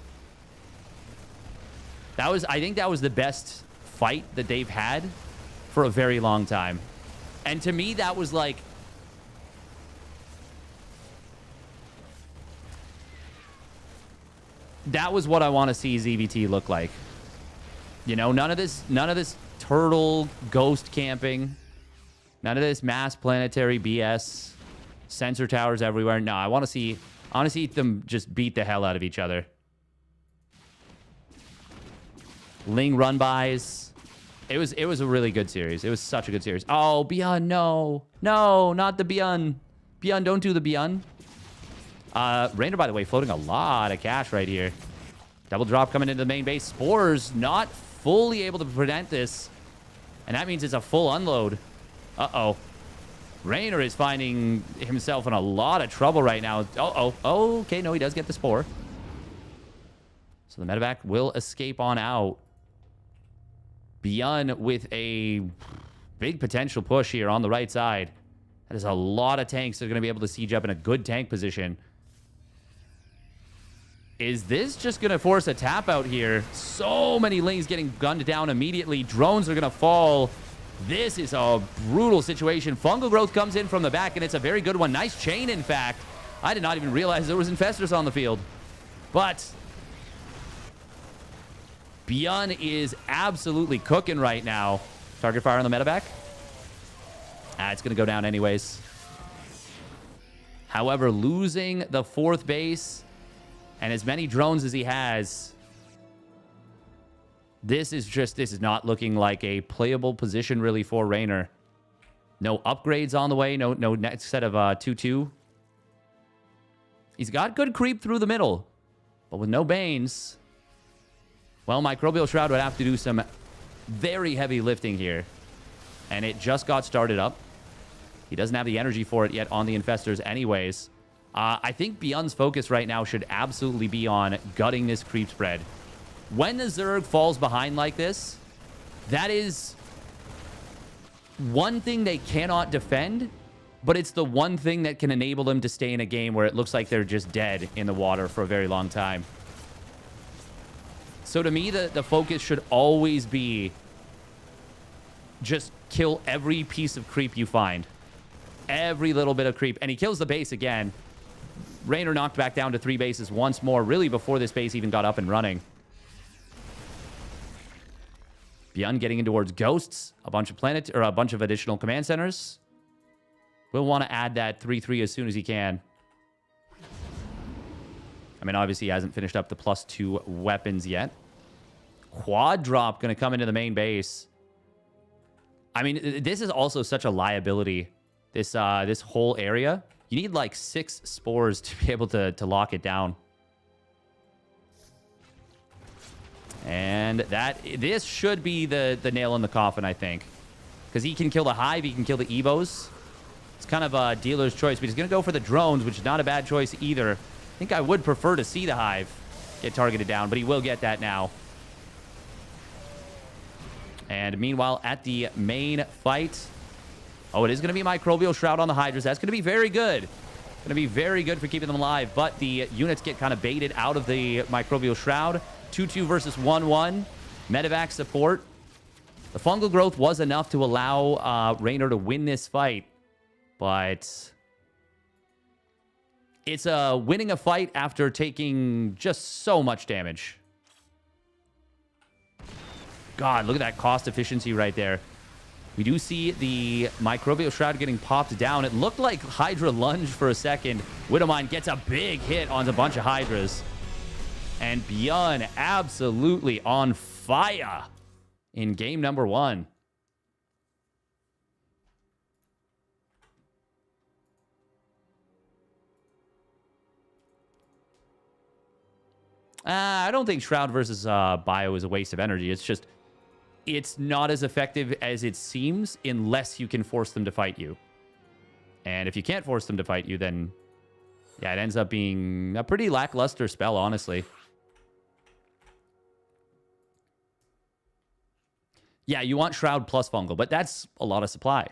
I think that was the best fight that they've had for a very long time. And to me, that was like... That was what I want to see ZVT look like. You know, none of this turtle ghost camping. None of this mass planetary BS. Sensor towers everywhere. No, I want to see them just beat the hell out of each other. Ling run-bys. It was a really good series. It was such a good series. Oh, Beyond, no. No, not the Beyond. Beyond, don't do the Beyond. Rainer, by the way, floating a lot of cash right here. Double drop coming into the main base. Spores not fully able to prevent this. And that means it's a full unload. Uh-oh. Rainer is finding himself in a lot of trouble right now. Uh-oh. Oh, okay, no, he does get the Spore. So the medevac will escape on out. Beyond with a big potential push here on the right side. That is a lot of tanks that are going to be able to siege up in a good tank position. Is this just going to force a tap out here? So many Lings getting gunned down immediately. Drones are going to fall. This is a brutal situation. Fungal Growth comes in from the back, and it's a very good one. Nice chain, in fact. I did not even realize there was Infestors on the field. But Beyond is absolutely cooking right now. Target fire on the medevac. It's going to go down anyways. However, losing the 4th base and as many drones as he has, this is not looking like a playable position really for Rainer. No upgrades on the way. No next set of 2-2. He's got good creep through the middle, but with no Banes, well, Microbial Shroud would have to do some very heavy lifting here. And it just got started up. He doesn't have the energy for it yet on the Infestors anyways. I think Beyond's focus right now should absolutely be on gutting this creep spread. When the Zerg falls behind like this, that is one thing they cannot defend, but it's the one thing that can enable them to stay in a game where it looks like they're just dead in the water for a very long time. So to me, the focus should always be just kill every piece of creep you find. Every little bit of creep. And he kills the base again. Rainer knocked back down to 3 bases once more, really before this base even got up and running. Beyond getting in towards ghosts, a bunch of additional command centers. We'll want to add that 3-3 as soon as he can. I mean, obviously, he hasn't finished up the +2 weapons yet. Quad drop going to come into the main base. I mean, this is also such a liability, this whole area. You need like 6 spores to be able to lock it down. And this should be the nail in the coffin, I think. Because he can kill the Hive, he can kill the Evos. It's kind of a dealer's choice, but he's going to go for the drones, which is not a bad choice either. I think I would prefer to see the Hive get targeted down, but he will get that now. And meanwhile, at the main fight... Oh, it is going to be Microbial Shroud on the Hydras. That's going to be very good. Going to be very good for keeping them alive. But the units get kind of baited out of the Microbial Shroud. 2-2 versus 1-1. Medevac support. The Fungal Growth was enough to allow Rainer to win this fight. But it's winning a fight after taking just so much damage. God, look at that cost efficiency right there. We do see the Microbial Shroud getting popped down. It looked like Hydra lunged for a second. Widowmine gets a big hit on a bunch of Hydras. And Bjorn absolutely on fire in game number 1. I don't think Shroud versus Bio is a waste of energy. It's just, it's not as effective as it seems unless you can force them to fight you. And if you can't force them to fight you, then, yeah, it ends up being a pretty lackluster spell, honestly. Yeah, you want Shroud plus Fungal, but that's a lot of supply.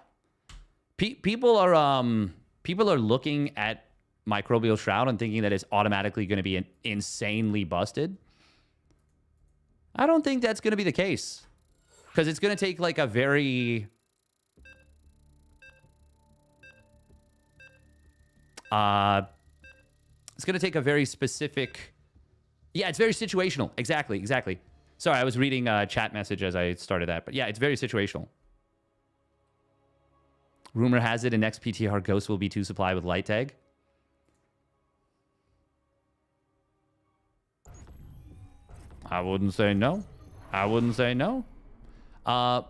People are looking at Microbial Shroud and thinking that it's automatically going to be insanely busted. I don't think that's going to be the case. Because it's going to take like a very... it's going to take a very specific... Yeah, it's very situational. Exactly, exactly. Sorry, I was reading a chat message as I started that. But yeah, it's very situational. Rumor has it in next PTR Ghost will be 2 supply with Light Tag. I wouldn't say no. I wouldn't say no. But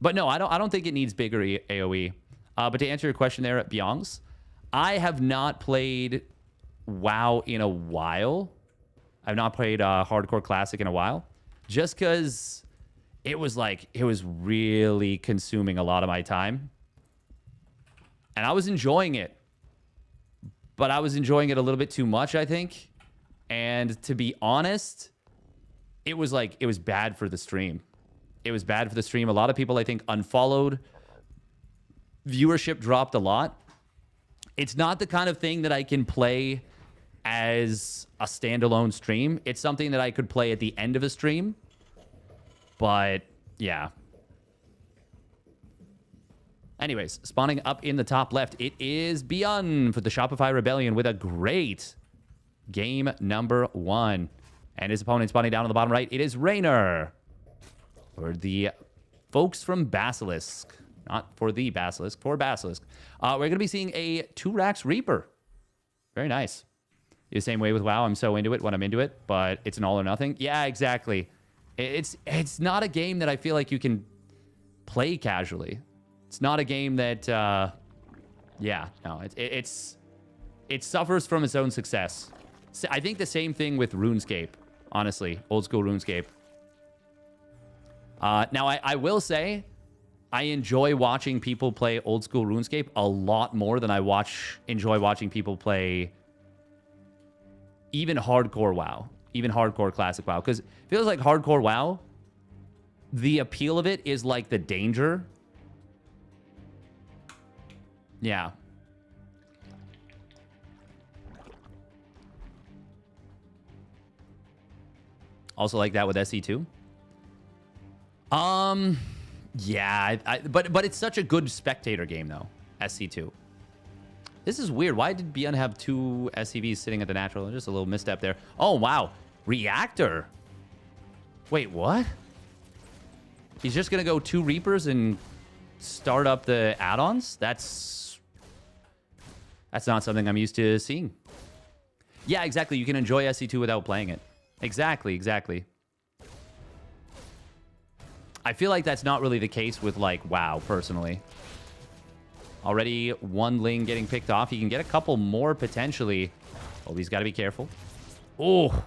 no, I don't think it needs bigger AoE. But to answer your question there at Byong's, I have not played WoW in a while. I've not played Hardcore Classic in a while. Just because it was really consuming a lot of my time. And I was enjoying it. But I was enjoying it a little bit too much, I think. And to be honest, it was bad for the stream. It was bad for the stream. A lot of people, I think, unfollowed. Viewership dropped a lot. It's not the kind of thing that I can play as a standalone stream. It's something that I could play at the end of a stream. But, yeah. Anyways, spawning up in the top left, it is Beyond for the Shopify Rebellion with a great game number 1. And his opponent spawning down on the bottom right, it is Raynor. For the folks from Basilisk. Not for the Basilisk, for Basilisk. We're going to be seeing a 2-Rax Reaper. Very nice. The same way with WoW, I'm so into it when I'm into it, but it's an all or nothing. Yeah, exactly. It's not a game that I feel like you can play casually. It's not a game that, yeah, no, it suffers from its own success. I think the same thing with RuneScape, honestly. Old school RuneScape. Now, I will say, I enjoy watching people play old school RuneScape a lot more than I enjoy watching people play even hardcore WoW. Even hardcore classic WoW. Because it feels like hardcore WoW, the appeal of it is like the danger. Yeah. Also like that with SE2. Yeah, but it's such a good spectator game though, SC2. This is weird. Why did Beyond have 2 SCVs sitting at the natural? Just a little misstep there. Oh, wow. Reactor. Wait, what? He's just going to go 2 Reapers and start up the add-ons? That's not something I'm used to seeing. Yeah, exactly. You can enjoy SC2 without playing it. Exactly, exactly. I feel like that's not really the case with, like, WoW, personally. Already 1 Ling getting picked off. He can get a couple more, potentially. Oh, he's got to be careful. Oh.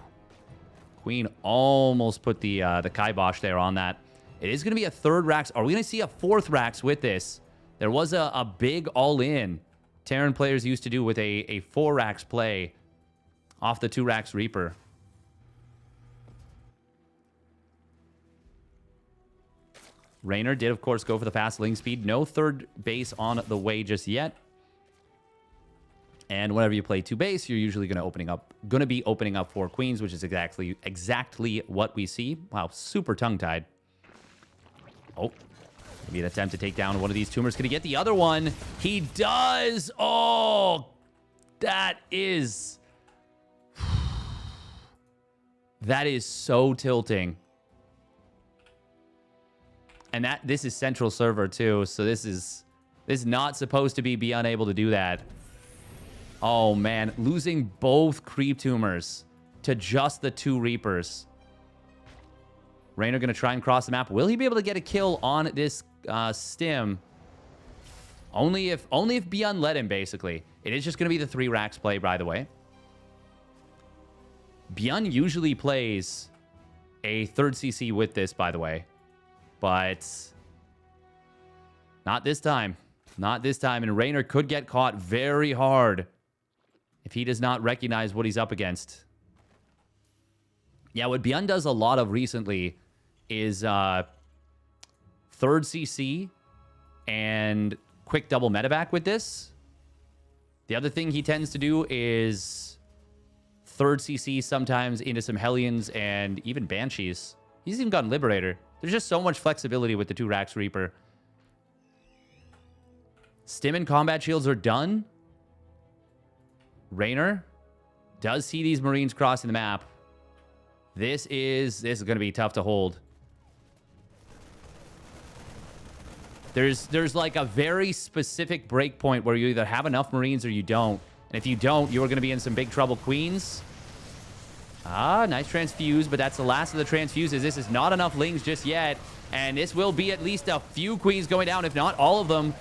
Queen almost put the kibosh there on that. It is going to be a 3rd Rax. Are we going to see a 4th Rax with this? There was a big all-in Terran players used to do with a 4 Rax play off the 2 Rax Reaper. Raynor did, of course, go for the fast Ling speed. No 3rd base on the way just yet. And whenever you play 2 base, you're usually going to be opening up 4 queens, which is exactly what we see. Wow, super tongue-tied. Oh, maybe an attempt to take down one of these tumors. Can he get the other one? He does! Oh, that is so tilting. And this is central server too, so this is not supposed to be unable to do that. Oh man, losing both creep tumors to just the 2 Reapers. Raynor going to try and cross the map. Will he be able to get a kill on this stim? Only if Beyond let him, basically. It is just going to be the 3 racks play, by the way. Beyond usually plays a 3rd CC with this, by the way. But not this time. Not this time. And Raynor could get caught very hard if he does not recognize what he's up against. Yeah, what Beyond does a lot of recently is 3rd CC and quick double medevac with this. The other thing he tends to do is 3rd CC sometimes into some Hellions and even Banshees. He's even gotten Liberator. There's just so much flexibility with the 2 racks Reaper. Stim and combat shields are done. Raynor does see these Marines crossing the map. This is going to be tough to hold. There's like a very specific break point where you either have enough Marines or you don't. And if you don't, you're going to be in some big trouble. Queens. Ah, nice transfuse, but that's the last of the transfuses. This is not enough Lings just yet. And this will be at least a few Queens going down, if not all of them.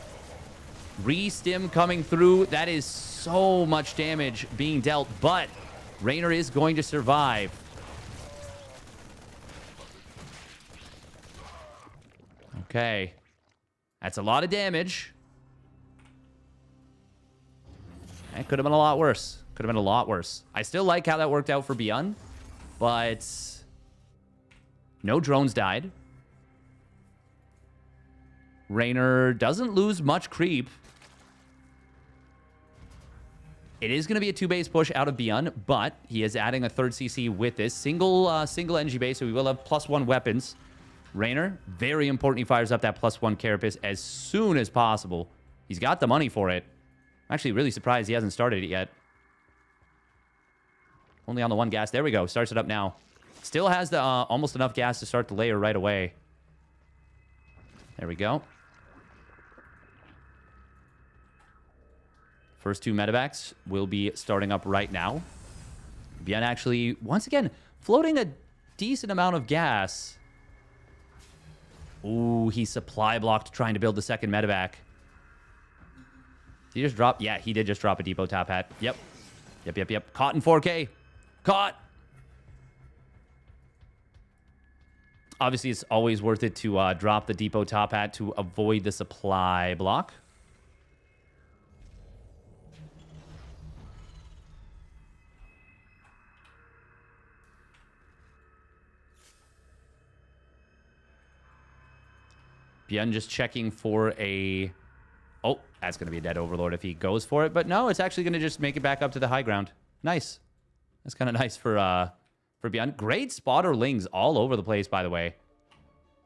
Re-stim coming through. That is so much damage being dealt, but Raynor is going to survive. Okay. That's a lot of damage. That could have been a lot worse. Could have been a lot worse. I still like how that worked out for Beyond, but no drones died. Raynor doesn't lose much creep. It is going to be a 2-base push out of Beyond, but he is adding a 3rd CC with this. Single NG base, so we will have +1 weapons. Raynor, very important he fires up that +1 Carapace as soon as possible. He's got the money for it. I'm actually really surprised he hasn't started it yet. Only on the 1 gas. There we go. Starts it up now. Still has the almost enough gas to start the layer right away. There we go. First 2 medevacs will be starting up right now. Bien actually, once again, floating a decent amount of gas. Ooh, he supply blocked trying to build the 2nd medevac. Did he just drop? Yeah, he did just drop a depot top hat. Yep. Yep. Caught in 4K. Caught. Obviously, it's always worth it to drop the depot top hat to avoid the supply block. Bien just checking for a... Oh, that's going to be a dead Overlord if he goes for it. But no, it's actually going to just make it back up to the high ground. Nice. That's kind of nice for Bien. Great spotter Lings all over the place, by the way.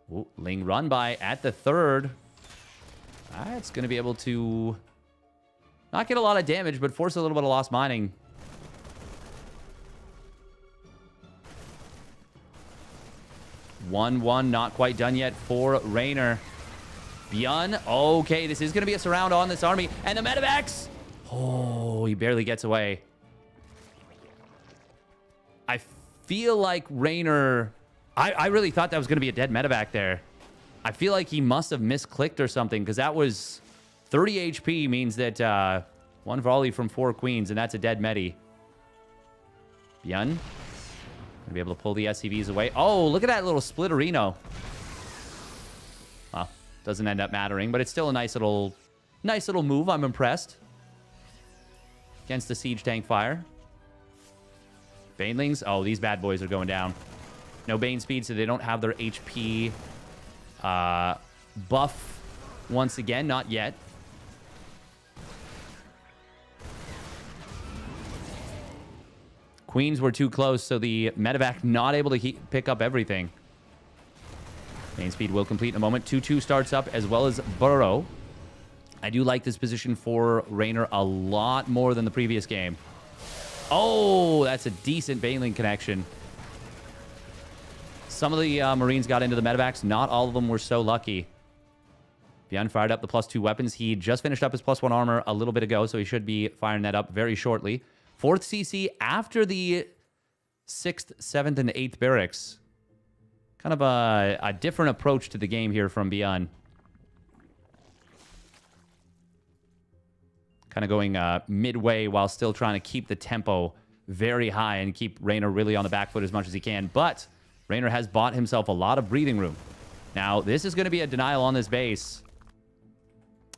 Ooh, Ling run by at the 3rd. It's going to be able to not get a lot of damage, but force a little bit of lost mining. One, not quite done yet for Raynor. Bien. Okay, this is going to be a surround on this army. And the medevacs. Oh, he barely gets away. I feel like Raynor... I really thought that was going to be a dead medevac there. I feel like he must have misclicked or something, because that was 30 HP means that 1 volley from 4 queens, and that's a dead medi. Bien. Going to be able to pull the SCVs away. Oh, look at that little splitterino. Well, doesn't end up mattering, but it's still a nice little move. I'm impressed. Against the siege tank fire. Banelings. Oh, these bad boys are going down. No Bane speed, so they don't have their HP buff once again. Not yet. Queens were too close, so the medevac not able to pick up everything. Main speed will complete in a moment. 2-2 starts up, as well as Burrow. I do like this position for Raynor a lot more than the previous game. Oh, that's a decent Baneling connection. Some of the Marines got into the medevacs. Not all of them were so lucky. Bien fired up the +2 weapons. He just finished up his +1 armor a little bit ago, so he should be firing that up very shortly. 4th CC after the 6th, 7th, and 8th barracks. Kind of a different approach to the game here from Beyond. Kind of going midway while still trying to keep the tempo very high and keep Raynor really on the back foot as much as he can. But Raynor has bought himself a lot of breathing room. Now, this is going to be a denial on this base.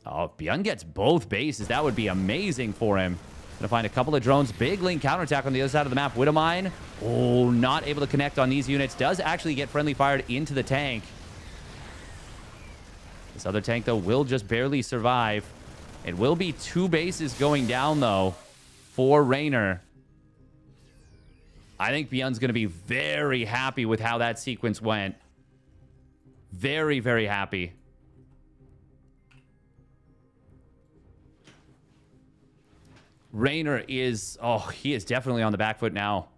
Oh, if Beyond gets both bases, that would be amazing for him. Gonna find a couple of drones. Big link counterattack on the other side of the map. Widowmine. Oh, not able to connect on these units. Does actually get friendly fired into the tank. This other tank, though, will just barely survive. It will be 2 bases going down, though, for Raynor. I think Beyond's going to be very happy with how that sequence went. Very, very happy. Raynor is... Oh, he is definitely on the back foot now.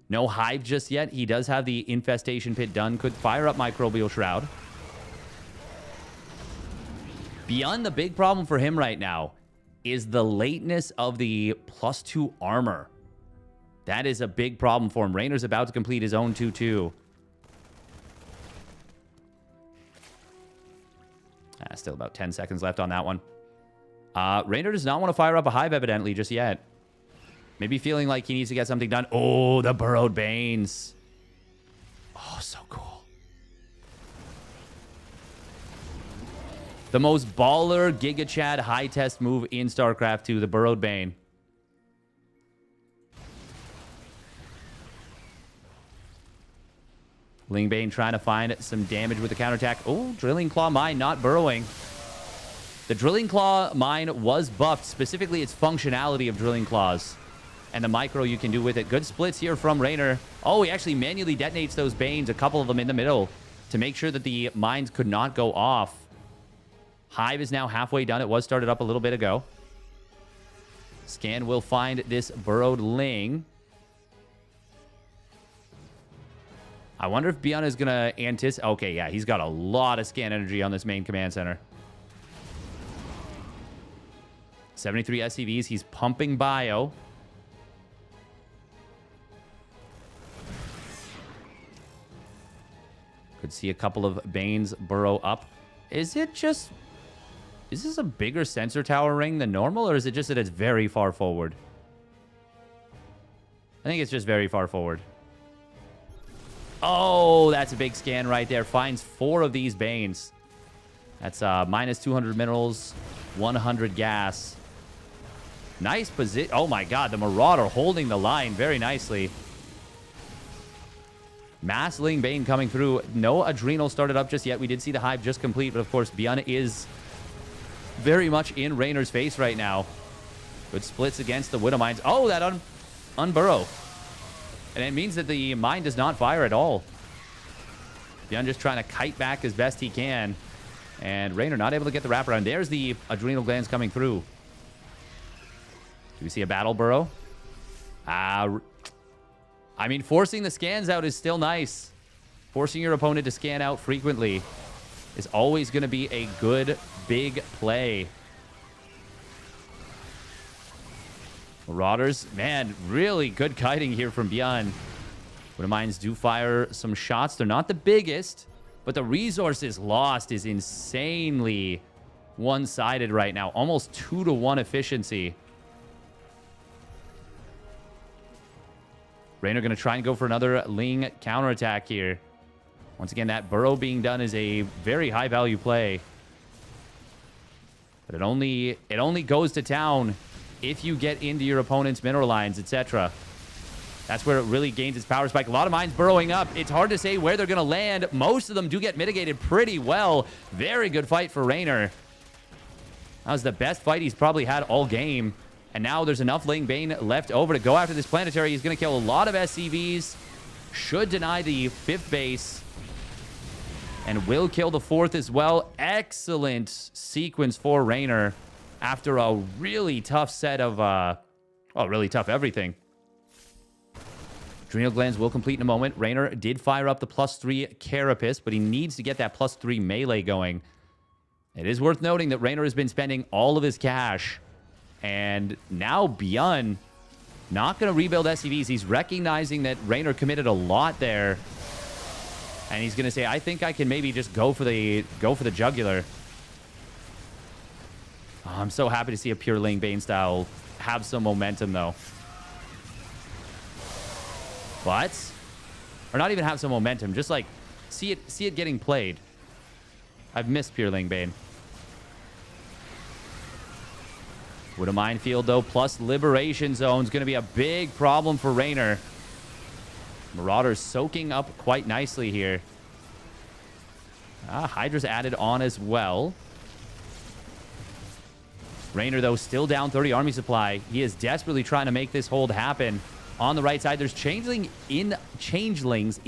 No hive just yet. He does have the infestation pit done. Could fire up Microbial Shroud. Beyond, the big problem for him right now is the lateness of the +2 armor. That is a big problem for him. Raynor's about to complete his own 2-2. Still about 10 seconds left on that one. Raynor does not want to fire up a hive, evidently, just yet. Maybe feeling like he needs to get something done. Oh, the burrowed Banes. Oh, so cool. The most baller Giga Chad high test move in StarCraft 2, the burrowed Bane. Lingbane trying to find some damage with the counterattack. Oh, Drilling Claw Mine not burrowing. The Drilling Claw Mine was buffed, specifically its functionality of Drilling Claws. And the micro you can do with it. Good splits here from Raynor. Oh, he actually manually detonates those Banes, a couple of them in the middle, to make sure that the mines could not go off. Hive is now halfway done. It was started up a little bit ago. Scan will find this burrowed Ling. I wonder if Beyond is going to anticipate... Okay, yeah, he's got a lot of scan energy on this main command center. 73 SCVs. He's pumping bio. Could see a couple of Banes burrow up. Is it just... Is this a bigger sensor tower ring than normal, or is it just that it's very far forward? I think it's just very far forward. Oh, that's a big scan right there. Finds 4 of these Banes. That's minus 200 minerals, 100 gas. Nice position. Oh my god, the Marauder holding the line very nicely. Mass Ling Bane coming through. No Adrenal started up just yet. We did see the Hive just complete, but of course, Beyond is very much in Raynor's face right now. Good splits against the Widow Mines. Oh, that unburrow. And it means that the mine does not fire at all. Beyond just trying to kite back as best he can. And Raynor not able to get the wraparound. There's the Adrenal Glands coming through. Do we see a Battle Burrow? I mean, forcing the scans out is still nice. Forcing your opponent to scan out frequently is always going to be a good, big play. Marauders, man, really good kiting here from Beyond. Widow Mines do fire some shots. They're not the biggest, but the resources lost is insanely one-sided right now. Almost 2-to-1 efficiency. Raynor going to try and go for another Ling counterattack here. Once again, that burrow being done is a very high-value play. But it only goes to town if you get into your opponent's mineral lines, etc. That's where it really gains its power spike. A lot of mines burrowing up. It's hard to say where they're going to land. Most of them do get mitigated pretty well. Very good fight for Raynor. That was the best fight he's probably had all game. And now there's enough Ling Bane left over to go after this planetary. He's going to kill a lot of SCVs. Should deny the 5th base. And will kill the 4th as well. Excellent sequence for Raynor after a really tough set of, really tough everything. Adrenal Glands will complete in a moment. Raynor did fire up the +3 Carapace, but he needs to get that +3 melee going. It is worth noting that Raynor has been spending all of his cash. And now Beyond Not going to rebuild SCVs. He's recognizing that Raynor committed a lot there. And he's going to say, I think I can maybe just go for the jugular. Oh, I'm so happy to see a Pure Lane Bane style have some momentum, though. What? Or not even have some momentum. Just, like, see it getting played. I've missed Pure Lane Bane. With a minefield, though, plus Liberation Zone is going to be a big problem for Raynor. Marauder's soaking up quite nicely here. Hydra's added on as well. Raynor, though, still down 30 army supply. He is desperately trying to make this hold happen. On the right side, there's changelings in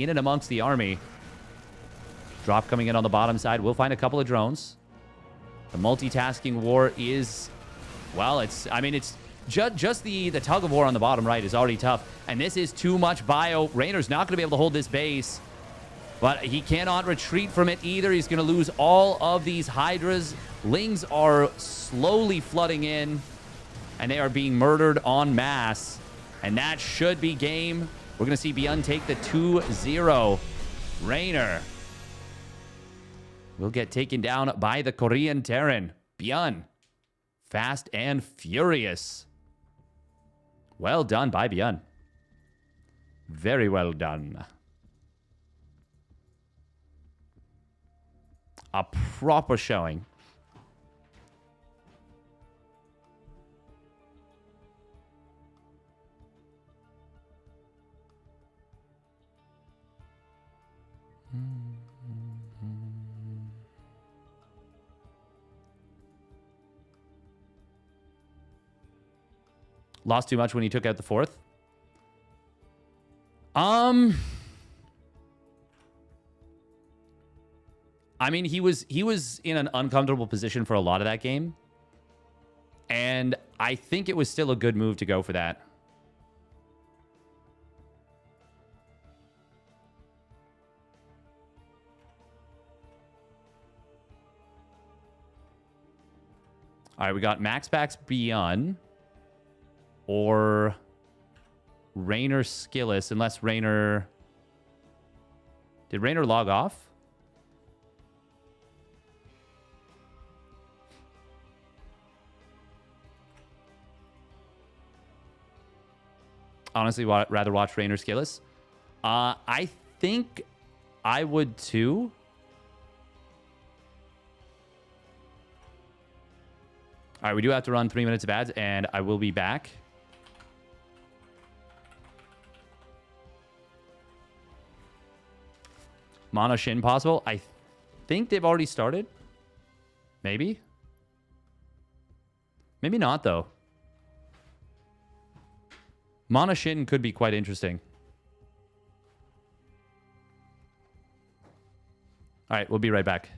and amongst the army. Drop coming in on the bottom side. We'll find a couple of drones. The multitasking war is... Well, it's just the tug of war on the bottom right is already tough. And this is too much bio. Raynor's not going to be able to hold this base. But he cannot retreat from it either. He's going to lose all of these Hydras. Lings are slowly flooding in. And they are being murdered en masse. And that should be game. We're going to see Beyond take the 2-0. Raynor will get taken down by the Korean Terran. Beyond. Fast and furious. Well done by Beyond. Very well done. A proper showing. Lost too much when he took out the 4th. I mean, he was in an uncomfortable position for a lot of that game. And I think it was still a good move to go for that. All right, we got Max Packs Beyond. Or Raynor Skillus, unless Raynor... Did Raynor log off? Honestly, rather watch Raynor Skillus. I think I would too. All right, we do have to run 3 minutes of ads, and I will be back. Mono Shin possible? I think they've already started. Maybe. Maybe not, though. Mono Shin could be quite interesting. All right, we'll be right back.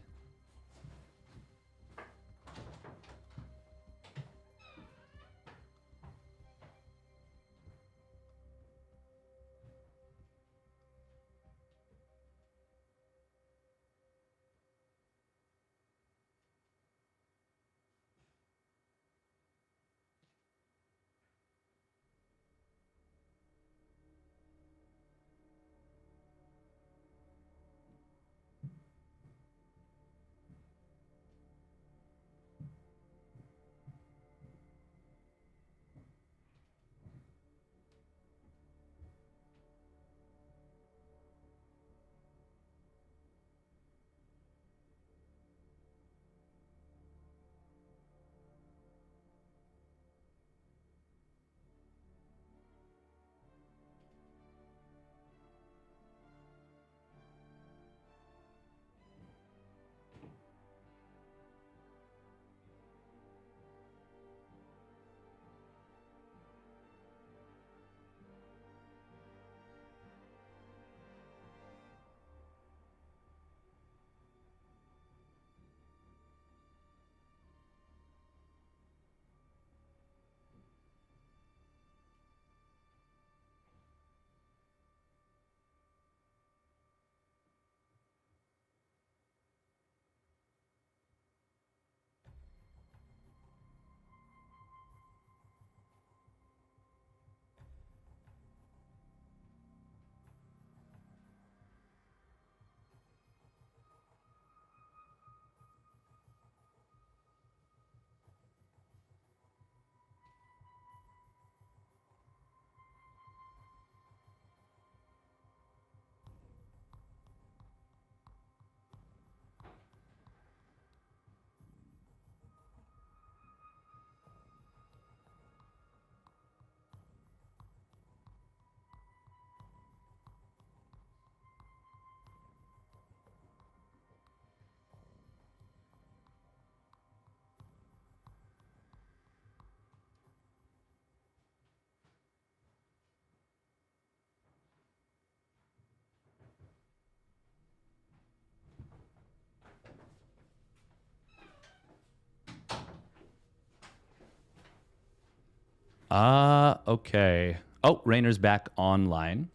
Okay. Oh, Rainer's back online.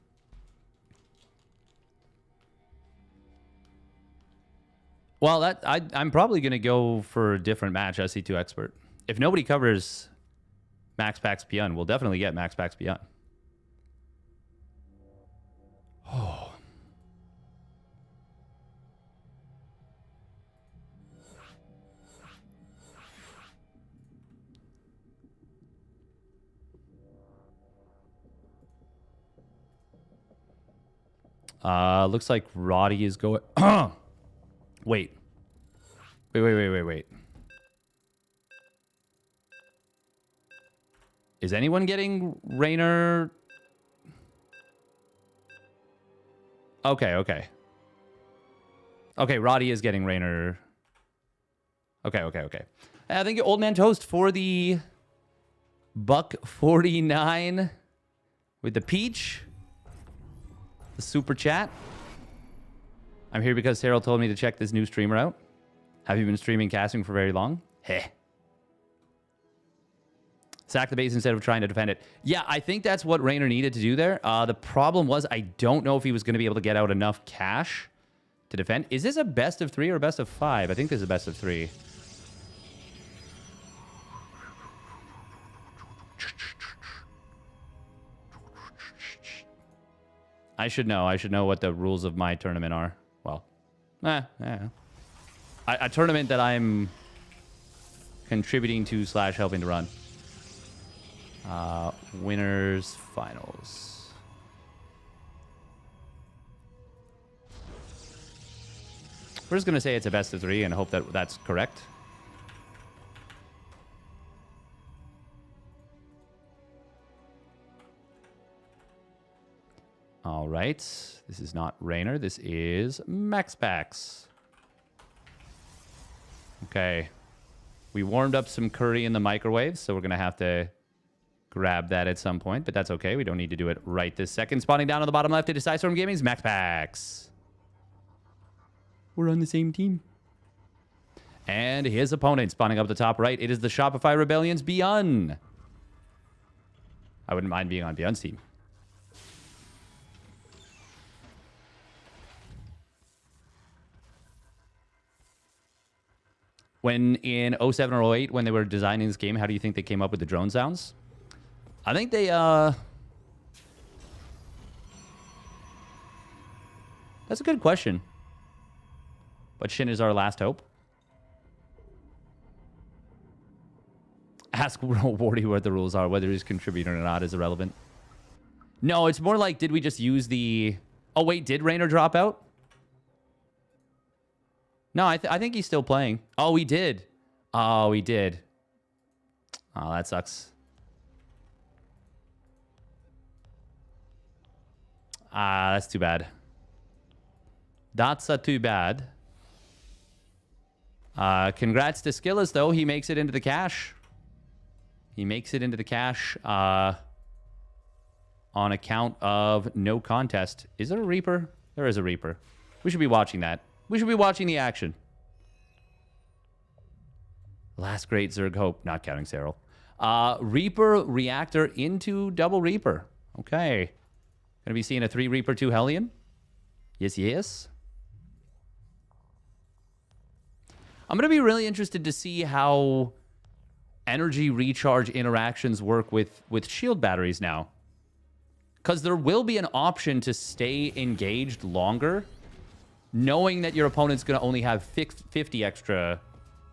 Well, I'm probably going to go for a different match, SC2 Expert. If nobody covers Max Pax Beyond, we'll definitely get Max Pax Beyond. Oh. Looks like Roddy is going... Wait. Wait. Is anyone getting Rainer? Okay. Okay, Roddy is getting Rainer. Okay. I think Old Man Toast for the $1.49 with the peach. The super chat. I'm here because Geralt told me to check this new streamer out. Have you been streaming casting for very long? Heh. Sack the base instead of trying to defend it. Yeah, I think that's what Rainer needed to do there. The problem was I don't know if he was going to be able to get out enough cash to defend. Is this a best of 3 or a best of 5? I think this is a best of 3. I should know. I should know what the rules of my tournament are. Well, a tournament that I'm contributing to / helping to run. Winners, finals. We're just going to say it's a best of 3 and hope that that's correct. All right. This is not Rainer. This is Max Pax. Okay. We warmed up some curry in the microwave, so we're going to have to grab that at some point, but that's okay. We don't need to do it right this second. Spawning down on the bottom left, it is Storm Gaming's Max Pax. We're on the same team. And his opponent spawning up the top right, it is the Shopify Rebellion's Beyond. I wouldn't mind being on Beyond's team. When in 07 or 08, when they were designing this game, how do you think they came up with the drone sounds? I think they, that's a good question. But Shin is our last hope. Ask Wardy what the rules are. Whether he's contributing or not is irrelevant. No, it's more like, did we just use the... Oh, wait, did Rainer drop out? No, I think he's still playing. Oh, he did. Oh, he did. Oh, that sucks. That's too bad. That's too bad. Congrats to Skillus, though. He makes it into the cash. He makes it into the cash on account of no contest. Is there a Reaper? There is a Reaper. We should be watching that. We should be watching the action. Last great Zerg Hope. Not counting Cyril. Reaper Reactor into Double Reaper. Okay. Going to be seeing a 3 Reaper, 2 Hellion. Yes. I'm going to be really interested to see how energy recharge interactions work with shield batteries now. Because there will be an option to stay engaged longer, knowing that your opponent's going to only have 50 extra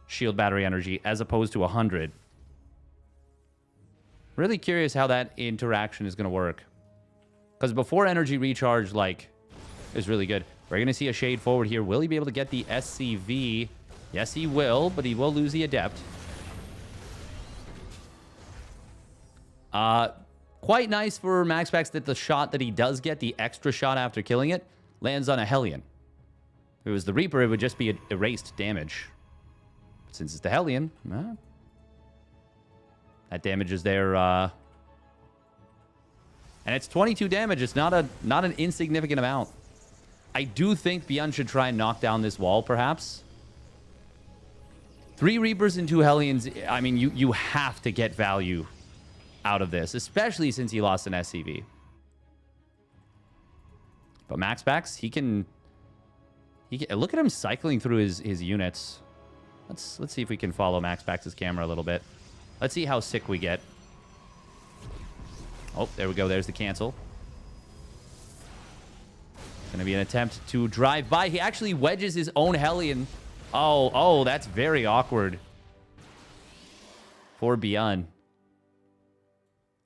shield battery energy as opposed to 100. Really curious how that interaction is going to work. Because before energy recharge, is really good. We're going to see a shade forward here. Will he be able to get the SCV? Yes, he will, but he will lose the Adept. Quite nice for Max Pax that the shot that he does get, the extra shot after killing it, lands on a Hellion. If it was the Reaper, it would just be erased damage. But since it's the Hellion, that damage is there. And it's 22 damage. It's not an insignificant amount. I do think Beyond should try and knock down this wall, perhaps. 3 Reapers and 2 Hellions. I mean, you have to get value out of this, especially since he lost an SCV. But MaxPax, he can look at him cycling through his units. Let's see if we can follow MaxPax's camera a little bit. Let's see how sick we get. Oh, there we go. There's the cancel. Going to be an attempt to drive by. He actually wedges his own Hellion. Oh, that's very awkward for Beyond.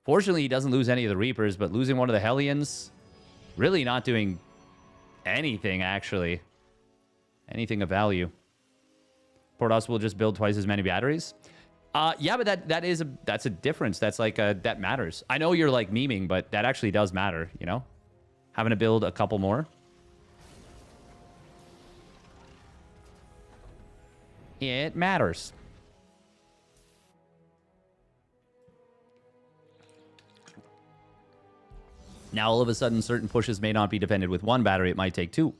Fortunately, he doesn't lose any of the Reapers, but losing one of the Hellions, really not doing anything, actually. Anything of value. Portos will just build twice as many batteries. Yeah, but that's a difference. That's like that matters. I know you're like memeing, but that actually does matter, you know? Having to build a couple more. It matters. Now, all of a sudden, certain pushes may not be defended with one battery. It might take two.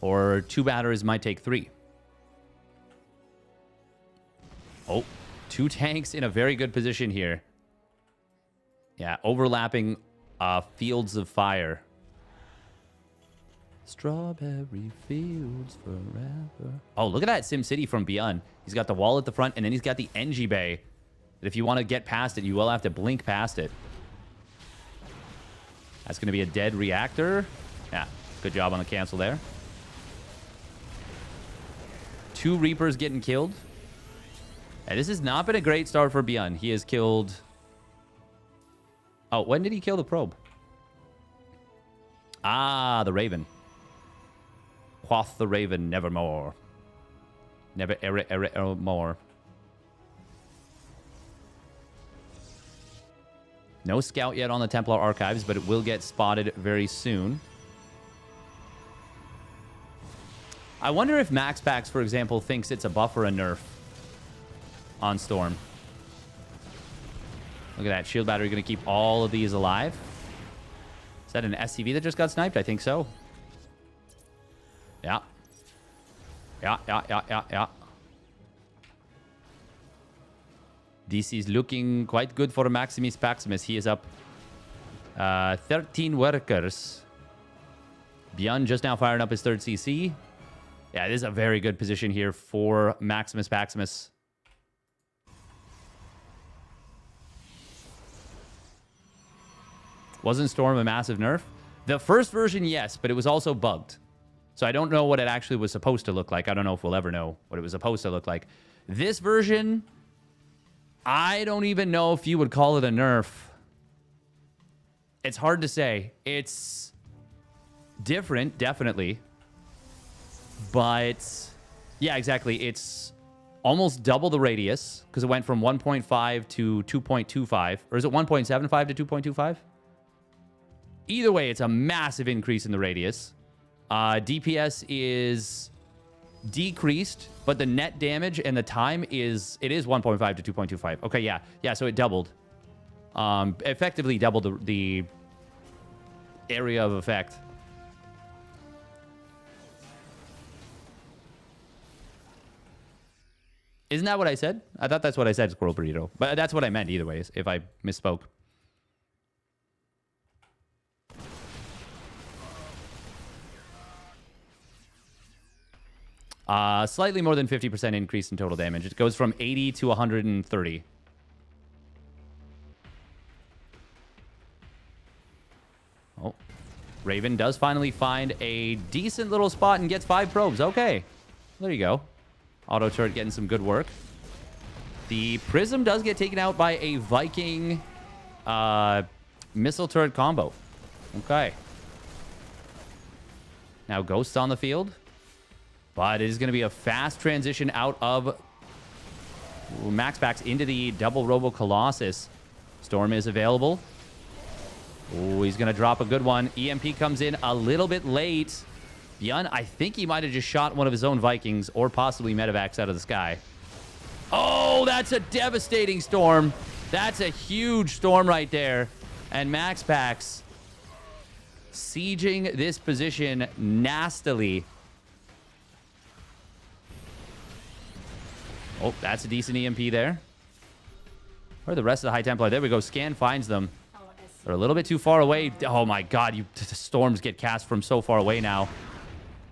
Or two batteries might take three. Oh, two tanks in a very good position here. Yeah, overlapping fields of fire. Strawberry fields forever. Oh, look at that SimCity from Beyond. He's got the wall at the front, and then he's got the NG bay. That if you want to get past it, you will have to blink past it. That's going to be a dead reactor. Yeah, good job on the cancel there. Two Reapers getting killed. And this has not been a great start for Beyond. He has killed... Oh, when did he kill the probe? Ah, the Raven. Quoth the Raven, nevermore. Never more. No scout yet on the Templar Archives, but it will get spotted very soon. I wonder if MaxPax, for example, thinks it's a buff or a nerf on Storm. Look at that. Shield battery going to keep all of these alive. Is that an SCV that just got sniped? I think so. Yeah. Yeah. DC is looking quite good for Maximus Paximus. He is up 13 workers. Beyond just now firing up his third CC. Yeah, this is a very good position here for Maximus Paximus. Wasn't Storm a massive nerf? The first version, yes, but it was also bugged. So I don't know what it actually was supposed to look like. I don't know if we'll ever know what it was supposed to look like. This version, I don't even know if you would call it a nerf. It's hard to say. It's different, definitely. But, yeah, exactly. It's almost double the radius because it went from 1.5 to 2.25. Or is it 1.75 to 2.25? Either way, it's a massive increase in the radius. DPS is decreased, but the net damage and the time is 1.5 to 2.25. Okay, yeah, so it doubled. Effectively doubled the area of effect. Isn't that what I said? I thought that's what I said, Squirrel Burrito. But that's what I meant either way, if I misspoke. Slightly more than 50% increase in total damage. It goes from 80 to 130. Oh. Raven does finally find a decent little spot and gets 5 probes. Okay. There you go. Auto turret getting some good work. The Prism does get taken out by a Viking missile turret combo. Okay. Now Ghosts on the field. But it is going to be a fast transition out of MaxPax into the double Robo Colossus. Storm is available. Oh, he's going to drop a good one. EMP comes in a little bit late. Beyond, I think he might have just shot one of his own Vikings or possibly medevacs out of the sky. Oh, that's a devastating storm. That's a huge storm right there. And MaxPax sieging this position nastily. Oh, that's a decent EMP there. Where are the rest of the High Templar? There we go. Scan finds them. They're a little bit too far away. Oh my god, the storms get cast from so far away now.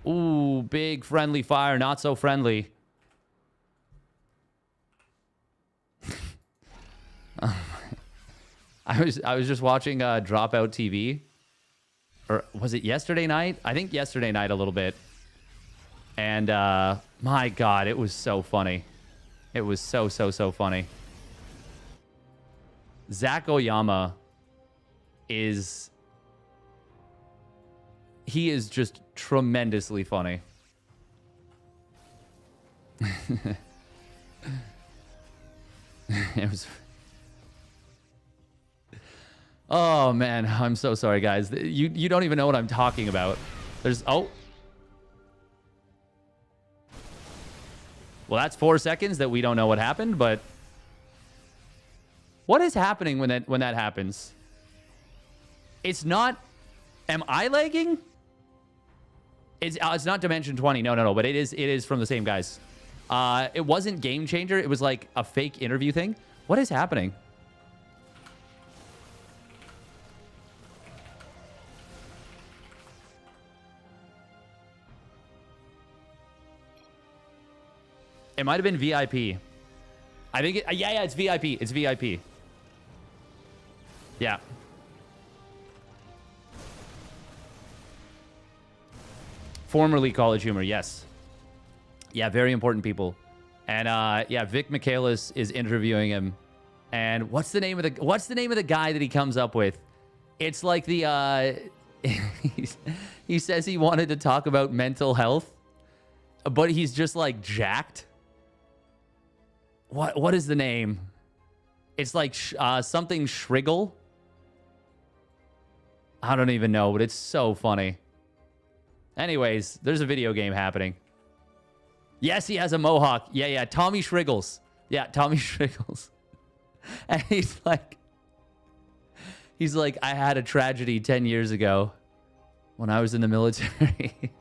Ooh, big friendly fire. Not so friendly. I was just watching Dropout TV. Or was it yesterday night? I think yesterday night a little bit. And my god, it was so funny. It was so funny. Zach Oyama is... He is just tremendously funny. It was... Oh, man. I'm so sorry, guys. You don't even know what I'm talking about. There's... Oh. Well, that's 4 seconds that we don't know what happened, but... What is happening when that happens? It's not... Am I lagging? It's not Dimension 20. No. But it is from the same guys. It wasn't Game Changer. It was like a fake interview thing. What is happening? It might have been VIP. I think yeah, it's VIP. It's VIP. Yeah. Formerly College Humor, yes. Yeah, very important people. And yeah, Vic Michaelis is interviewing him. And what's the name of the guy that he comes up with? It's like the he says he wanted to talk about mental health, but he's just like jacked. What is the name? It's like something Shriggle. I don't even know, but it's so funny. Anyways, there's a video game happening. Yes, he has a mohawk. Yeah. Tommy Shriggles. Yeah, Tommy Shriggles. And he's like, I had a tragedy 10 years ago when I was in the military.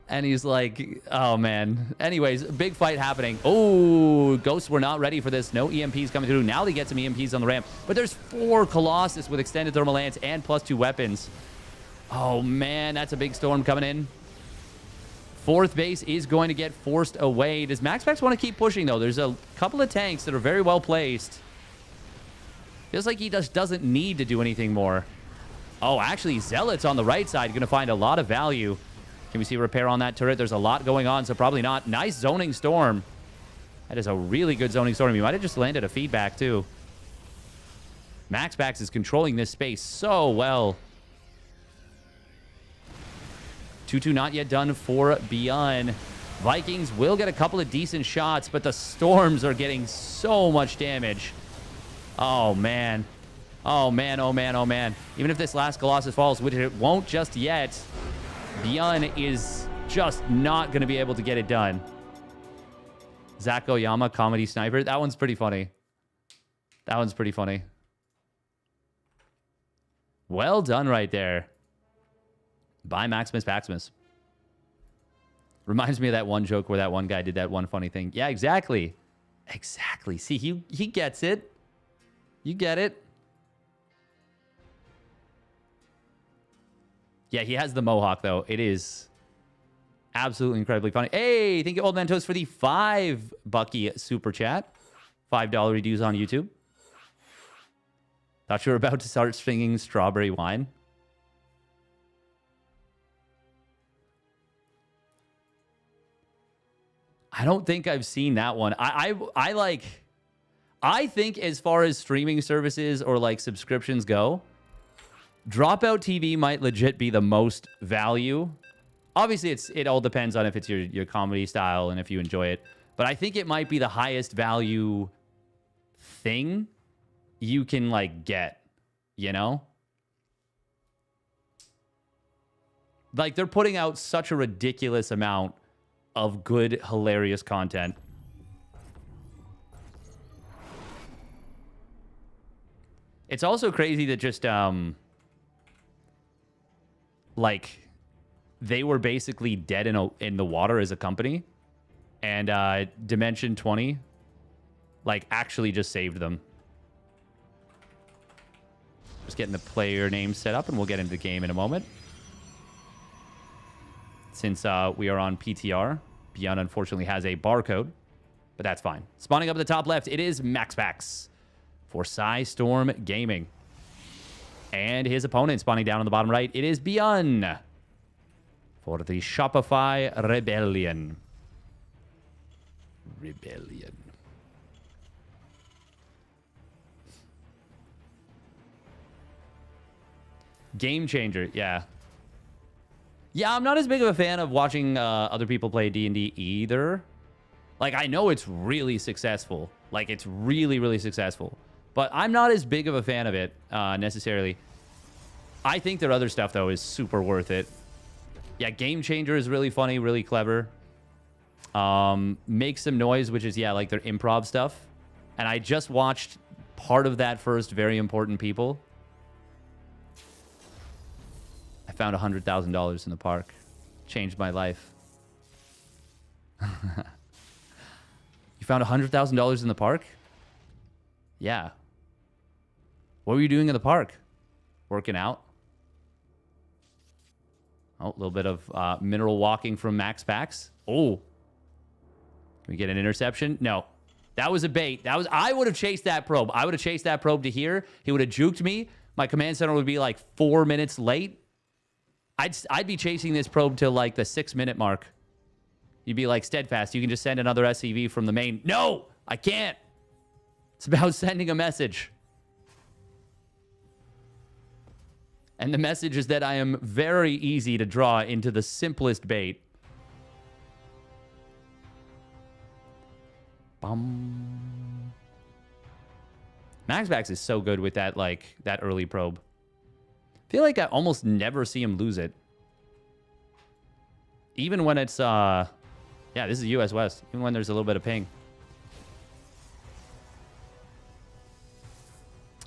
And he's like, oh, man. Anyways, big fight happening. Oh, Ghosts were not ready for this. No EMPs coming through. Now they get some EMPs on the ramp. But there's 4 Colossus with extended thermal lance and +2 weapons. Oh, man, that's a big storm coming in. 4th base is going to get forced away. Does MaxPax want to keep pushing, though? There's a couple of tanks that are very well placed. Feels like he just doesn't need to do anything more. Oh, actually, Zealots on the right side going to find a lot of value. Can we see repair on that turret? There's a lot going on, so probably not. Nice zoning storm. That is a really good zoning storm. You might have just landed a feedback, too. MaxPax is controlling this space so well. 2-2 not yet done for Beyond. Vikings will get a couple of decent shots, but the storms are getting so much damage. Oh, man. Oh, man. Even if this last Colossus falls, which it won't just yet, Beyond is just not going to be able to get it done. Zach Oyama, comedy sniper. That one's pretty funny. Well done right there. By Maximus Paximus. Reminds me of that one joke where that one guy did that one funny thing. Yeah, exactly. See, he gets it. You get it. Yeah, he has the mohawk, though. It is absolutely incredibly funny. Hey, thank you, Old Man Toast, for the 5 Bucky super chat. $5 reduce on YouTube. Thought you were about to start singing Strawberry Wine. I don't think I've seen that one. I think as far as streaming services or like subscriptions go, Dropout TV might legit be the most value. Obviously, it all depends on if it's your comedy style and if you enjoy it. But I think it might be the highest value thing you can like get, you know? Like they're putting out such a ridiculous amount of good, hilarious content. It's also crazy that just like they were basically dead in the water as a company, and Dimension 20 Like, actually just saved them. Just getting the player name set up, and we'll get into the game in a moment. Since we are on PTR, Beyond unfortunately has a barcode, but that's fine. Spawning up at the top left, it is MaxPax for Storm Gaming. And his opponent spawning down on the bottom right, it is Beyond for the Shopify Rebellion. Game changer, yeah. Yeah, I'm not as big of a fan of watching other people play D&D either. Like, I know it's really successful. Like, it's really, really successful. But I'm not as big of a fan of it, necessarily. I think their other stuff, though, is super worth it. Yeah, Game Changer is really funny, really clever. Make Some Noise, which is, yeah, like their improv stuff. And I just watched part of that first Very Important People. I found $100,000 in the park. Changed my life. You found $100,000 in the park? Yeah. What were you doing in the park? Working out? Oh, a little bit of mineral walking from MaxPax. Oh. Can we get an interception? No. That was a bait. I would have chased that probe. I would have chased that probe to here. He would have juked me. My command center would be like 4 minutes late. I'd be chasing this probe till like the 6-minute mark. You'd be like, Steadfast, you can just send another SCV from the main. No, I can't. It's about sending a message. And the message is that I am very easy to draw into the simplest bait. Bum. MaxPax is so good with that, like, that early probe. I feel like I almost never see him lose it. Even when it's, yeah, this is US West. Even when there's a little bit of ping.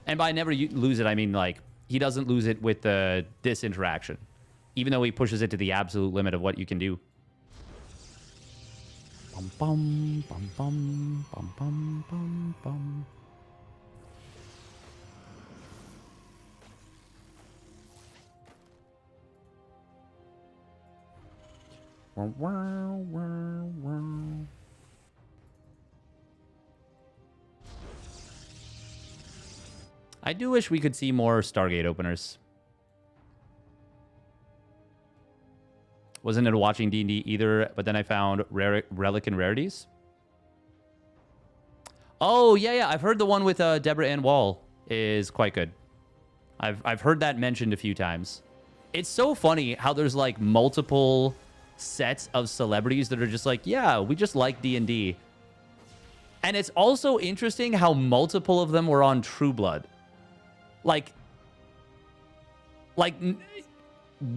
And by never lose it, I mean, like, he doesn't lose it with this interaction. Even though he pushes it to the absolute limit of what you can do. Bum, bum, bum, bum, bum, bum, bum, bum. I do wish we could see more Stargate openers. Wasn't into watching D&D either, but then I found Relic and Rarities. Oh, yeah. I've heard the one with Deborah Ann Wall is quite good. I've heard that mentioned a few times. It's so funny how there's like multiple sets of celebrities that are just like, yeah, we just like D&D. And it's also interesting how multiple of them were on True Blood. Like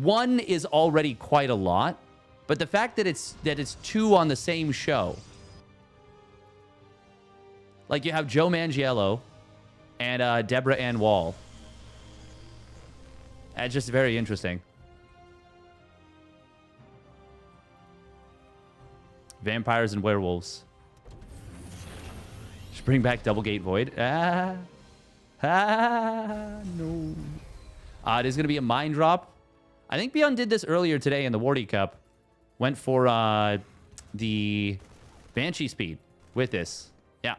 one is already quite a lot, but the fact that it's two on the same show. Like you have Joe Manganiello and Deborah Ann Wall. That's just very interesting. Vampires and werewolves. Just bring back Double Gate Void. No. It is going to be a mine drop. I think Beyond did this earlier today in the Wardy Cup. Went for the Banshee speed with this. Yeah.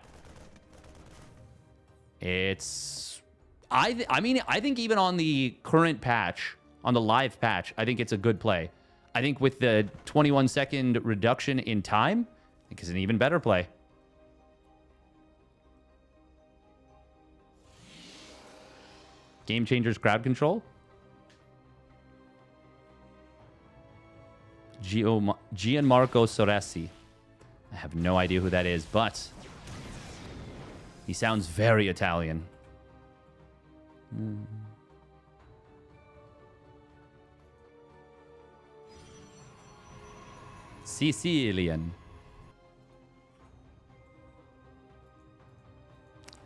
It's... I think even on the current patch, on the live patch, I think it's a good play. I think with the 21-second reduction in time, I think it's an even better play. Game Changers crowd control. Gianmarco Soresi. I have no idea who that is, but he sounds very Italian. Sicilian.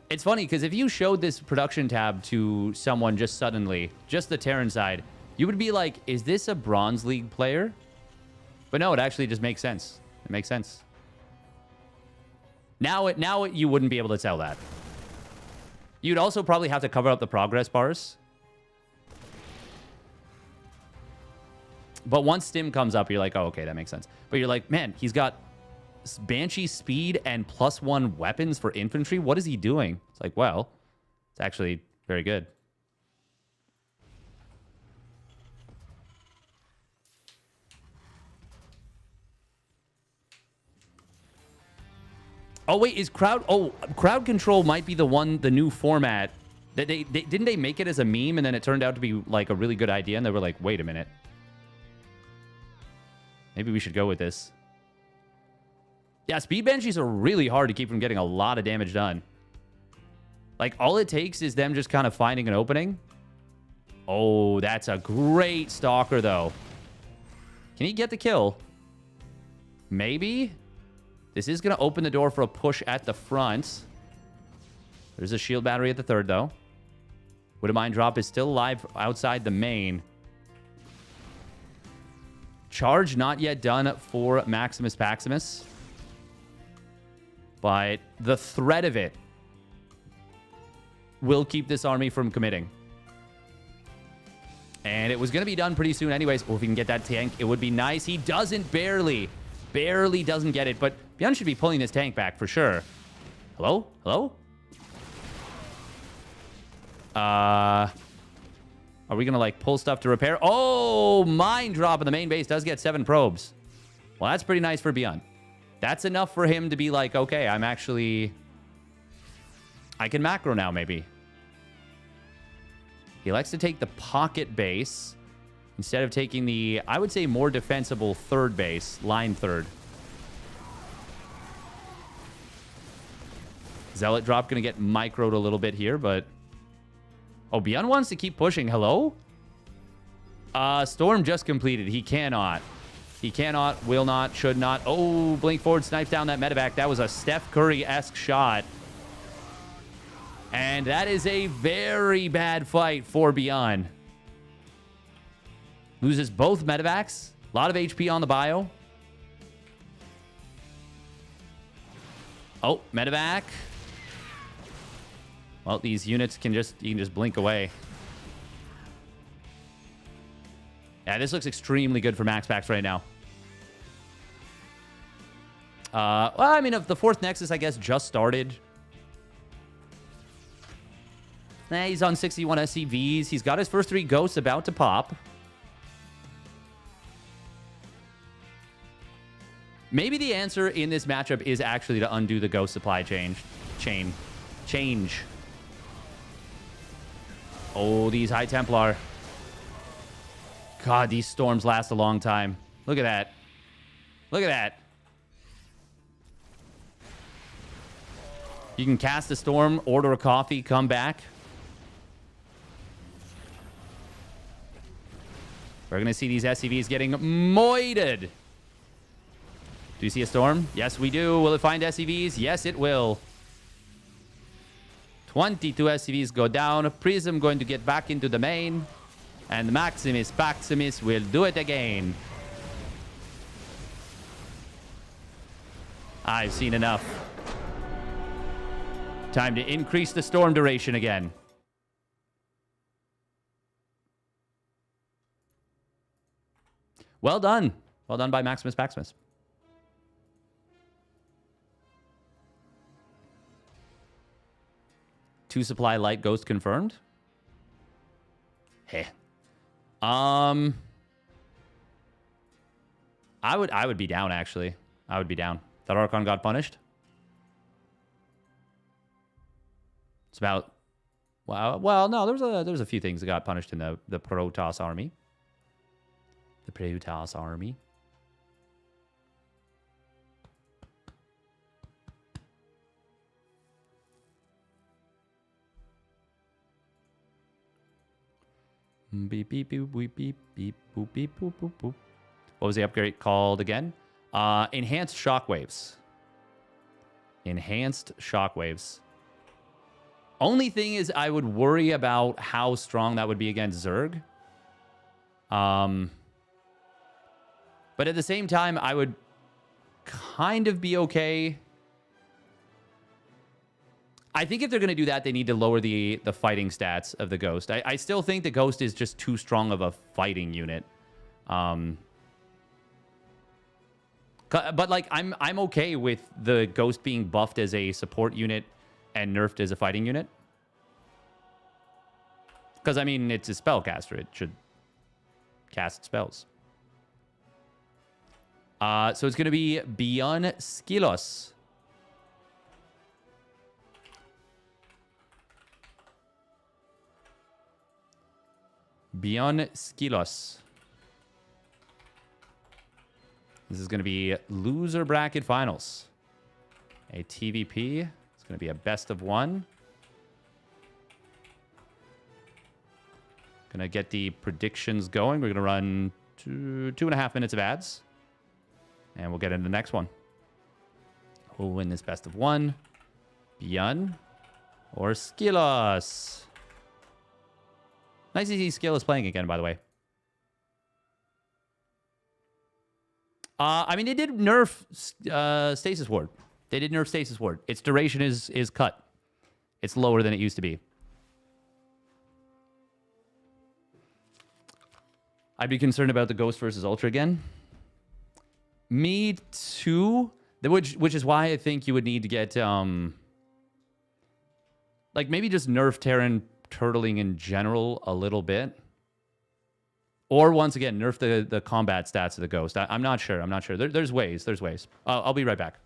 It's funny because if you showed this production tab to someone just suddenly, just the Terran side, you would be like, is this a Bronze League player? But no, it actually just makes sense. It makes sense. Now you wouldn't be able to tell that. You'd also probably have to cover up the progress bars. But once Stim comes up, you're like, oh, okay, that makes sense. But you're like, man, he's got Banshee speed and +1 weapons for infantry. What is he doing? It's like, well, it's actually very good. Oh, wait, is crowd... Oh, crowd control might be the new format. That didn't they make it as a meme, and then it turned out to be, like, a really good idea, and they were like, wait a minute. Maybe we should go with this. Yeah, speed banshees are really hard to keep from getting a lot of damage done. Like, all it takes is them just kind of finding an opening. Oh, that's a great stalker, though. Can he get the kill? Maybe? This is going to open the door for a push at the front. There's a shield battery at the third, though. Widow Mine Drop is still alive outside the main. Charge not yet done for Maximus Paximus. But the threat of it will keep this army from committing. And it was going to be done pretty soon anyways. Well, if he can get that tank, it would be nice. He doesn't barely doesn't get it. But Beyond should be pulling this tank back for sure. Hello? Hello? Are we going to, like, pull stuff to repair? Oh, Mine Drop in the main base does get 7 probes. Well, that's pretty nice for Beyond. That's enough for him to be like, okay, I can macro now, maybe. He likes to take the pocket base instead of taking the, I would say, more defensible third base, line third. Zealot Drop going to get microed a little bit here, but... Oh, Beyond wants to keep pushing. Hello? Storm just completed. He cannot. He cannot, will not, should not. Oh, Blink Forward snipes down that medevac. That was a Steph Curry-esque shot. And that is a very bad fight for Beyond. Loses both medevacs. A lot of HP on the bio. Oh, medevac. Well, these units you can just blink away. Yeah, this looks extremely good for Max Packs right now. Well, I mean, if the 4th Nexus, I guess, just started. He's on 61 SCVs. He's got his first 3 ghosts about to pop. Maybe the answer in this matchup is actually to undo the ghost supply change. Oh, these High Templar. God, these storms last a long time. Look at that. Look at that. You can cast a storm, order a coffee, come back. We're going to see these SCVs getting moited. Do you see a storm? Yes, we do. Will it find SCVs? Yes, it will. 22 SCVs go down. Prism going to get back into the main. And Maximus Paximus will do it again. I've seen enough. Time to increase the storm duration again. Well done. Well done by Maximus Paximus. Two supply light ghost confirmed. Heh. I would be down, actually. I would be down. That Archon got punished. It's about... Well, no, there's a few things that got punished in the Protoss army. The Protoss army. Beep, beep, beep, beep, beep, beep, boop, beep, boop, boop, boop. What was the upgrade called again? Enhanced shockwaves. Enhanced shockwaves. Only thing is, I would worry about how strong that would be against Zerg. But at the same time, I would kind of be okay I think if they're going to do that, they need to lower the fighting stats of the Ghost. I still think the Ghost is just too strong of a fighting unit. But like I'm okay with the Ghost being buffed as a support unit and nerfed as a fighting unit. Because I mean it's a spellcaster. It should cast spells. So it's going to be beyond Skillus. Beyond Skillus. This is going to be loser bracket finals. A TVP. It's going to be a best of one. Going to get the predictions going. We're going to run 2.5 minutes of ads. And we'll get into the next one. Who'll win this best of one? Beyond or Skillus? Nice to see Skillus playing again, by the way. I mean, they did nerf Stasis Ward. They did nerf Stasis Ward. Its duration is cut. It's lower than it used to be. I'd be concerned about the Ghost versus Ultra again. Me too. Which is why I think you would need to get like maybe just nerf Terran turtling in general a little bit. Or once again, nerf the combat stats of the Ghost. I'm not sure. I'm not sure. There's ways. There's ways. I'll be right back.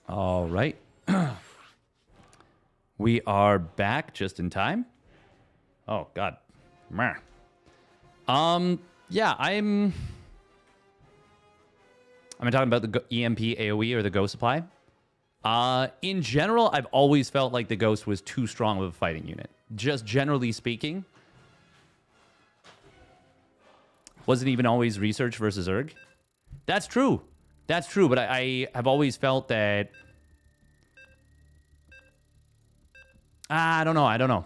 All right. We are back just in time. Oh, God. Meh. Yeah, I'm talking about the EMP AoE or the Ghost supply. In general, I've always felt like the Ghost was too strong of a fighting unit. Just generally speaking. Wasn't even always research versus erg. That's true. That's true, but I have always felt that... I don't know.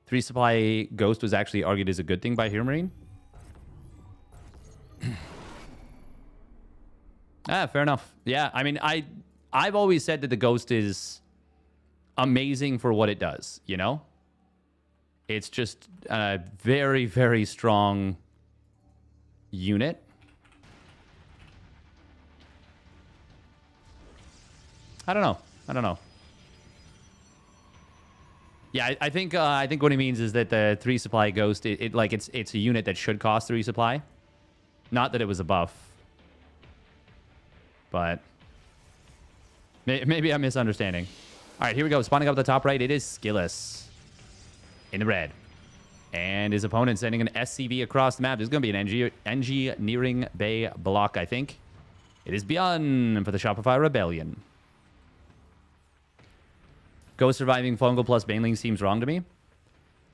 Three supply Ghost was actually argued as a good thing by Hero Marine. Fair enough. Yeah, I mean, I've always said that the Ghost is amazing for what it does, you know? It's just a very, very strong unit. I don't know. Yeah, I think what he means is that the 3 supply Ghost, it's a unit that should cost 3 supply. Not that it was a buff. But maybe I'm misunderstanding. All right, here we go. Spawning up at the top right, it is Skillus in the red. And his opponent sending an SCV across the map. There's going to be an engineering bay block, I think. It is Beyond for the Shopify Rebellion. Ghost surviving fungal plus Baneling seems wrong to me.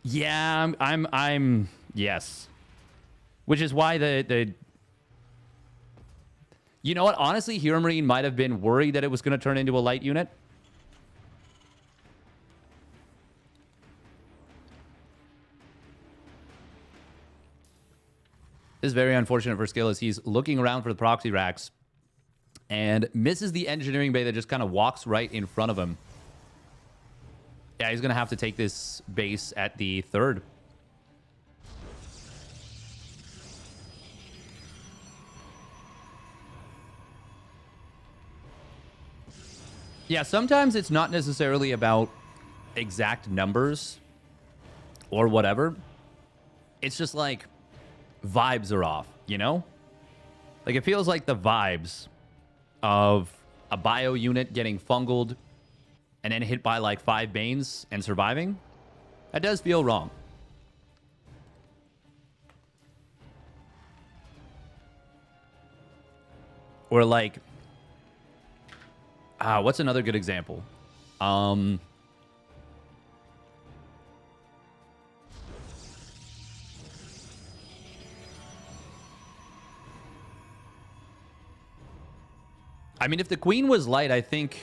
Yeah, I'm yes. Which is why the you know what? Honestly, Hero Marine might have been worried that it was going to turn into a light unit. This is very unfortunate for Skillus. He's looking around for the proxy racks and misses the engineering bay that just kind of walks right in front of him. Yeah, he's going to have to take this base at the third. Yeah, sometimes it's not necessarily about exact numbers or whatever. It's just like vibes are off, you know? Like it feels like the vibes of a bio unit getting fungled and then hit by like 5 Banes and surviving. That does feel wrong. Or like, what's another good example? I mean, if the queen was light, I think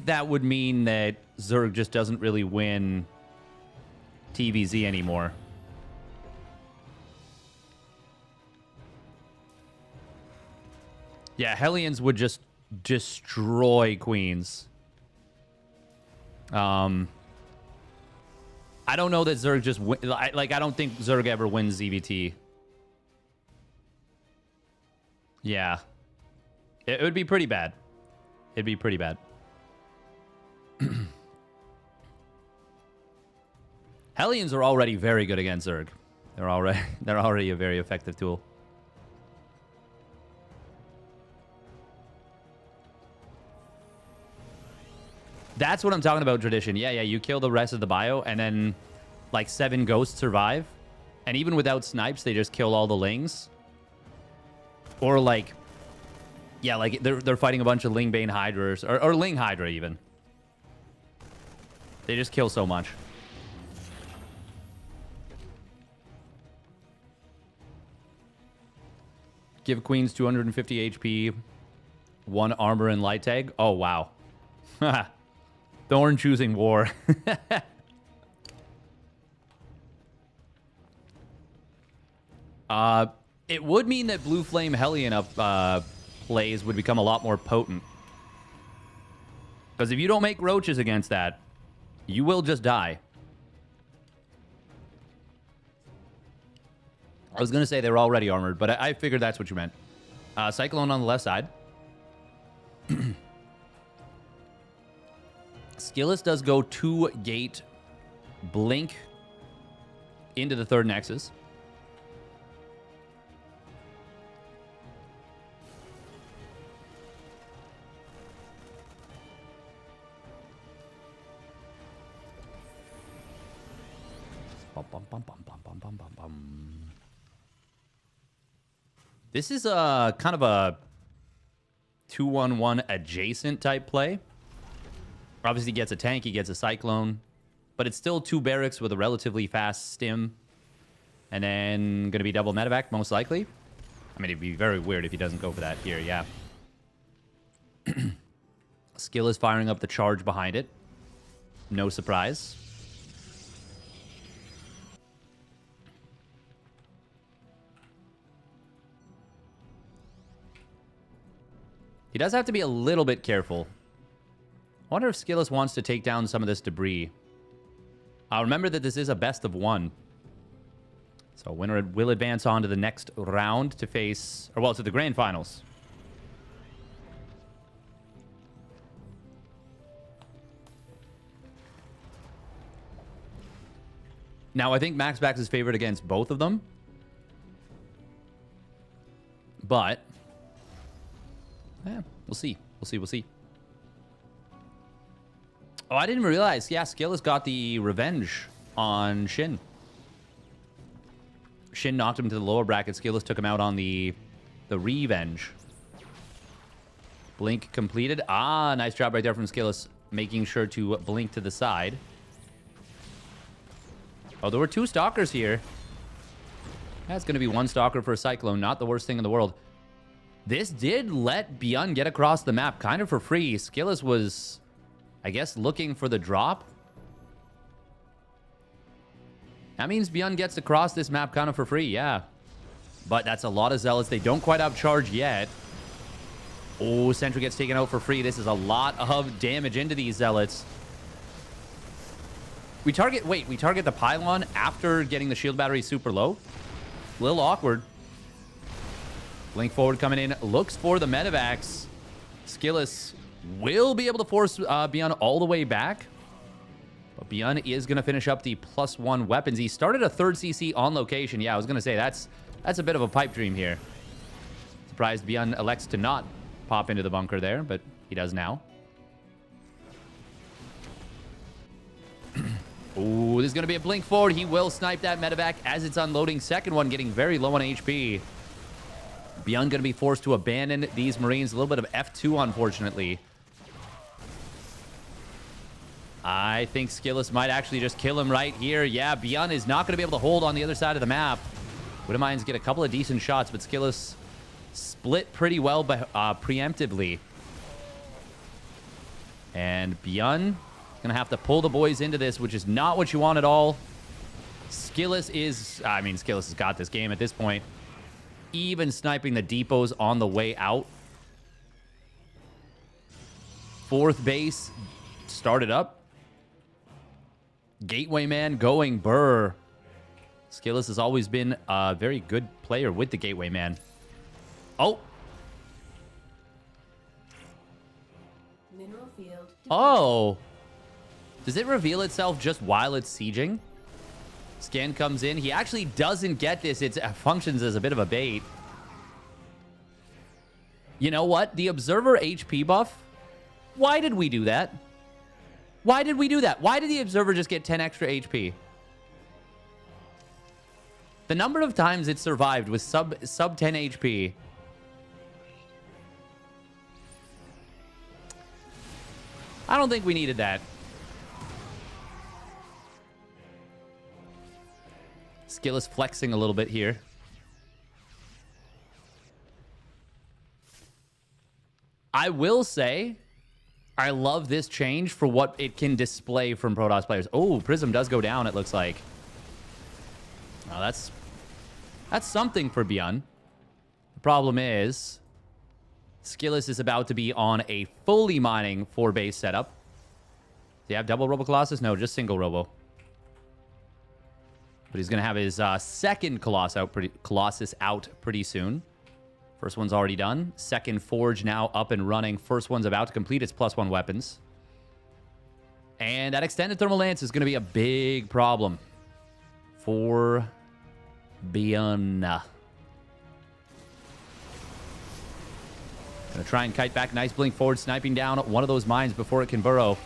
that would mean that Zerg just doesn't really win TVZ anymore. Yeah, Hellions would just destroy queens. I don't know that Zerg just I don't think Zerg ever wins ZVT. Yeah. It would be pretty bad. It'd be pretty bad. Hellions are already very good against Zerg. They're already a very effective tool. That's what I'm talking about, tradition. Yeah, you kill the rest of the bio, and then like 7 ghosts survive. And even without snipes, they just kill all the lings. Or like, yeah, like they're fighting a bunch of Lingbane Hydras, or Ling Hydra even. They just kill so much. Give queens 250 HP, 1 armor and light tag. Oh, wow. Thorn choosing war. It would mean that Blue Flame Hellion up plays would become a lot more potent. Because if you don't make roaches against that, you will just die. I was going to say they were already armored, but I figured that's what you meant. Cyclone on the left side. Skillus does go 2 gate blink into the 3rd Nexus. This is a kind of a 2-1-1 adjacent type play. Obviously, he gets a tank, he gets a cyclone, but it's still 2 barracks with a relatively fast stim, and then going to be double medevac most likely. I mean, it'd be very weird if he doesn't go for that here. Yeah. Skill is firing up the charge behind it. No surprise. He does have to be a little bit careful. I wonder if Skillus wants to take down some of this debris. Remember that this is a best of 1. So winner will advance on to the next round to face, or well, to the grand finals. Now, I think Max Bax is favored against both of them. But yeah, we'll see. We'll see. Oh, I didn't realize. Yeah, Skillus got the revenge on Shin. Shin knocked him to the lower bracket. Skillus took him out on the revenge. Blink completed. Nice job right there from Skillus, making sure to blink to the side. Oh, there were 2 stalkers here. That's going to be 1 stalker for a cyclone. Not the worst thing in the world. This did let Byun get across the map kind of for free. Skillus was, I guess, looking for the drop. That means Beyond gets to cross this map kind of for free, yeah. But that's a lot of Zealots. They don't quite have charge yet. Oh, Sentry gets taken out for free. This is a lot of damage into these Zealots. We target the pylon after getting the shield battery super low. A little awkward. Blink forward coming in. Looks for the medevacs. Skillus will be able to force Beyond all the way back. But Beyond is going to finish up the +1 weapons. He started a 3rd CC on location. Yeah, I was going to say, that's a bit of a pipe dream here. Surprised Beyond elects to not pop into the bunker there, but he does now. Ooh, there's going to be a blink forward. He will snipe that medevac as it's unloading. Second one getting very low on HP. Beyond going to be forced to abandon these Marines. A little bit of F2, unfortunately. I think Skillus might actually just kill him right here. Yeah, Beyond is not going to be able to hold on the other side of the map. Widowmines get a couple of decent shots, but Skillus split pretty well preemptively. And Beyond going to have to pull the boys into this, which is not what you want at all. Skillus has got this game at this point. Even sniping the depots on the way out. 4th base started up. Gateway Man going burr. Skillus has always been a very good player with the Gateway Man. Oh. Mineral field. Oh. Does it reveal itself just while it's sieging? Scan comes in. He actually doesn't get this. It functions as a bit of a bait. You know what? The Observer HP buff. Why did we do that? Why did we do that? Why did the Observer just get 10 extra HP? The number of times it survived with sub 10 HP. I don't think we needed that. Skillus flexing a little bit here. I will say, I love this change for what it can display from Protoss players. Oh, Prism does go down, it looks like. Oh, that's something for Beyond. The problem is, Skillus is about to be on a fully mining 4-base setup. Do you have double Robo Colossus? No, just single Robo. But he's going to have his second Colossus out pretty soon. First one's already done. Second Forge now up and running. First one's about to complete its +1 weapons. And that extended thermal lance is going to be a big problem for Beyond. Gonna try and kite back. Nice blink forward, sniping down one of those mines before it can burrow.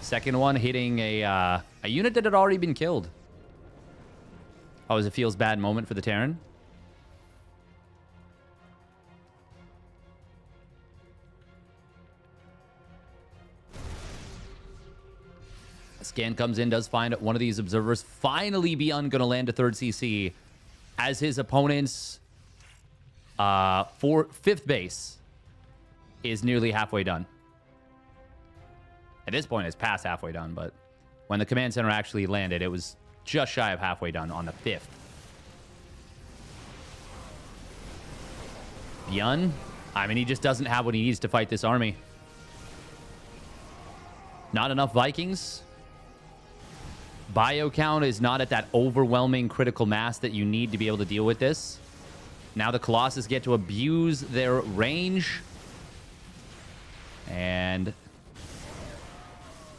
Second one hitting a unit that had already been killed. Always a feels bad moment for the Terran. A scan comes in, does find one of these observers. Finally, Beyond gonna land a 3rd CC as his opponent's 5th base is nearly halfway done. At this point, it's past halfway done, but when the command center actually landed, it was just shy of halfway done on the 5th. Beyond, I mean, he just doesn't have what he needs to fight this army. Not enough Vikings. Bio count is not at that overwhelming critical mass that you need to be able to deal with this. Now the Colossus get to abuse their range. And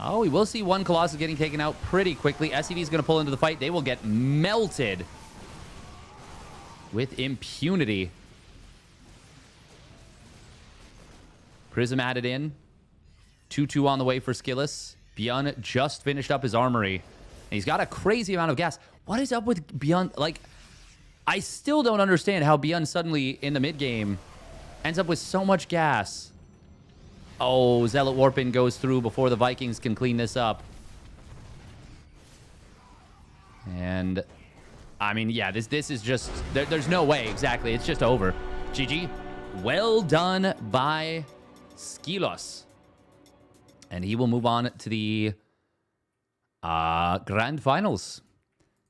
oh, we will see one Colossus getting taken out pretty quickly. SCV is going to pull into the fight. They will get melted with impunity. Prism added in. 2-2 on the way for Skillus. Beyond just finished up his armory. And he's got a crazy amount of gas. What is up with Beyond? Like, I still don't understand how Beyond suddenly, in the mid-game, ends up with so much gas. Oh, Zealot Warping goes through before the Vikings can clean this up. And, I mean, yeah, this is just... There's no way, exactly. It's just over. GG. Well done by Skillus. And he will move on to the Grand Finals.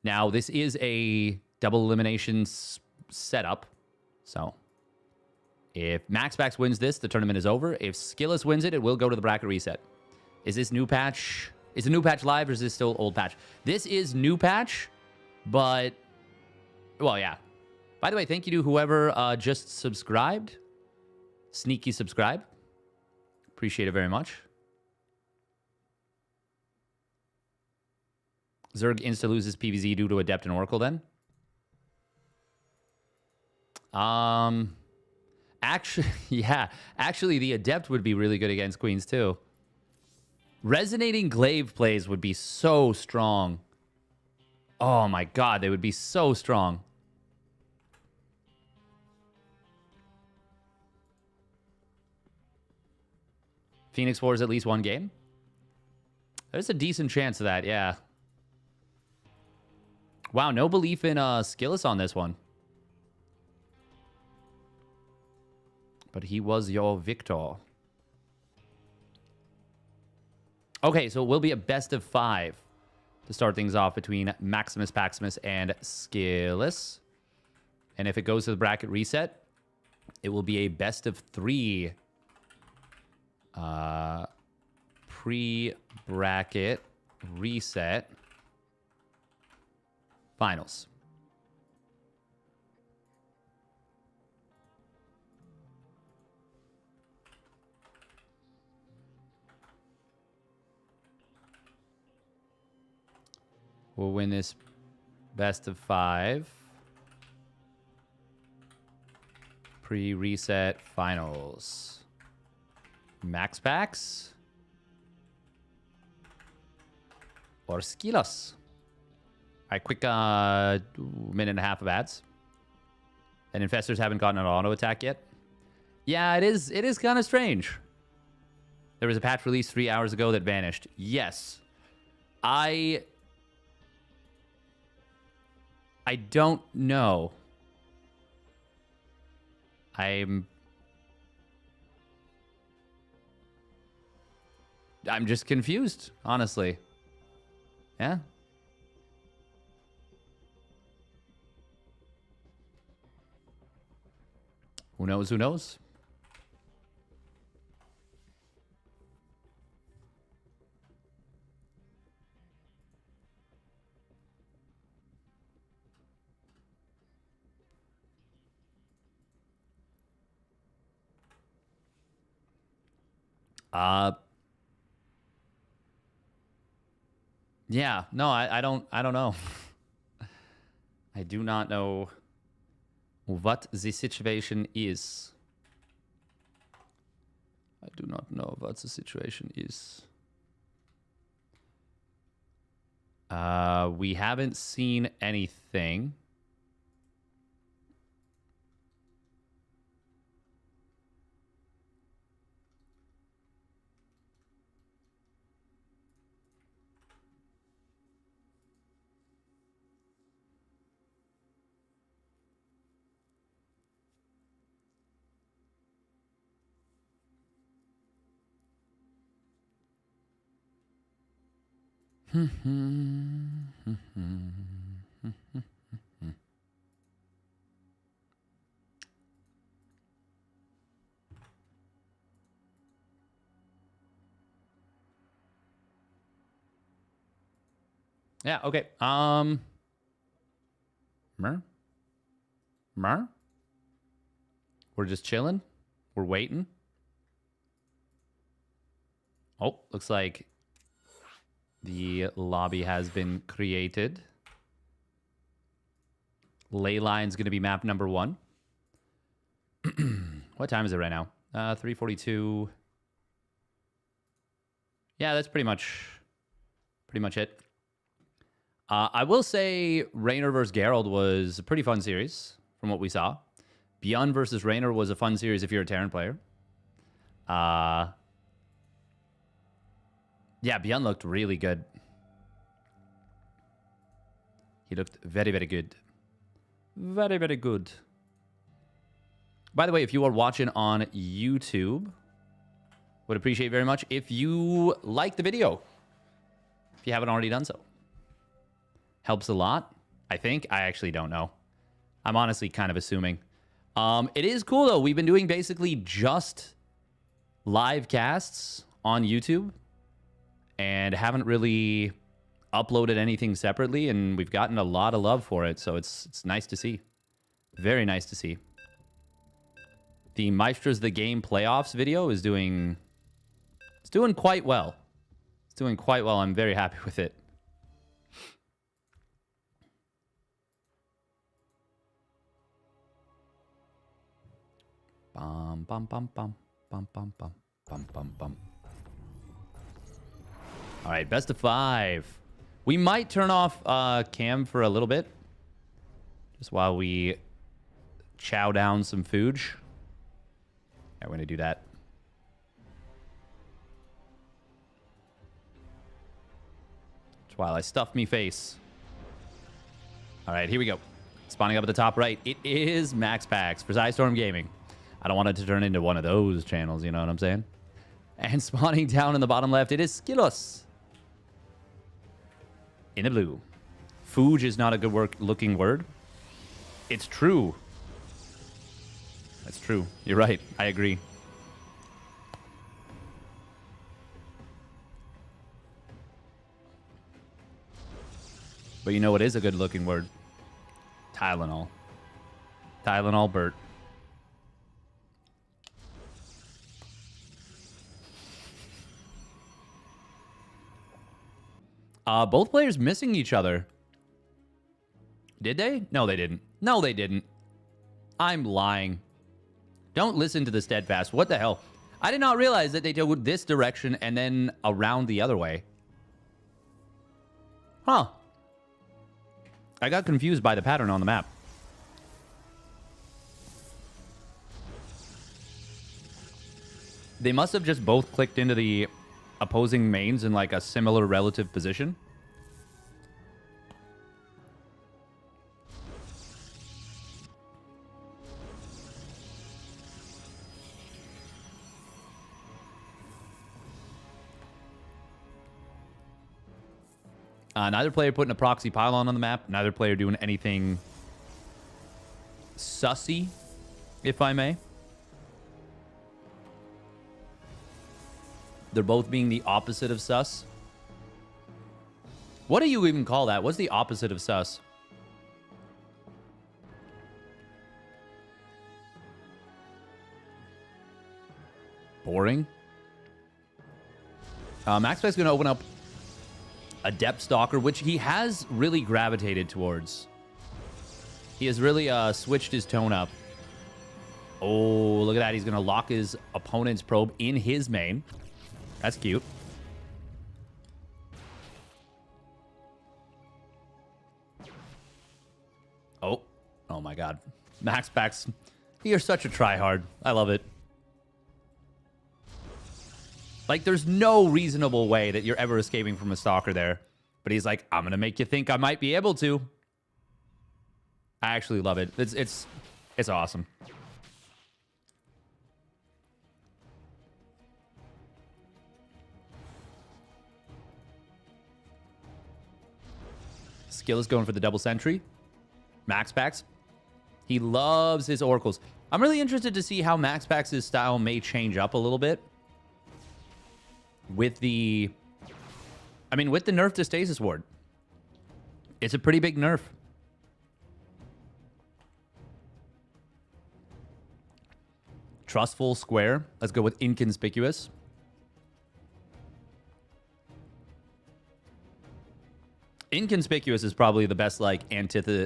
Now, this is a double elimination setup. So, if MaxPax wins this, the tournament is over. If Skillus wins it, it will go to the bracket reset. Is this new patch? Is the new patch live or is this still old patch? This is new patch, but... Well, yeah. By the way, thank you to whoever just subscribed. Sneaky subscribe. Appreciate it very much. Zerg insta loses PvZ due to Adept and Oracle then? Actually, yeah. Actually, the Adept would be really good against Queens too. Resonating Glaive plays would be so strong. Oh my god, they would be so strong. Phoenix Wars at least one game? There's a decent chance of that, yeah. Wow, no belief in Skillus on this one. But he was your victor. Okay, so it will be a best of 5 to start things off between Maximus, Paximus, and Skillus. And if it goes to the bracket reset, it will be a best of 3 pre-bracket reset finals. We'll win this best of 5 pre-reset finals. Max Packs or Skillus. All right, quick minute and a half of ads. And Infestors haven't gotten an auto attack yet. Yeah, it is kind of strange. There was a patch released 3 hours ago that vanished. Yes. I don't know. I'm just confused, honestly. Yeah. Who knows? Who knows? Yeah, no, I don't know. I do not know what the situation is. I do not know what the situation is. We haven't seen anything. Yeah, okay. We're just chilling. We're waiting. Oh, looks like the lobby has been created. Ley line's going to be map number 1. What time is it right now? 3:42. Yeah, that's pretty much it. I will say Raynor versus Geralt was a pretty fun series from what we saw. Beyond versus Raynor was a fun series if you're a Terran player. Yeah, Beyond looked really good. He looked very, very good. Very, very good. By the way, if you are watching on YouTube, would appreciate very much if you like the video. If you haven't already done so. Helps a lot, I think. I actually don't know. I'm honestly kind of assuming. It is cool, though. We've been doing basically just live casts on YouTube and haven't really uploaded anything separately, and we've gotten a lot of love for it, so it's nice to see. Very nice to see. The Maestros the Game playoffs video is doing... It's doing quite well. It's doing quite well. I'm very happy with it. Bum, bum, bum, bum, bum, bum, bum, bum, bum, bum. All right, best of 5. We might turn off cam for a little bit, just while we chow down some food. Yeah, we're gonna do that. Just while I stuff me face. All right, here we go. Spawning up at the top right, it is Max Pax for Storm Gaming. I don't want it to turn into one of those channels, you know what I'm saying? And spawning down in the bottom left, it is Skillus. In the blue. Fooge is not a good looking word. It's true. That's true. You're right. I agree. But you know what is a good looking word? Tylenol. Tylenol Bert. Both players missing each other. Did they? No, they didn't. No, they didn't. I'm lying. Don't listen to the steadfast. What the hell? I did not realize that they did this direction and then around the other way. Huh. I got confused by the pattern on the map. They must have just both clicked into the opposing mains in like a similar relative position. Neither player putting a proxy pylon on the map. Neither player doing anything sussy, if I may. They're both being the opposite of sus. What do you even call that? What's the opposite of sus? Boring. MaxPax is going to open up Adept Stalker, which he has really gravitated towards. He has really switched his tone up. Oh, look at that. He's going to lock his opponent's probe in his main. That's cute. Oh. Oh my god. MaxPax, you're such a tryhard. I love it. Like, there's no reasonable way that you're ever escaping from a stalker there. But he's like, I'm going to make you think I might be able to. I actually love it. It's awesome. Skillus going for the double sentry. MaxPax. He loves his oracles. I'm really interested to see how MaxPax's style may change up a little bit. With the... I mean, with the nerf to Stasis Ward. It's a pretty big nerf. Trustful square. Let's go with inconspicuous. Inconspicuous is probably the best, like, antithesis.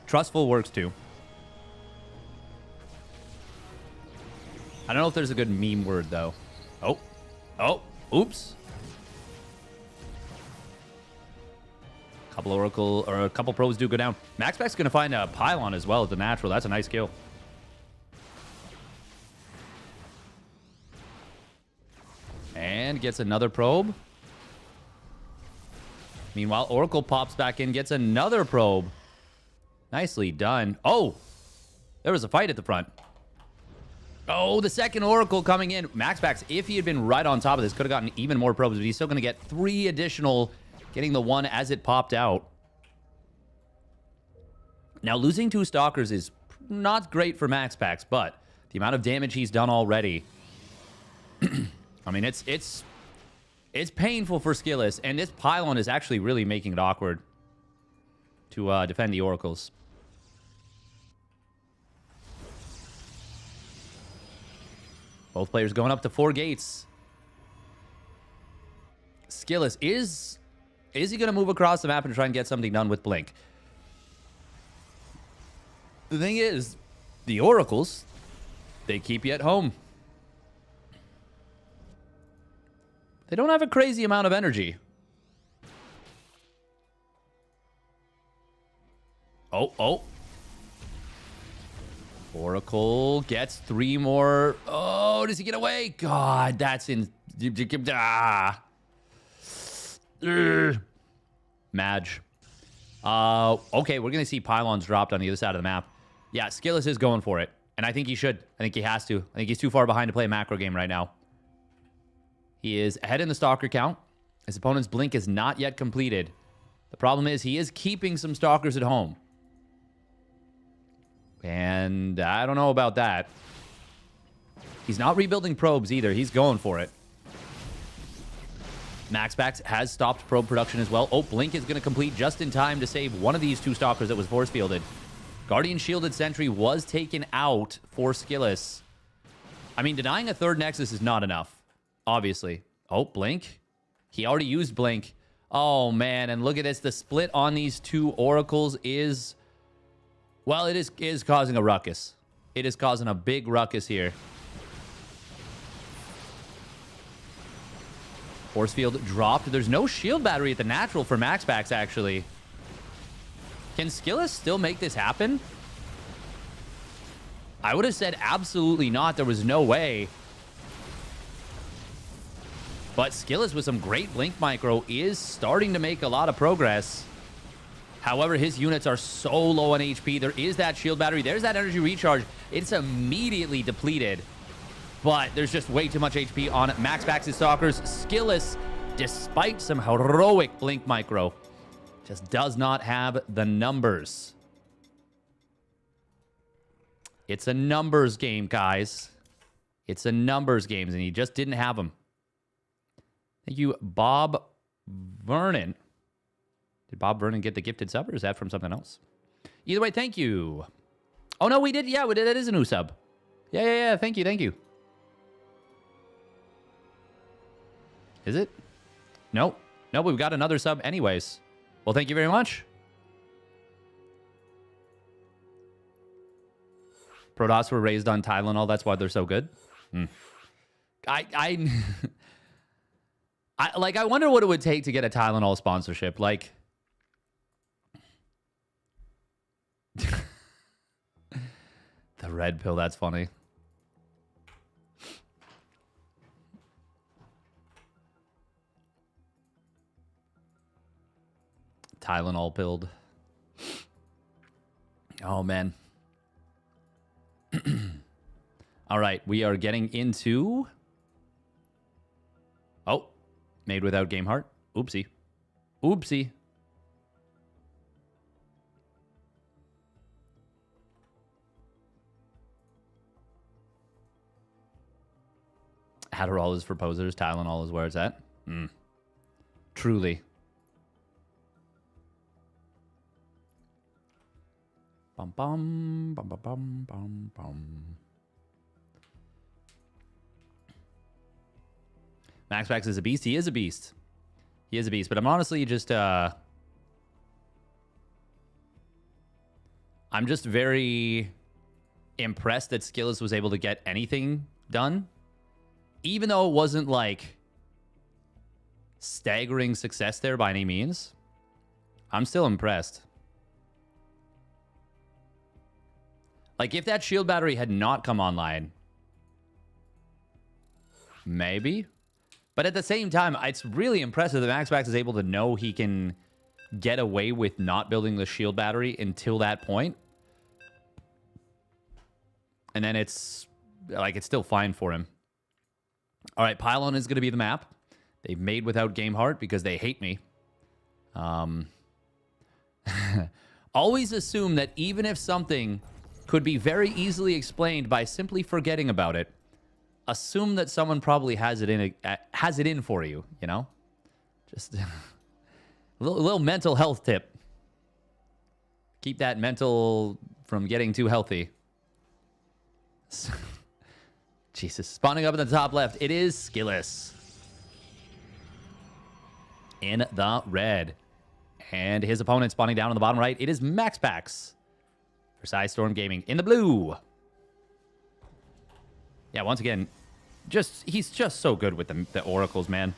Trustful works too. I don't know if there's a good meme word though. Oh, oops. Couple oracle or a couple pros do go down. MaxPax's gonna find a pylon as well at the natural. That's a nice kill. And gets another probe. Meanwhile, Oracle pops back in, gets another probe. Nicely done. Oh, there was a fight at the front. Oh, the second Oracle coming in. MaxPax, if he had been right on top of this, could have gotten even more probes, but he's still going to get 3 additional, getting the 1 as it popped out. Now, losing 2 Stalkers is not great for MaxPax, but the amount of damage he's done already, I mean, it's painful for Skillus, and this pylon is actually really making it awkward to defend the Oracles. Both players going up to 4 gates. Skillus, is he going to move across the map and try and get something done with Blink? The thing is, the Oracles, they keep you at home. They don't have a crazy amount of energy. Oh. Oracle gets 3 more. Oh, does he get away? God, that's in... Madge. Okay, we're going to see pylons dropped on the other side of the map. Yeah, Skillus is going for it. And I think he should. I think he has to. I think he's too far behind to play a macro game right now. He is ahead in the Stalker count. His opponent's Blink is not yet completed. The problem is he is keeping some Stalkers at home. And I don't know about that. He's not rebuilding probes either. He's going for it. MaxPax has stopped probe production as well. Oh, Blink is going to complete just in time to save one of these 2 Stalkers that was force fielded. Guardian Shielded Sentry was taken out for Skillus. I mean, denying a 3rd Nexus is not enough, obviously. Oh, Blink. He already used Blink. Oh, man, and look at this. The split on these 2 Oracles is... Well, it is causing a ruckus. It is causing a big ruckus here. Force field dropped. There's no shield battery at the natural for MaxPax, actually. Can Skillus still make this happen? I would have said absolutely not. There was no way. But Skillus with some great Blink Micro is starting to make a lot of progress. However, his units are so low on HP. There is that shield battery. There's that energy recharge. It's immediately depleted. But there's just way too much HP on MaxPax's Stalkers. Skillus, despite some heroic Blink Micro, just does not have the numbers. It's a numbers game, guys. It's a numbers game, and he just didn't have them. Thank you, Bob Vernon. Did Bob Vernon get the gifted sub, or is that from something else? Either way, thank you. Oh, no, we did. Yeah, we did. That is a new sub. Yeah. Thank you. Is it? No, we've got another sub anyways. Well, thank you very much. Protoss were raised on Tylenol. That's why they're so good. I wonder what it would take to get a Tylenol sponsorship. Like... The red pill, that's funny. Tylenol pilled. Oh, man. All right, we are getting into... Oh, made without game heart. Oopsie. Adderall is for posers. Tylenol is where it's at. Truly. Bum bum bum bum bum bum bum. MaxPax is a beast. He is a beast. But I'm honestly just I'm just very impressed that Skillus was able to get anything done. Even though it wasn't like staggering success there by any means, I'm still impressed. Like, if that shield battery had not come online, maybe. But at the same time, it's really impressive that MaxPax is able to know he can get away with not building the shield battery until that point. And then it's like, it's still fine for him. All right, Pylon is going to be the map. They've made without Game Heart because they hate me. Always assume that even if something could be very easily explained by simply forgetting about it, assume that someone probably has it in for you, you know? Just a little mental health tip. Keep that mental from getting too healthy. Jesus. Spawning up in the top left, it is Skillus. In the red. And his opponent spawning down in the bottom right, it is MaxPax for Storm Gaming. In the blue. Yeah, once again, he's just so good with the oracles, man.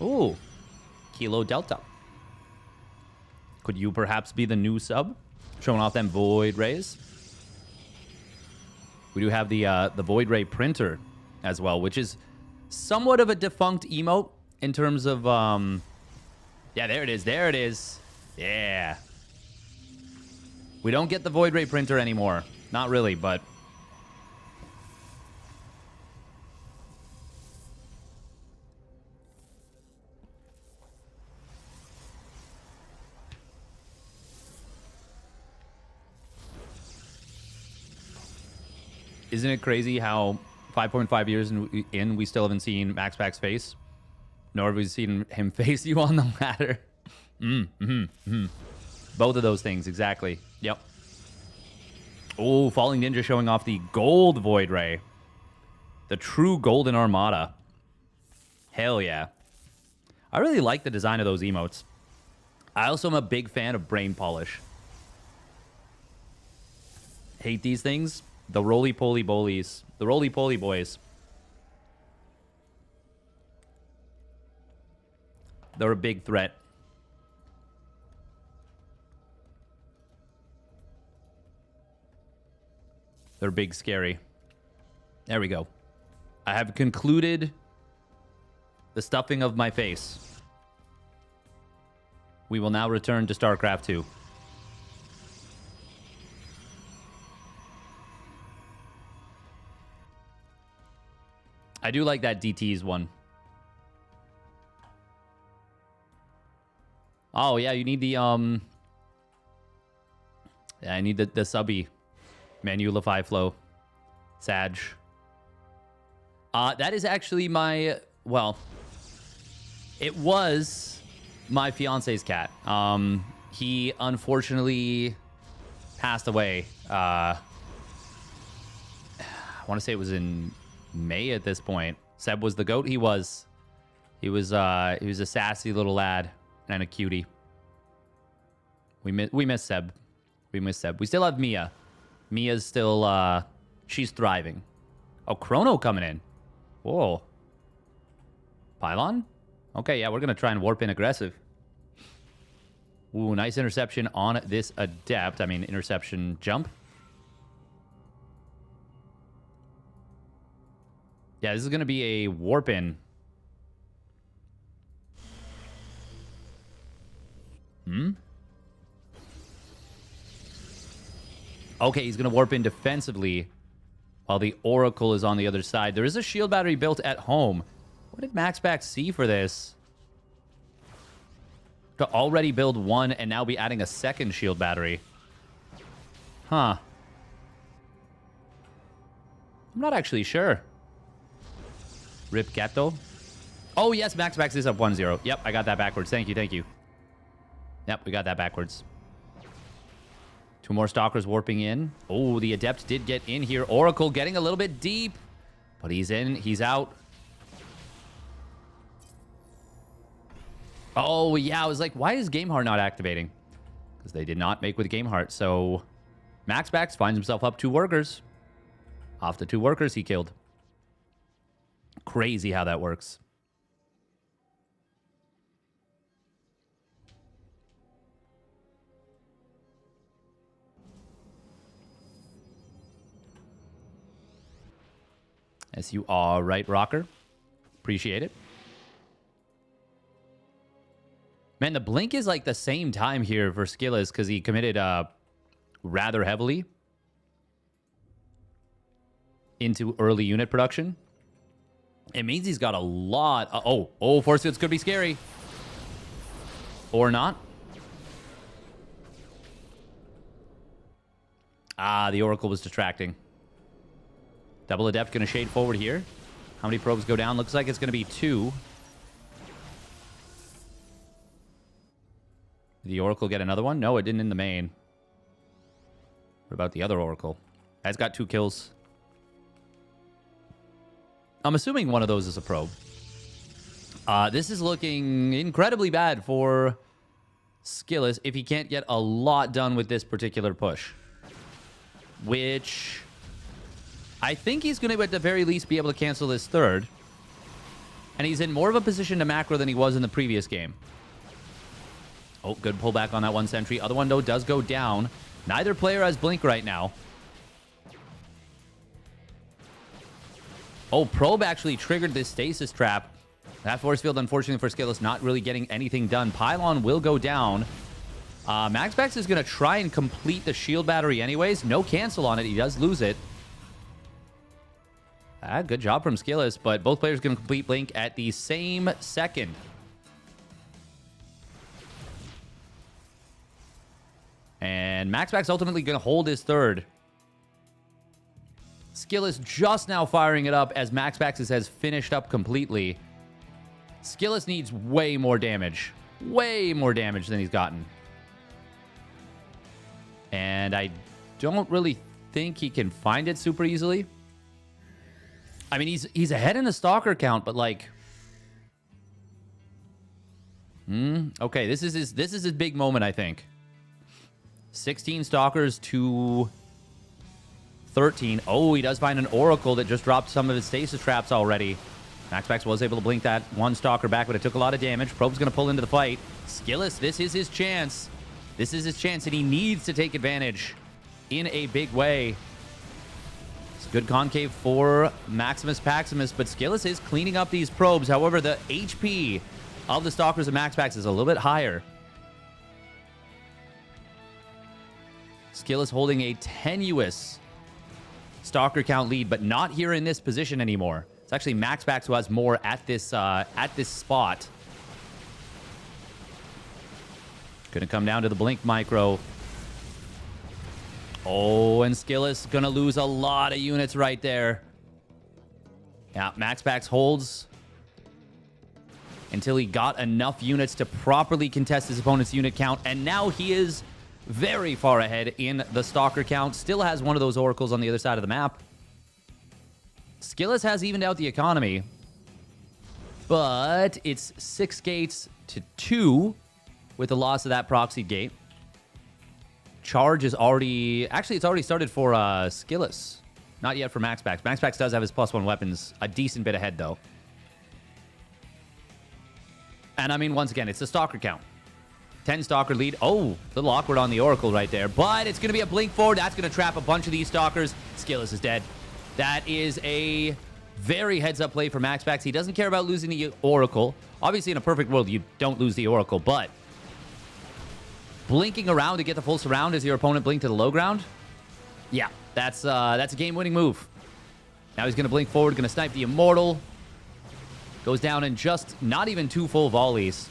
Ooh, Kilo Delta. Could you perhaps be the new sub? Showing off them Void Rays. We do have the Void Ray printer as well, which is somewhat of a defunct emote in terms of... yeah, there it is. There it is. Yeah. We don't get the Void Ray printer anymore. Not really, but... Isn't it crazy how 5.5 years in we still haven't seen MaxPax's face? Nor have we seen him face you on the ladder. Both of those things, exactly. Yep. Oh, Falling Ninja showing off the gold Void Ray. The true golden armada. Hell yeah. I really like the design of those emotes. I also am a big fan of Brain Polish. Hate these things. The roly-poly bolies. The roly-poly boys. They're a big threat. They're big scary. There we go. I have concluded the stuffing of my face. We will now return to StarCraft 2. I do like that DT's one. Oh, yeah, you need the, Yeah, I need the subby. Manulify flow. Sag. That is actually my... Well, it was my fiance's cat. He unfortunately passed away. I want to say it was in May at this point. Seb was the goat. He was a sassy little lad and a cutie. We miss Seb. We miss Seb. We still have Mia. Mia's still she's thriving. Oh, Chrono coming in. Whoa. Pylon? Okay, yeah, we're gonna try and warp in aggressive. Ooh, nice interception on this adept. I mean, interception jump. Yeah, this is going to be a warp in. Okay, he's going to warp in defensively while the Oracle is on the other side. There is a shield battery built at home. What did MaxPax see for this? To already build one and now be adding a second shield battery. Huh. I'm not actually sure. Rip Gato. Oh, yes, MaxPax is up 1-0. Yep, I got that backwards. Thank you, thank you. Yep, we got that backwards. Two more Stalkers warping in. Oh, the Adept did get in here. Oracle getting a little bit deep. But he's in, he's out. Oh, yeah, I was like, why is Gameheart not activating? Because they did not make with Gameheart. So, MaxPax finds himself up 2 workers. Off the 2 workers he killed. Crazy how that works. As you are, right, Rocker? Appreciate it. Man, the blink is like the same time here for Skillus because he committed rather heavily into early unit production. It means he's got a lot. Force fields could be scary. Or not. The Oracle was distracting. Double Adept going to shade forward here. How many probes go down? Looks like it's going to be 2. Did the Oracle get another one? No, it didn't in the main. What about the other Oracle? That's got 2 kills. I'm assuming one of those is a probe. This is looking incredibly bad for Skillus if he can't get a lot done with this particular push. Which I think he's going to, at the very least, be able to cancel this third. And he's in more of a position to macro than he was in the previous game. Oh, good pullback on that one sentry. Other one, though, does go down. Neither player has blink right now. Oh, probe actually triggered this stasis trap. That force field, unfortunately for Skillus, not really getting anything done. Pylon will go down. MaxPax is going to try and complete the shield battery anyways. No cancel on it. He does lose it. Good job from Skillus, but both players going to complete blink at the same second. And MaxPax ultimately going to hold his third. Skillus just now firing it up as MaxPax has finished up completely. Skillus needs way more damage. Way more damage than he's gotten. And I don't really think he can find it super easily. I mean, he's ahead in the Stalker count, but like... Okay, this is his big moment, I think. 16 Stalkers to 13. Oh, he does find an Oracle that just dropped some of his stasis traps already. MaxPax was able to blink that one Stalker back, but it took a lot of damage. Probe's going to pull into the fight. Skillus, this is his chance. This is his chance, and he needs to take advantage in a big way. It's a good concave for Maximus Paximus, but Skillus is cleaning up these probes. However, the HP of the Stalkers and MaxPax is a little bit higher. Skillus holding a tenuous Stalker count lead, but not here in this position anymore. It's actually MaxPax who has more at this spot. Gonna come down to the blink micro. Oh, and Skillus gonna lose a lot of units right there. Yeah, MaxPax holds until he got enough units to properly contest his opponent's unit count, and now he is very far ahead in the Stalker count. Still has one of those Oracles on the other side of the map. Skillus has evened out the economy, but it's 6 gates to 2 with the loss of that proxy gate. Charge is already... Actually, it's already started for Skillus. Not yet for MaxPax. MaxPax does have his +1 weapons a decent bit ahead, though. And I mean, once again, it's the Stalker count. 10 Stalker lead. Oh, a little awkward on the Oracle right there. But it's going to be a blink forward. That's going to trap a bunch of these Stalkers. Skillus is dead. That is a very heads-up play for MaxPax. He doesn't care about losing the Oracle. Obviously, in a perfect world, you don't lose the Oracle, but blinking around to get the full surround as your opponent blinked to the low ground? Yeah, that's a game-winning move. Now he's going to blink forward, going to snipe the Immortal. Goes down in just not even 2 full volleys.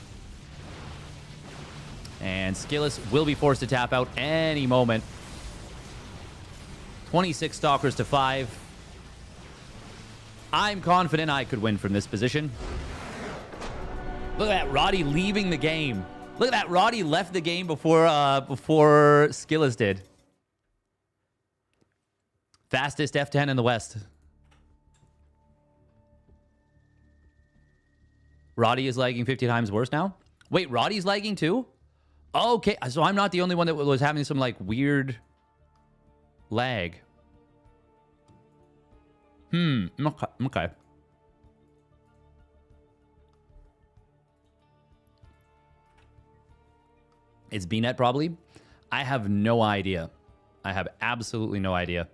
And Skillus will be forced to tap out any moment. 26 Stalkers to 5. I'm confident I could win from this position. Look at that, Roddy leaving the game. Look at that, Roddy left the game before Skillus did. Fastest F10 in the West. Roddy is lagging 50 times worse now? Wait, Roddy's lagging too? Okay, so I'm not the only one that was having some, like, weird lag. Okay. It's BNet probably. I have no idea. I have absolutely no idea.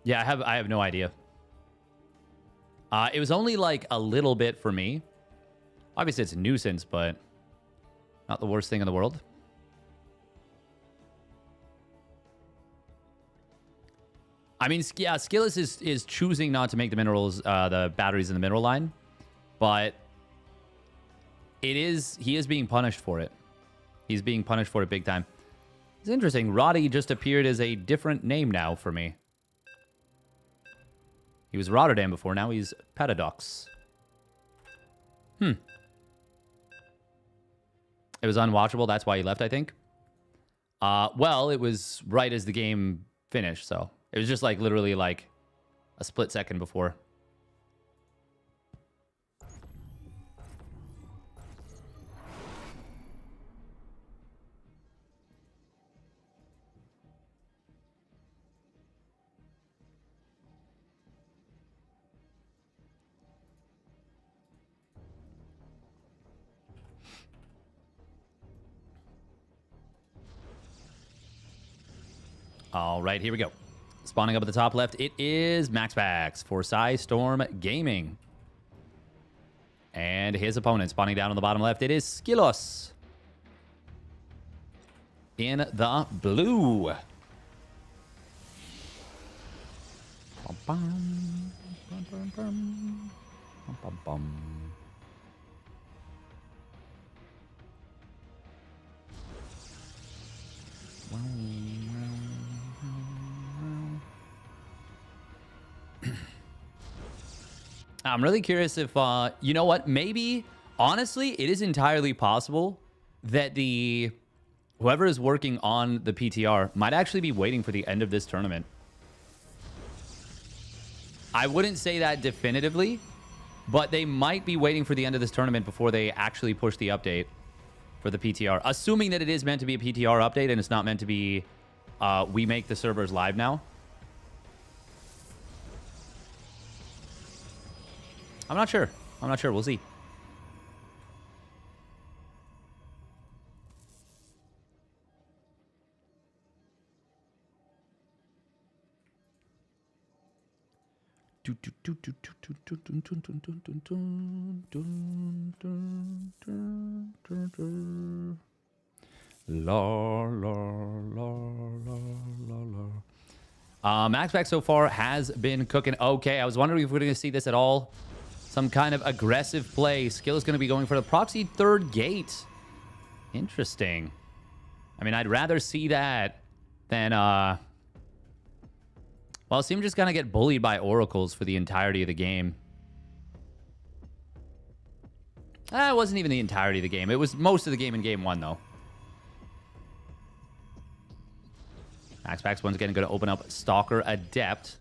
Yeah, I have no idea. It was only like a little bit for me. Obviously, it's a nuisance, but not the worst thing in the world. I mean, yeah, Skillus is choosing not to make the minerals, the batteries in the mineral line, but he is being punished for it. He's being punished for it big time. It's interesting. Roddy just appeared as a different name now for me. He was Rotterdam before. Now he's Paradox. It was unwatchable. That's why he left, I think. Well, it was right as the game finished, so it was just like literally like a split second before. All right, here we go. Spawning up at the top left, it is Max for Storm Gaming. And his opponent spawning down on the bottom left, it is Skillus. In the blue. I'm really curious if, you know what, maybe, honestly, it is entirely possible that whoever is working on the PTR might actually be waiting for the end of this tournament. I wouldn't say that definitively, but they might be waiting for the end of this tournament before they actually push the update for the PTR. Assuming that it is meant to be a PTR update and it's not meant to be, we make the servers live now. I'm not sure. We'll see. Max so far has been cooking okay. I was wondering if we're going to see this at all. Some kind of aggressive play. Skill is going to be going for the proxy third gate. Interesting. I mean, I'd rather see that than, well, Sim just going to get bullied by oracles for the entirety of the game. It wasn't even the entirety of the game. It was most of the game in game one, though. Max once again going to open up Stalker Adept.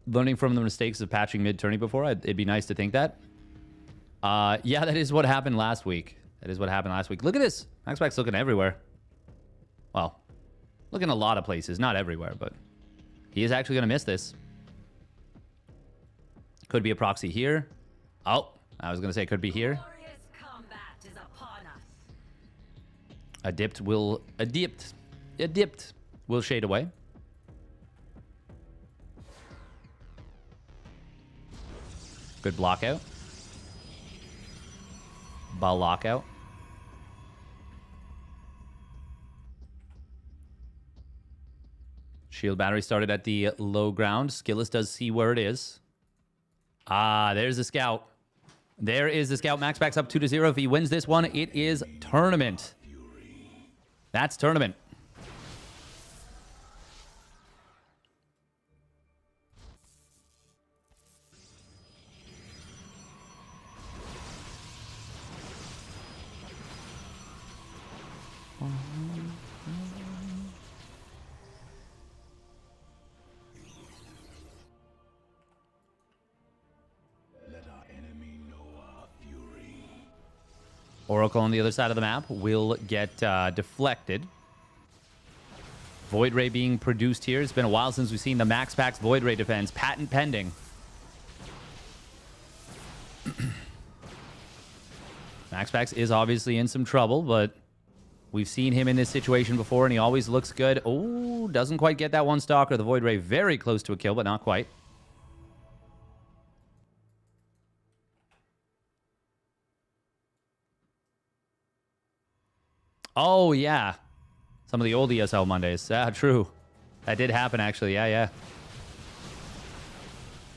Learning from the mistakes of patching mid-tourney before, it'd be nice to think that. Yeah, that is what happened last week. Look at this. Max looking everywhere. Well, looking a lot of places. Not everywhere, but he is actually going to miss this. Could be a proxy here. Oh, I was going to say could be here. Adept will shade away. Good block out. Ball lockout. Shield battery started at the low ground. Skillus does see where it is. Ah, there's the scout. There is the scout. Max up 2-0. If he wins this one, it is tournament. That's tournament. Oracle on the other side of the map will get deflected. Void Ray being produced here. It's been a while since we've seen the Max Void Ray defense. Patent pending. MaxPax is obviously in some trouble, but we've seen him in this situation before, and he always looks good. Oh, doesn't quite get that one Stalker. The Void Ray very close to a kill, but not quite. Oh, yeah. Some of the old ESL Mondays. Yeah, true. That did happen, actually. Yeah.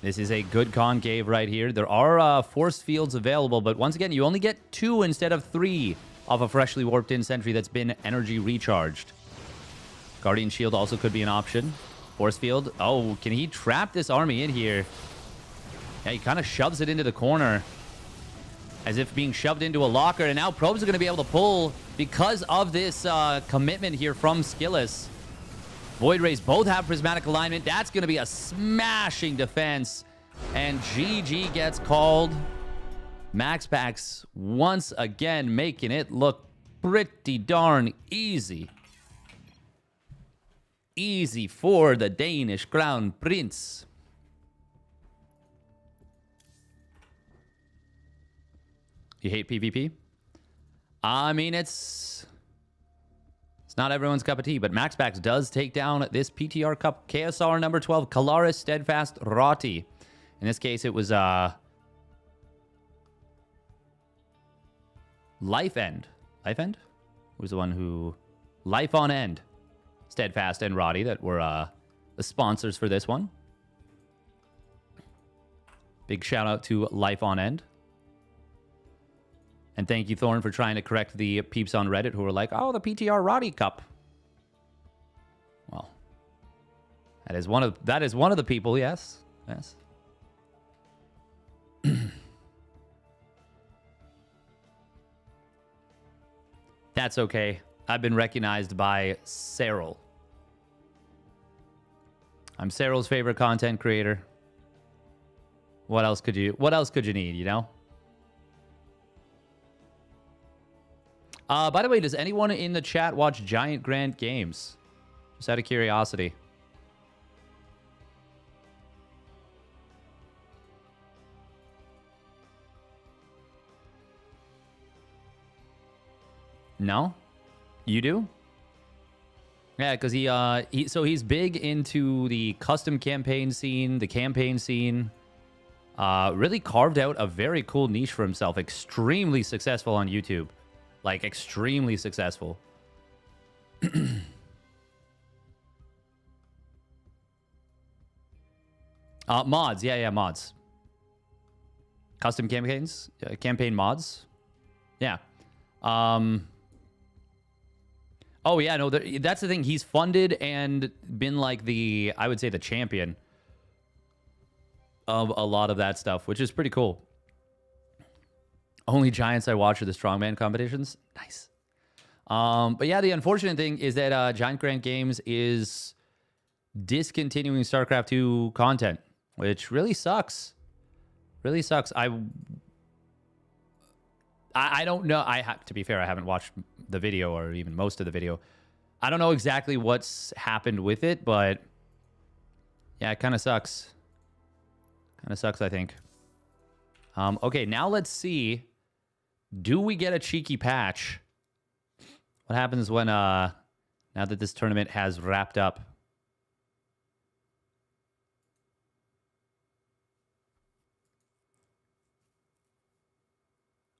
This is a good concave right here. There are force fields available, but once again, you only get 2 instead of 3 of a freshly warped in sentry that's been energy recharged. Guardian Shield also could be an option. Force field. Oh, can he trap this army in here? Yeah, he kind of shoves it into the corner as if being shoved into a locker. And now probes are going to be able to pull because of this commitment here from Skillus. Void Rays both have prismatic alignment. That's going to be a smashing defense. And GG gets called. MaxPax once again making it look pretty darn easy. Easy for the Danish Crown Prince. You hate PvP? I mean, it's not everyone's cup of tea, but MaxPax does take down this PTR Cup KSR number 12, Kalaris Steadfast Roti. In this case, it was Life End. Life End? Who was the one who... Life on End. Steadfast and Roddy that were the sponsors for this one. Big shout out to Life on End. And thank you, Thorn, for trying to correct the peeps on Reddit who were like, oh, the PTR Roddy Cup. Well, that is one of the people, yes. Yes. That's okay. I've been recognized by Cyril. I'm Cyril's favorite content creator. What else could you need, you know? By the way, does anyone in the chat watch Giant Grant Games? Just out of curiosity. No? You do? Yeah, because he's big into the custom campaign scene, the campaign scene. Really carved out a very cool niche for himself. Extremely successful on YouTube. Like, extremely successful. Mods. Yeah, mods. Custom campaigns? Campaign mods? Yeah. Oh, yeah, no, that's the thing. He's funded and been, like, I would say the champion of a lot of that stuff, which is pretty cool. Only Giants I watch are the strongman competitions. Nice. But yeah, the unfortunate thing is that Giant Grant Games is discontinuing StarCraft 2 content, which really sucks. Really sucks. I don't know. To be fair, I haven't watched the video or even most of the video. I don't know exactly what's happened with it, but yeah, it kind of sucks. Kind of sucks, I think. Okay, now let's see. Do we get a cheeky patch? What happens when, now that this tournament has wrapped up?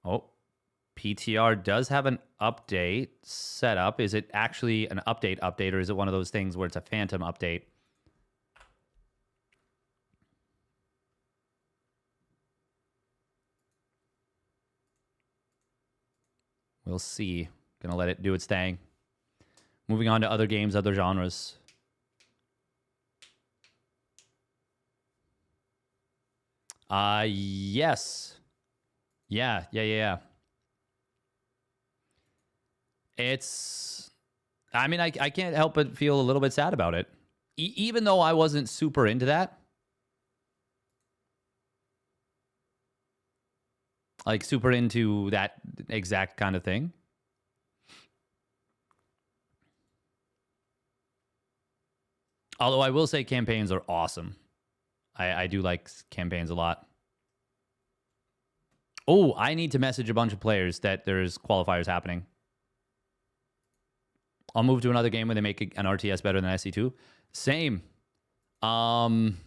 Oh, PTR does have an update set up. Is it actually an update, or is it one of those things where it's a phantom update? We'll see. Gonna let it do its thing. Moving on to other games, other genres. Yes. Yeah. It's... I mean, I can't help but feel a little bit sad about it. Even though I wasn't super into that. Like, super into that exact kind of thing. Although I will say campaigns are awesome. I do like campaigns a lot. Oh, I need to message a bunch of players that there's qualifiers happening. I'll move to another game where they make an RTS better than SC2. Same. Honestly,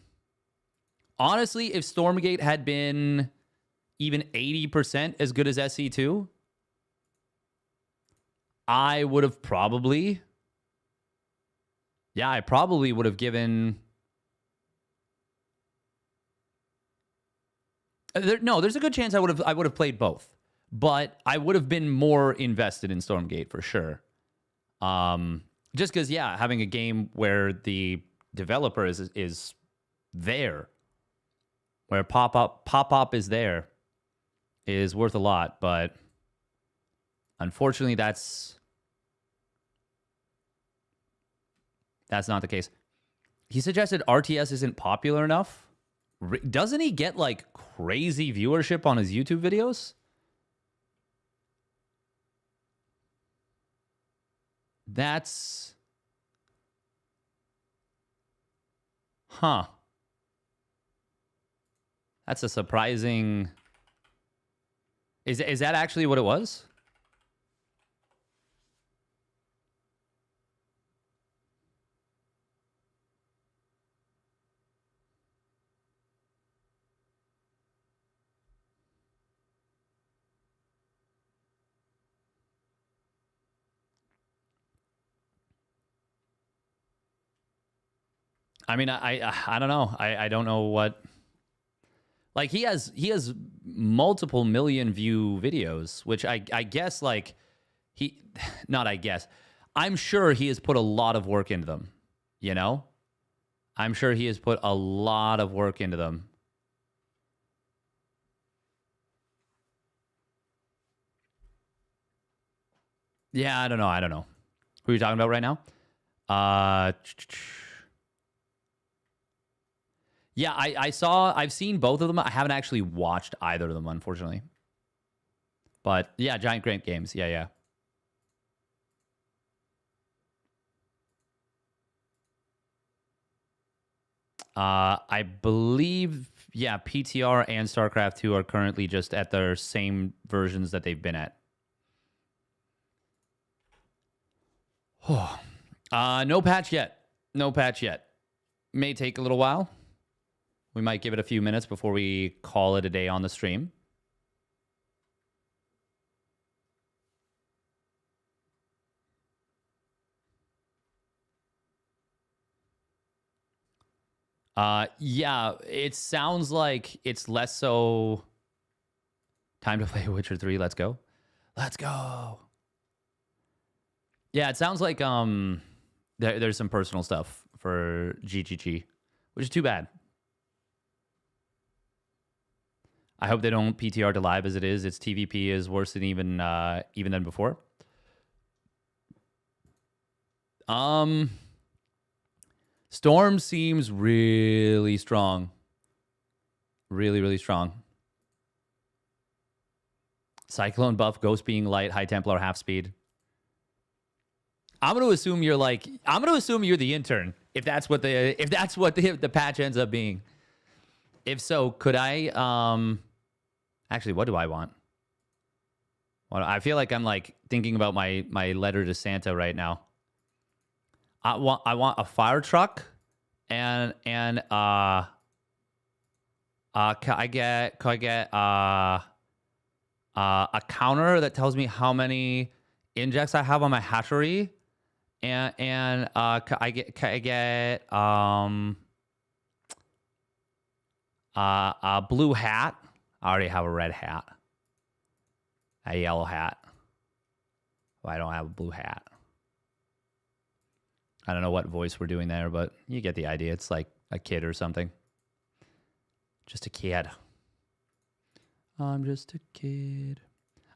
if Stormgate had been even 80% as good as SC2, I would have probably... Yeah, I probably would have given... there's a good chance I would have played both. But I would have been more invested in Stormgate for sure. Just because, yeah, having a game where the developer is there, where pop-up is there, is worth a lot. But unfortunately, that's not the case. He suggested RTS isn't popular enough. Doesn't he get like crazy viewership on his YouTube videos? That's... Huh. That's a surprising... Is that actually what it was? I mean, I don't know. I don't know what... Like, he has multiple million view videos, which I guess, like, he... Not I guess. I'm sure he has put a lot of work into them, you know? I'm sure he has put a lot of work into them. Yeah, I don't know. Who are you talking about right now? Yeah, I've seen both of them. I haven't actually watched either of them, unfortunately. But yeah, Giant Grant Games. Yeah. I believe, yeah, PTR and StarCraft 2 are currently just at their same versions that they've been at. No patch yet. May take a little while. We might give it a few minutes before we call it a day on the stream. Yeah, it sounds like it's less so... Time to play Witcher 3. Let's go. Yeah, it sounds like there's some personal stuff for GGG, which is too bad. I hope they don't PTR to live as it is. Its TVP is worse than even than before. Storm seems really strong. Really strong. Cyclone buff, Ghost being light, High Templar half speed. I'm gonna assume you're the intern. If that's what the patch ends up being. If so, could I actually, what do I want? I feel like I'm like thinking about my letter to Santa right now. I want a fire truck and could I get a counter that tells me how many injects I have on my hatchery, and can I get a blue hat? I already have a red hat. A yellow hat. Well, I don't have a blue hat. I don't know what voice we're doing there, but you get the idea. It's like a kid or something. Just a kid. I'm just a kid.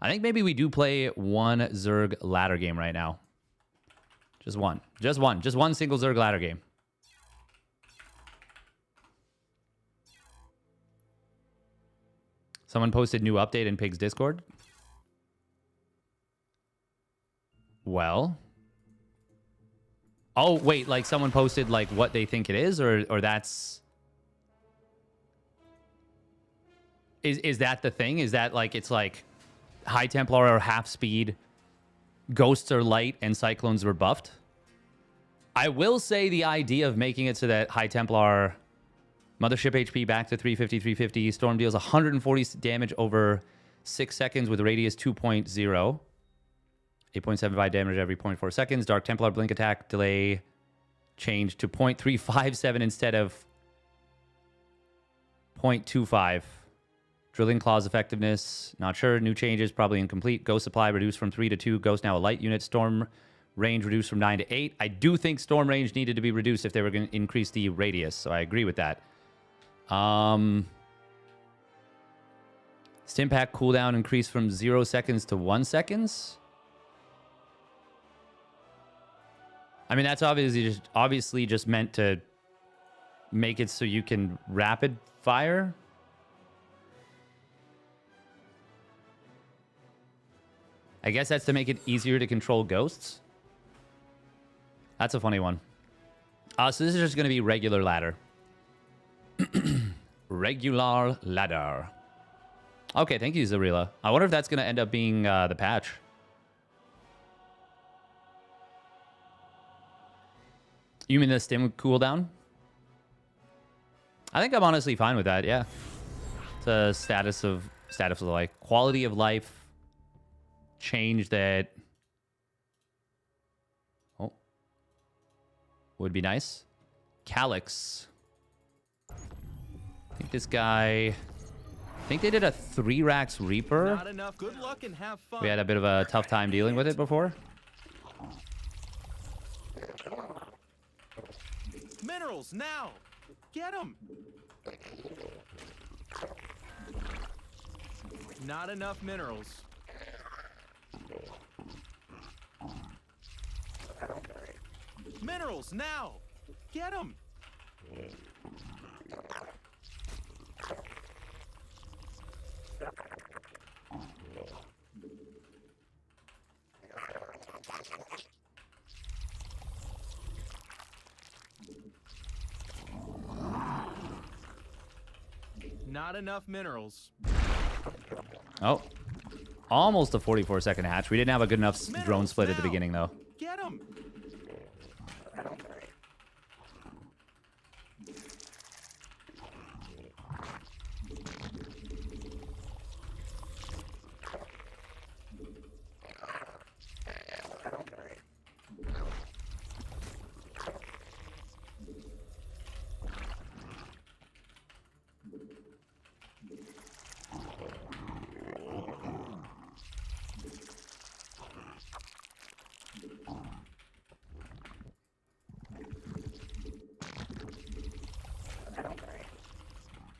I think maybe we do play one Zerg ladder game right now. Just one. Just one single Zerg ladder game. Someone posted new update in Pig's Discord. Well. Oh, wait, like someone posted like what they think it is, or that's... Is that the thing? Is that like it's like High Templar are half speed, Ghosts are light, and Cyclones were buffed? I will say the idea of making it so that High Templar Mothership HP back to 350, 350. Storm deals 140 damage over 6 seconds with radius 2.0. 8.75 damage every 0.4 seconds. Dark Templar blink attack delay change to 0.357 instead of 0.25. Drilling Claws effectiveness, not sure. New changes, probably incomplete. Ghost supply reduced from 3 to 2. Ghost now a light unit. Storm range reduced from 9 to 8. I do think storm range needed to be reduced if they were going to increase the radius, so I agree with that. Stim pack cooldown increased from 0 seconds to 1 seconds. I mean, that's obviously just meant to make it so you can rapid fire. I guess that's to make it easier to control ghosts. That's a funny one. So this is just going to be regular ladder. Regular ladder. Okay, thank you, Zarila. I wonder if that's going to end up being the patch. You mean the stim cooldown? I think I'm honestly fine with that, yeah. It's a status of life. Quality of life change that would be nice. Calyx. I think this guy, I think they did a 3 racks Reaper. Not enough. Good luck and have fun. We had a bit of a tough time dealing with it before. Minerals now. Get them. Not enough minerals. Minerals now. Get them. Not enough minerals. Oh, almost a 44-second hatch. We didn't have a good enough drone split at the beginning, though. Get him.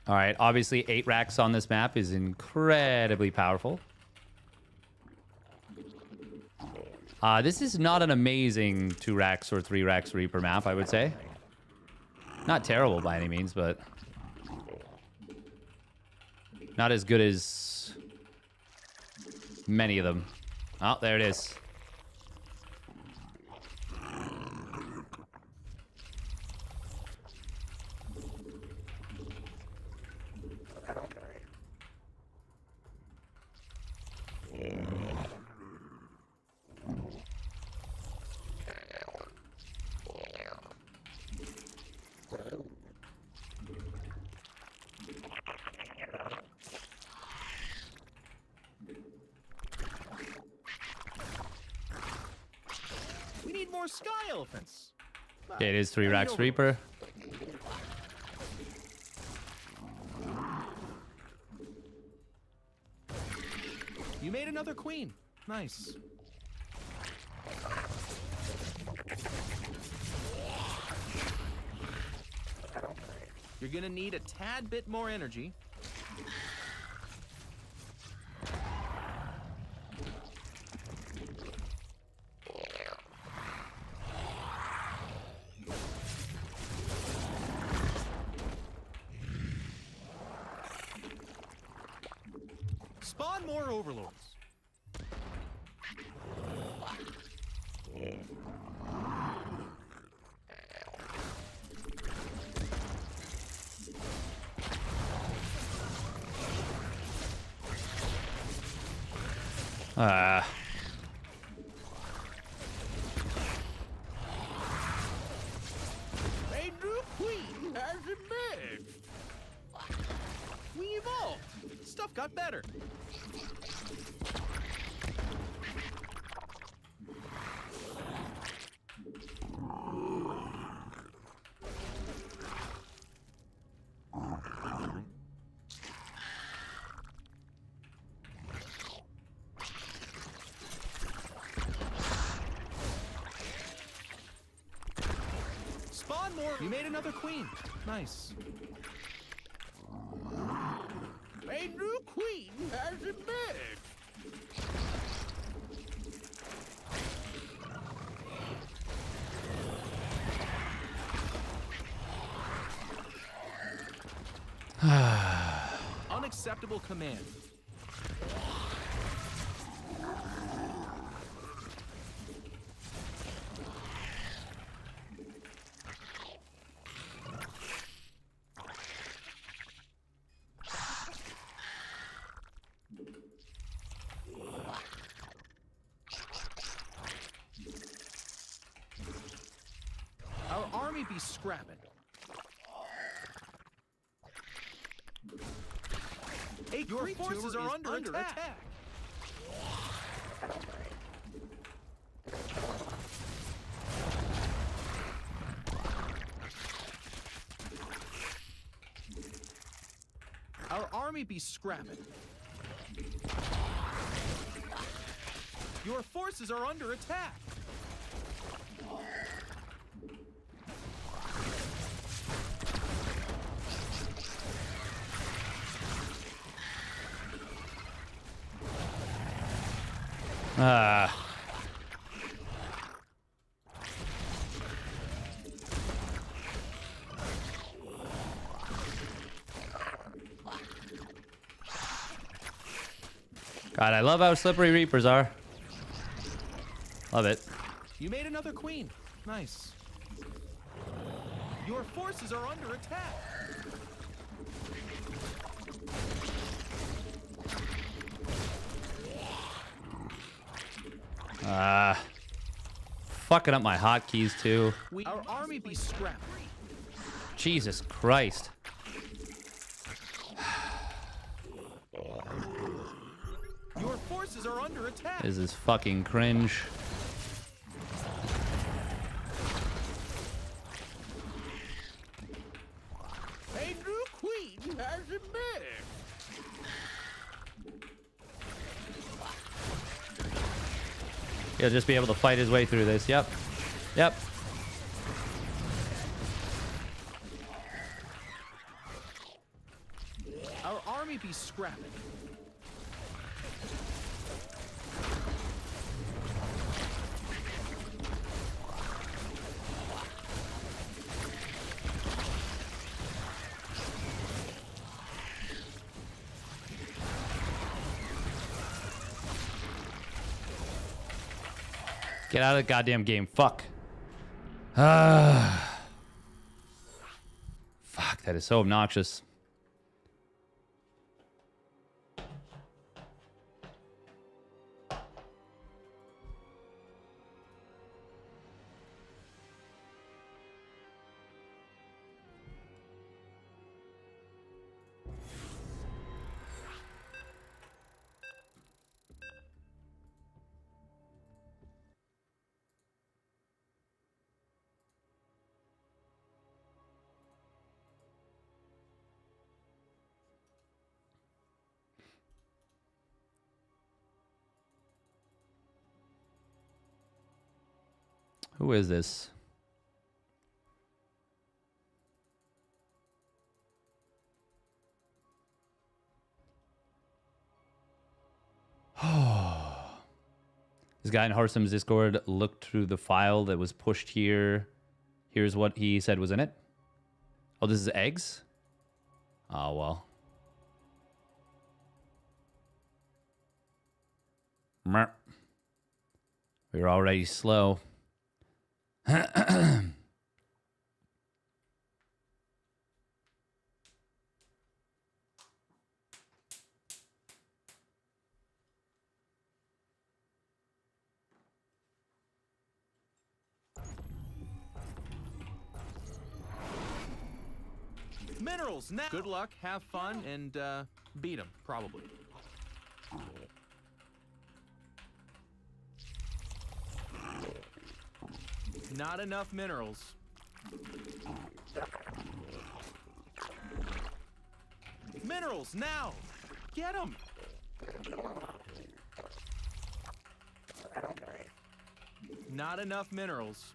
All right, obviously 8 racks on this map is incredibly powerful. This is not an amazing 2 racks or 3 racks Reaper map, I would say. Not terrible by any means, but not as good as many of them. Oh, there it is. Sky elephants. Yeah, it is 3 racks Reaper. You made another queen. Nice. You're gonna need a tad bit more energy. Spawn more overlords. A new queen has emerged. We evolved. Stuff got better. Spawn more. You made another queen. Nice. A new queen has emerged. Unacceptable command. Our army be scrapping. Your forces are under attack. Our army be scrapping. Your forces are under attack. God, I love how slippery Reapers are. Love it. You made another queen. Nice. Your forces are under attack. Fucking up my hotkeys too. Our army be scrapped. Jesus Christ. Your forces are under attack. This is fucking cringe. A new queen has emerged. He'll just be able to fight his way through this. Yep. Yep. Our army be scrapping. Get out of the goddamn game. Fuck. Fuck, that is so obnoxious. Who is this? This guy in Harstem's Discord looked through the file that was pushed here. Here's what he said was in it. Oh, this is eggs? Oh, well. Merp. We were already slow. Minerals now. Good luck, have fun, and beat him, probably. Not enough minerals. Minerals now. Get them. Not enough minerals.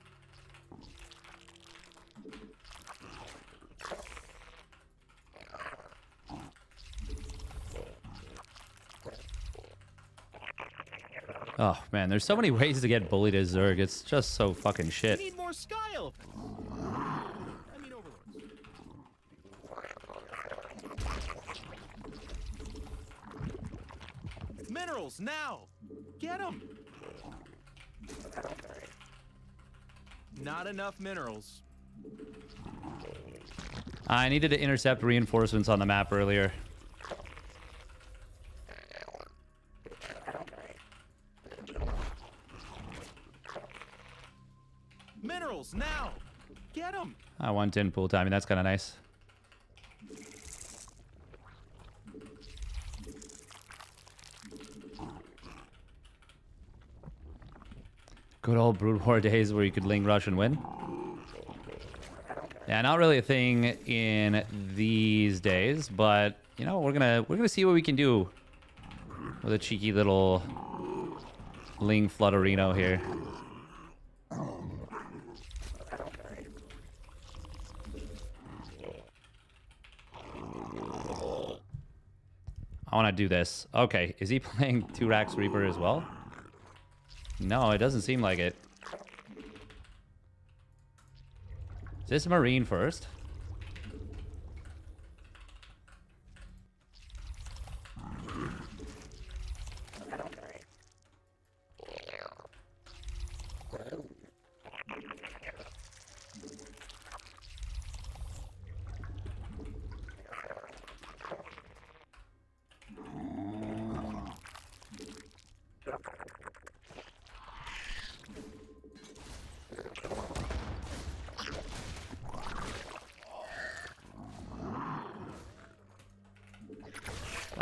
Oh man, there's so many ways to get bullied as Zerg. It's just so fucking shit. We need more sky elephants. I mean overlords. Minerals now. Get them. Not enough minerals. I needed to intercept reinforcements on the map earlier. Minerals now. Get them. I want in pool timing. That's kind of nice. Good old Brood War days where you could Ling Rush and win. Yeah, not really a thing in these days, but you know, we're gonna see what we can do with a cheeky little Ling Flutterino here. I want to do this. Okay, is he playing 2 Rax Reaper as well? No, it doesn't seem like it. Is this Marine first?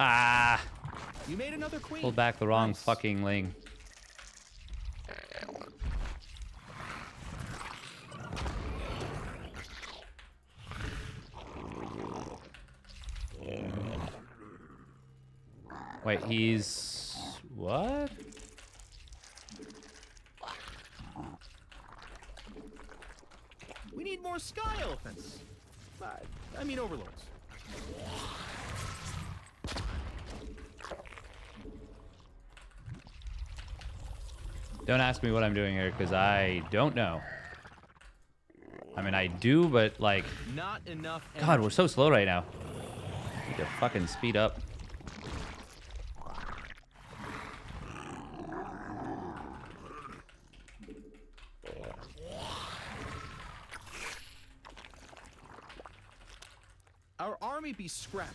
Ah! You made another queen. Pulled back the wrong fucking Ling. Wait, he's... what? We need more sky elephants. I mean overlords. Don't ask me what I'm doing here, because I don't know. I mean, I do, but, like... Not enough energy. God, we're so slow right now. Need to fucking speed up. Our army be scrapping.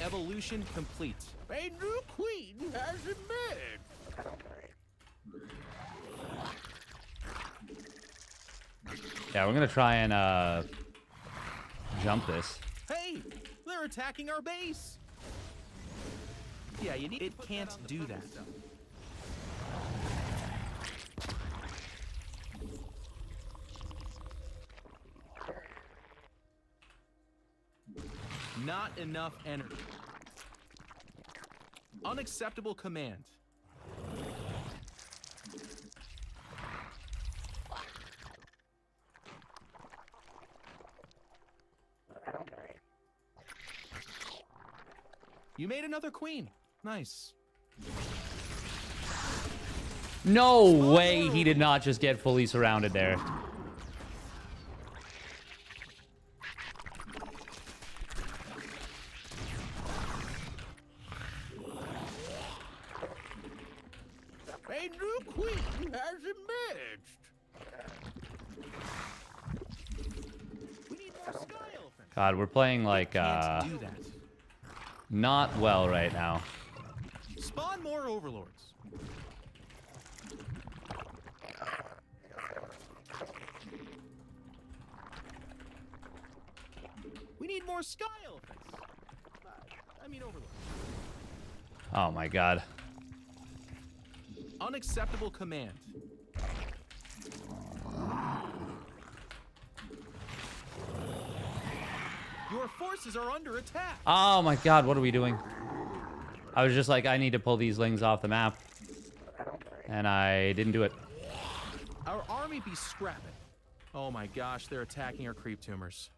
Evolution complete. A new queen has emerged. Yeah, we're gonna try and jump this. Hey, they're attacking our base. Yeah, you need. It can't do that. Not enough energy. Unacceptable command. You made another queen. Nice. No way he did not just get fully surrounded there. A new queen has emerged. We need more sky elephants. God, we're playing like Can't do that. not well right now. Spawn more overlords. We need more sky elephants. I mean overlords. Oh my god. Unacceptable command. Your forces are under attack. Oh my god, what are we doing? I was just like, I need to pull these lings off the map. And I didn't do it. Our army be scrapping. Oh my gosh, they're attacking our creep tumors.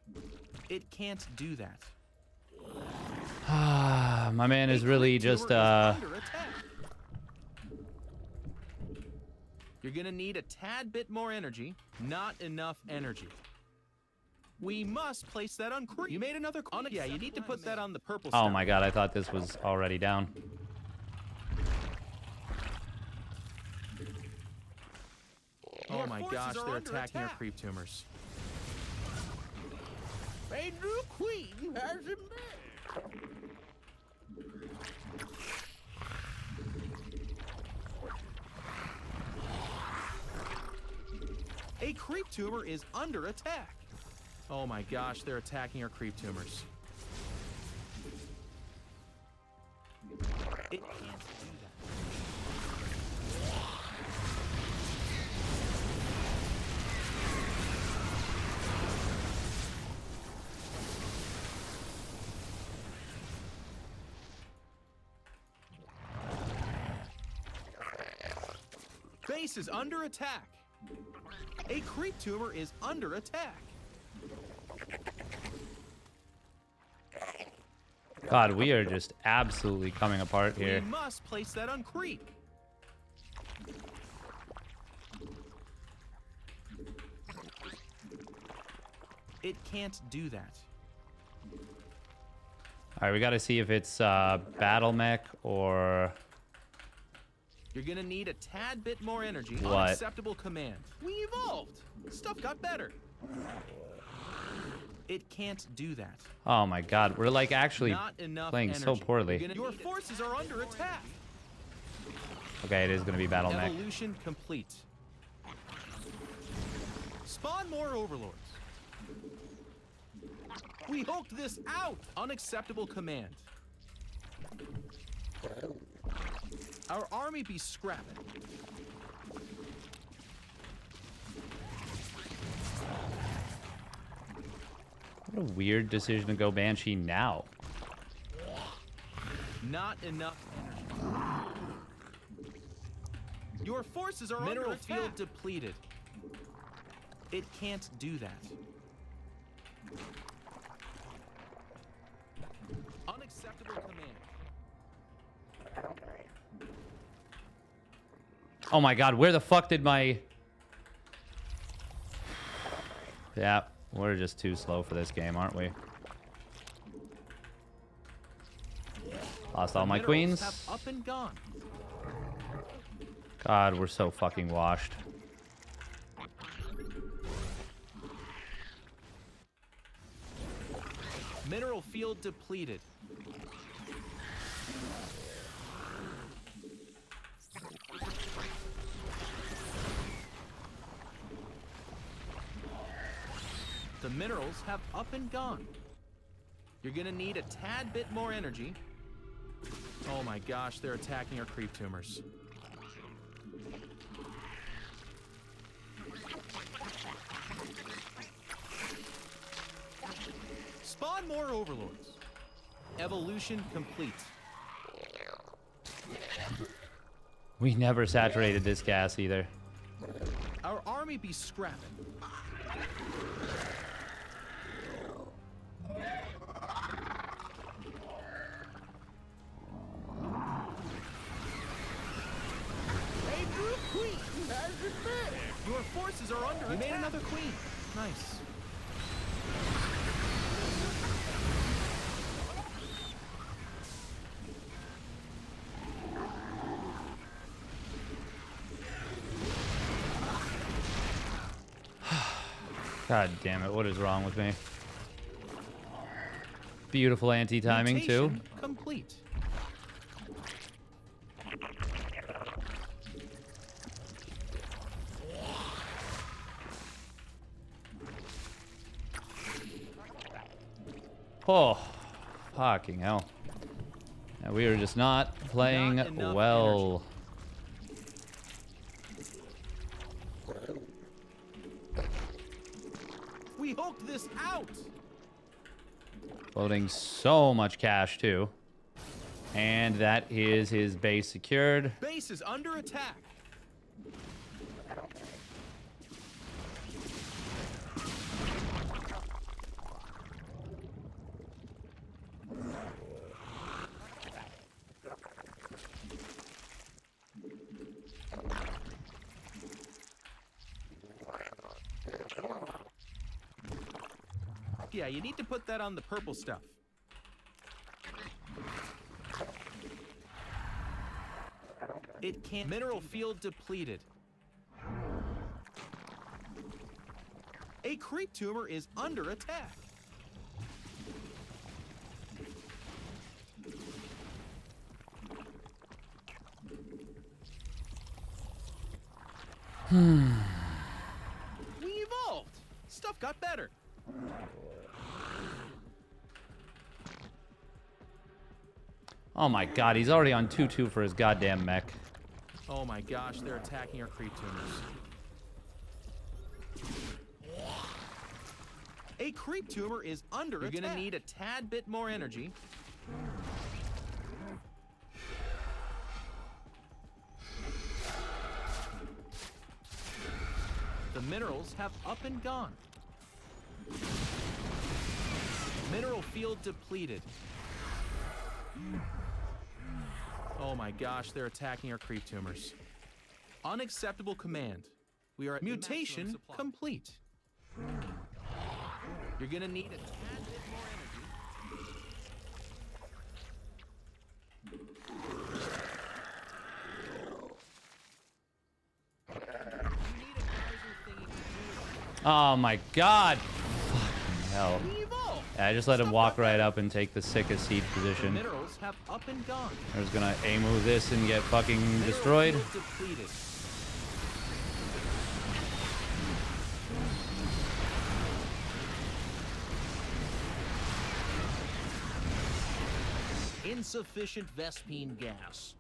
It can't do that. My man is really just, under attack. You're gonna need a tad bit more energy. Not enough energy. We must place that on creep. You made another... Yeah, you need to put that on the purple Oh stone. my god, I thought this was already down. Oh my gosh, they're attacking our creep tumors. A new queen has emerged. A creep tumor is under attack. Oh my gosh, they're attacking our creep tumors. It can't do that. Base is under attack. A creep tumor is under attack. God, we are just absolutely coming apart here. We must place that on creep. It can't do that. All right, we got to see if it's battle mech or... You're gonna need a tad bit more energy. What? Unacceptable command. We evolved. Stuff got better. It can't do that. Oh my god, we're like actually Not enough playing energy. so poorly. Your forces are under attack. Okay, it is going to be battle mech. Evolution complete. Spawn more overlords. We hulked this out. Unacceptable command. Our army be scrapping. What a weird decision to go Banshee now. Not enough energy. Your forces are mineral field depleted. It can't do that. Unacceptable command. Oh my god, where the fuck did my... Yeah, we're just too slow for this game, aren't we? Lost all my Minerals queens. have up and gone. God, we're so fucking washed. Mineral field depleted. The minerals have up and gone. You're gonna need a tad bit more energy. Oh my gosh, they're attacking our creep tumors. Spawn more overlords. Evolution complete. We never saturated this gas either. Our army be scrapping. Your forces are under attack. You made another queen. Nice. God damn it, what is wrong with me? Beautiful anti-timing too. Mutation complete. Oh, fucking hell. Yeah, we are just not playing Not well. We hooked this out. Loading so much cash, too. And that is his base secured. Base is under attack. Yeah, you need to put that on the purple stuff. It can't. Mineral field depleted. A creep tumor is under attack. We evolved. Stuff got better. Oh my god, he's already on 2-2 for his goddamn mech. Oh my gosh, they're attacking our creep tumors. A creep tumor is under attack. You're gonna need a tad bit more energy. The minerals have up and gone. Mineral field depleted. Oh my gosh, they're attacking our creep tumors. Unacceptable command. We are at mutation complete. You're gonna need a tad bit more energy. Oh my god. Fucking hell. Yeah, I just let him walk right up and take the sickest seed position. Minerals have up and gone. I was gonna A-move this and get fucking destroyed. Depleted. Insufficient Vespine gas.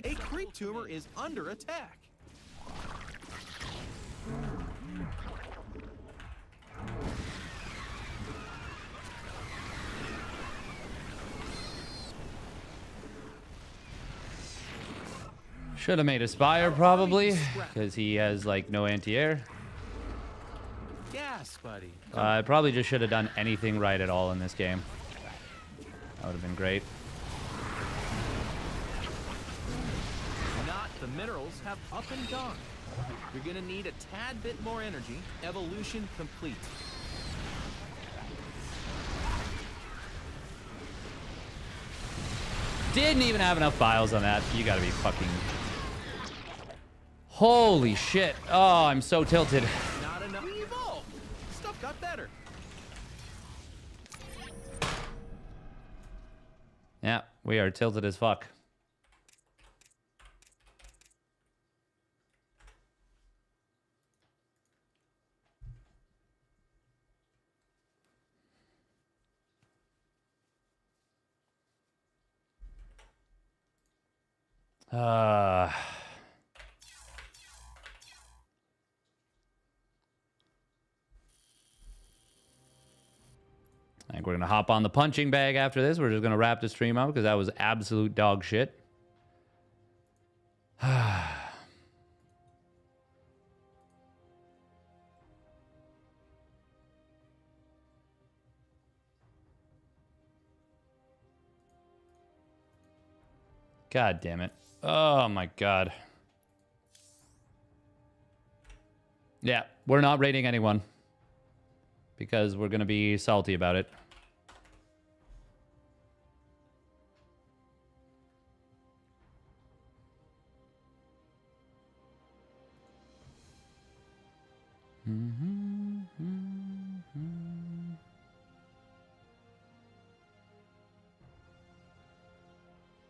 A creep tumor is under attack. Should have made a Spire probably, because he has like no anti-air. Gas, buddy. I probably just should have done anything right at all in this game. That would have been great. Not the minerals have up and gone. You're gonna need a tad bit more energy. Evolution complete. Didn't even have enough files on that. You gotta be fucking... Holy shit. Oh, I'm so tilted. Not enough. We evolved. Stuff got better. Yeah, we are tilted as fuck. I think we're going to hop on the punching bag after this. We're just going to wrap the stream out because that was absolute dog shit. God damn it. Oh my god. Yeah, we're not rating anyone because we're going to be salty about it.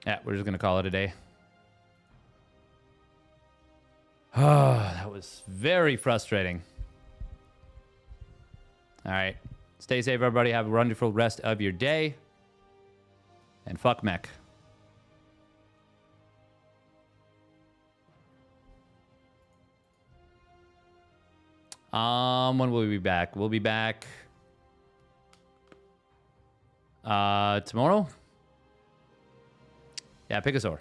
Yeah, we're just going to call it a day. Oh, that was was very frustrating. All right. Stay safe, everybody. Have a wonderful rest of your day. And fuck mech. When will we be back? We'll be back tomorrow. Yeah, Picosor.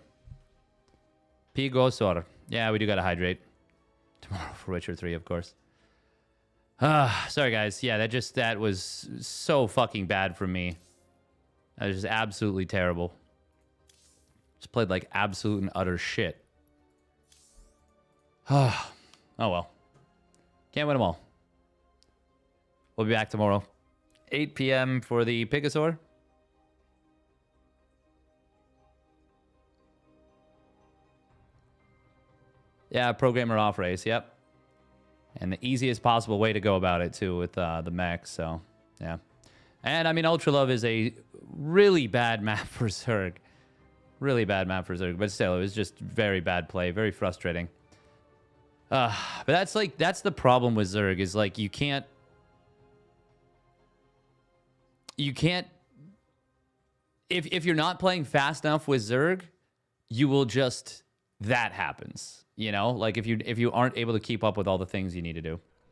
Pigosor. Yeah, we do gotta hydrate tomorrow for Witcher 3, of course. Sorry guys. Yeah, that was so fucking bad for me. That was just absolutely terrible. Just played like absolute and utter shit. Oh well. Can't win them all. We'll be back tomorrow. 8 p.m. for the Picosor. Yeah, programmer off race. Yep. And the easiest possible way to go about it, too, with the mech. So, yeah. And, I mean, Ultra Love is a really bad map for Zerg. Really bad map for Zerg. But still, it was just very bad play. Very frustrating. But that's the problem with Zerg, is, like, you can't... If you're not playing fast enough with Zerg, you will just... That happens. You know? Like, if you aren't able to keep up with all the things you need to do.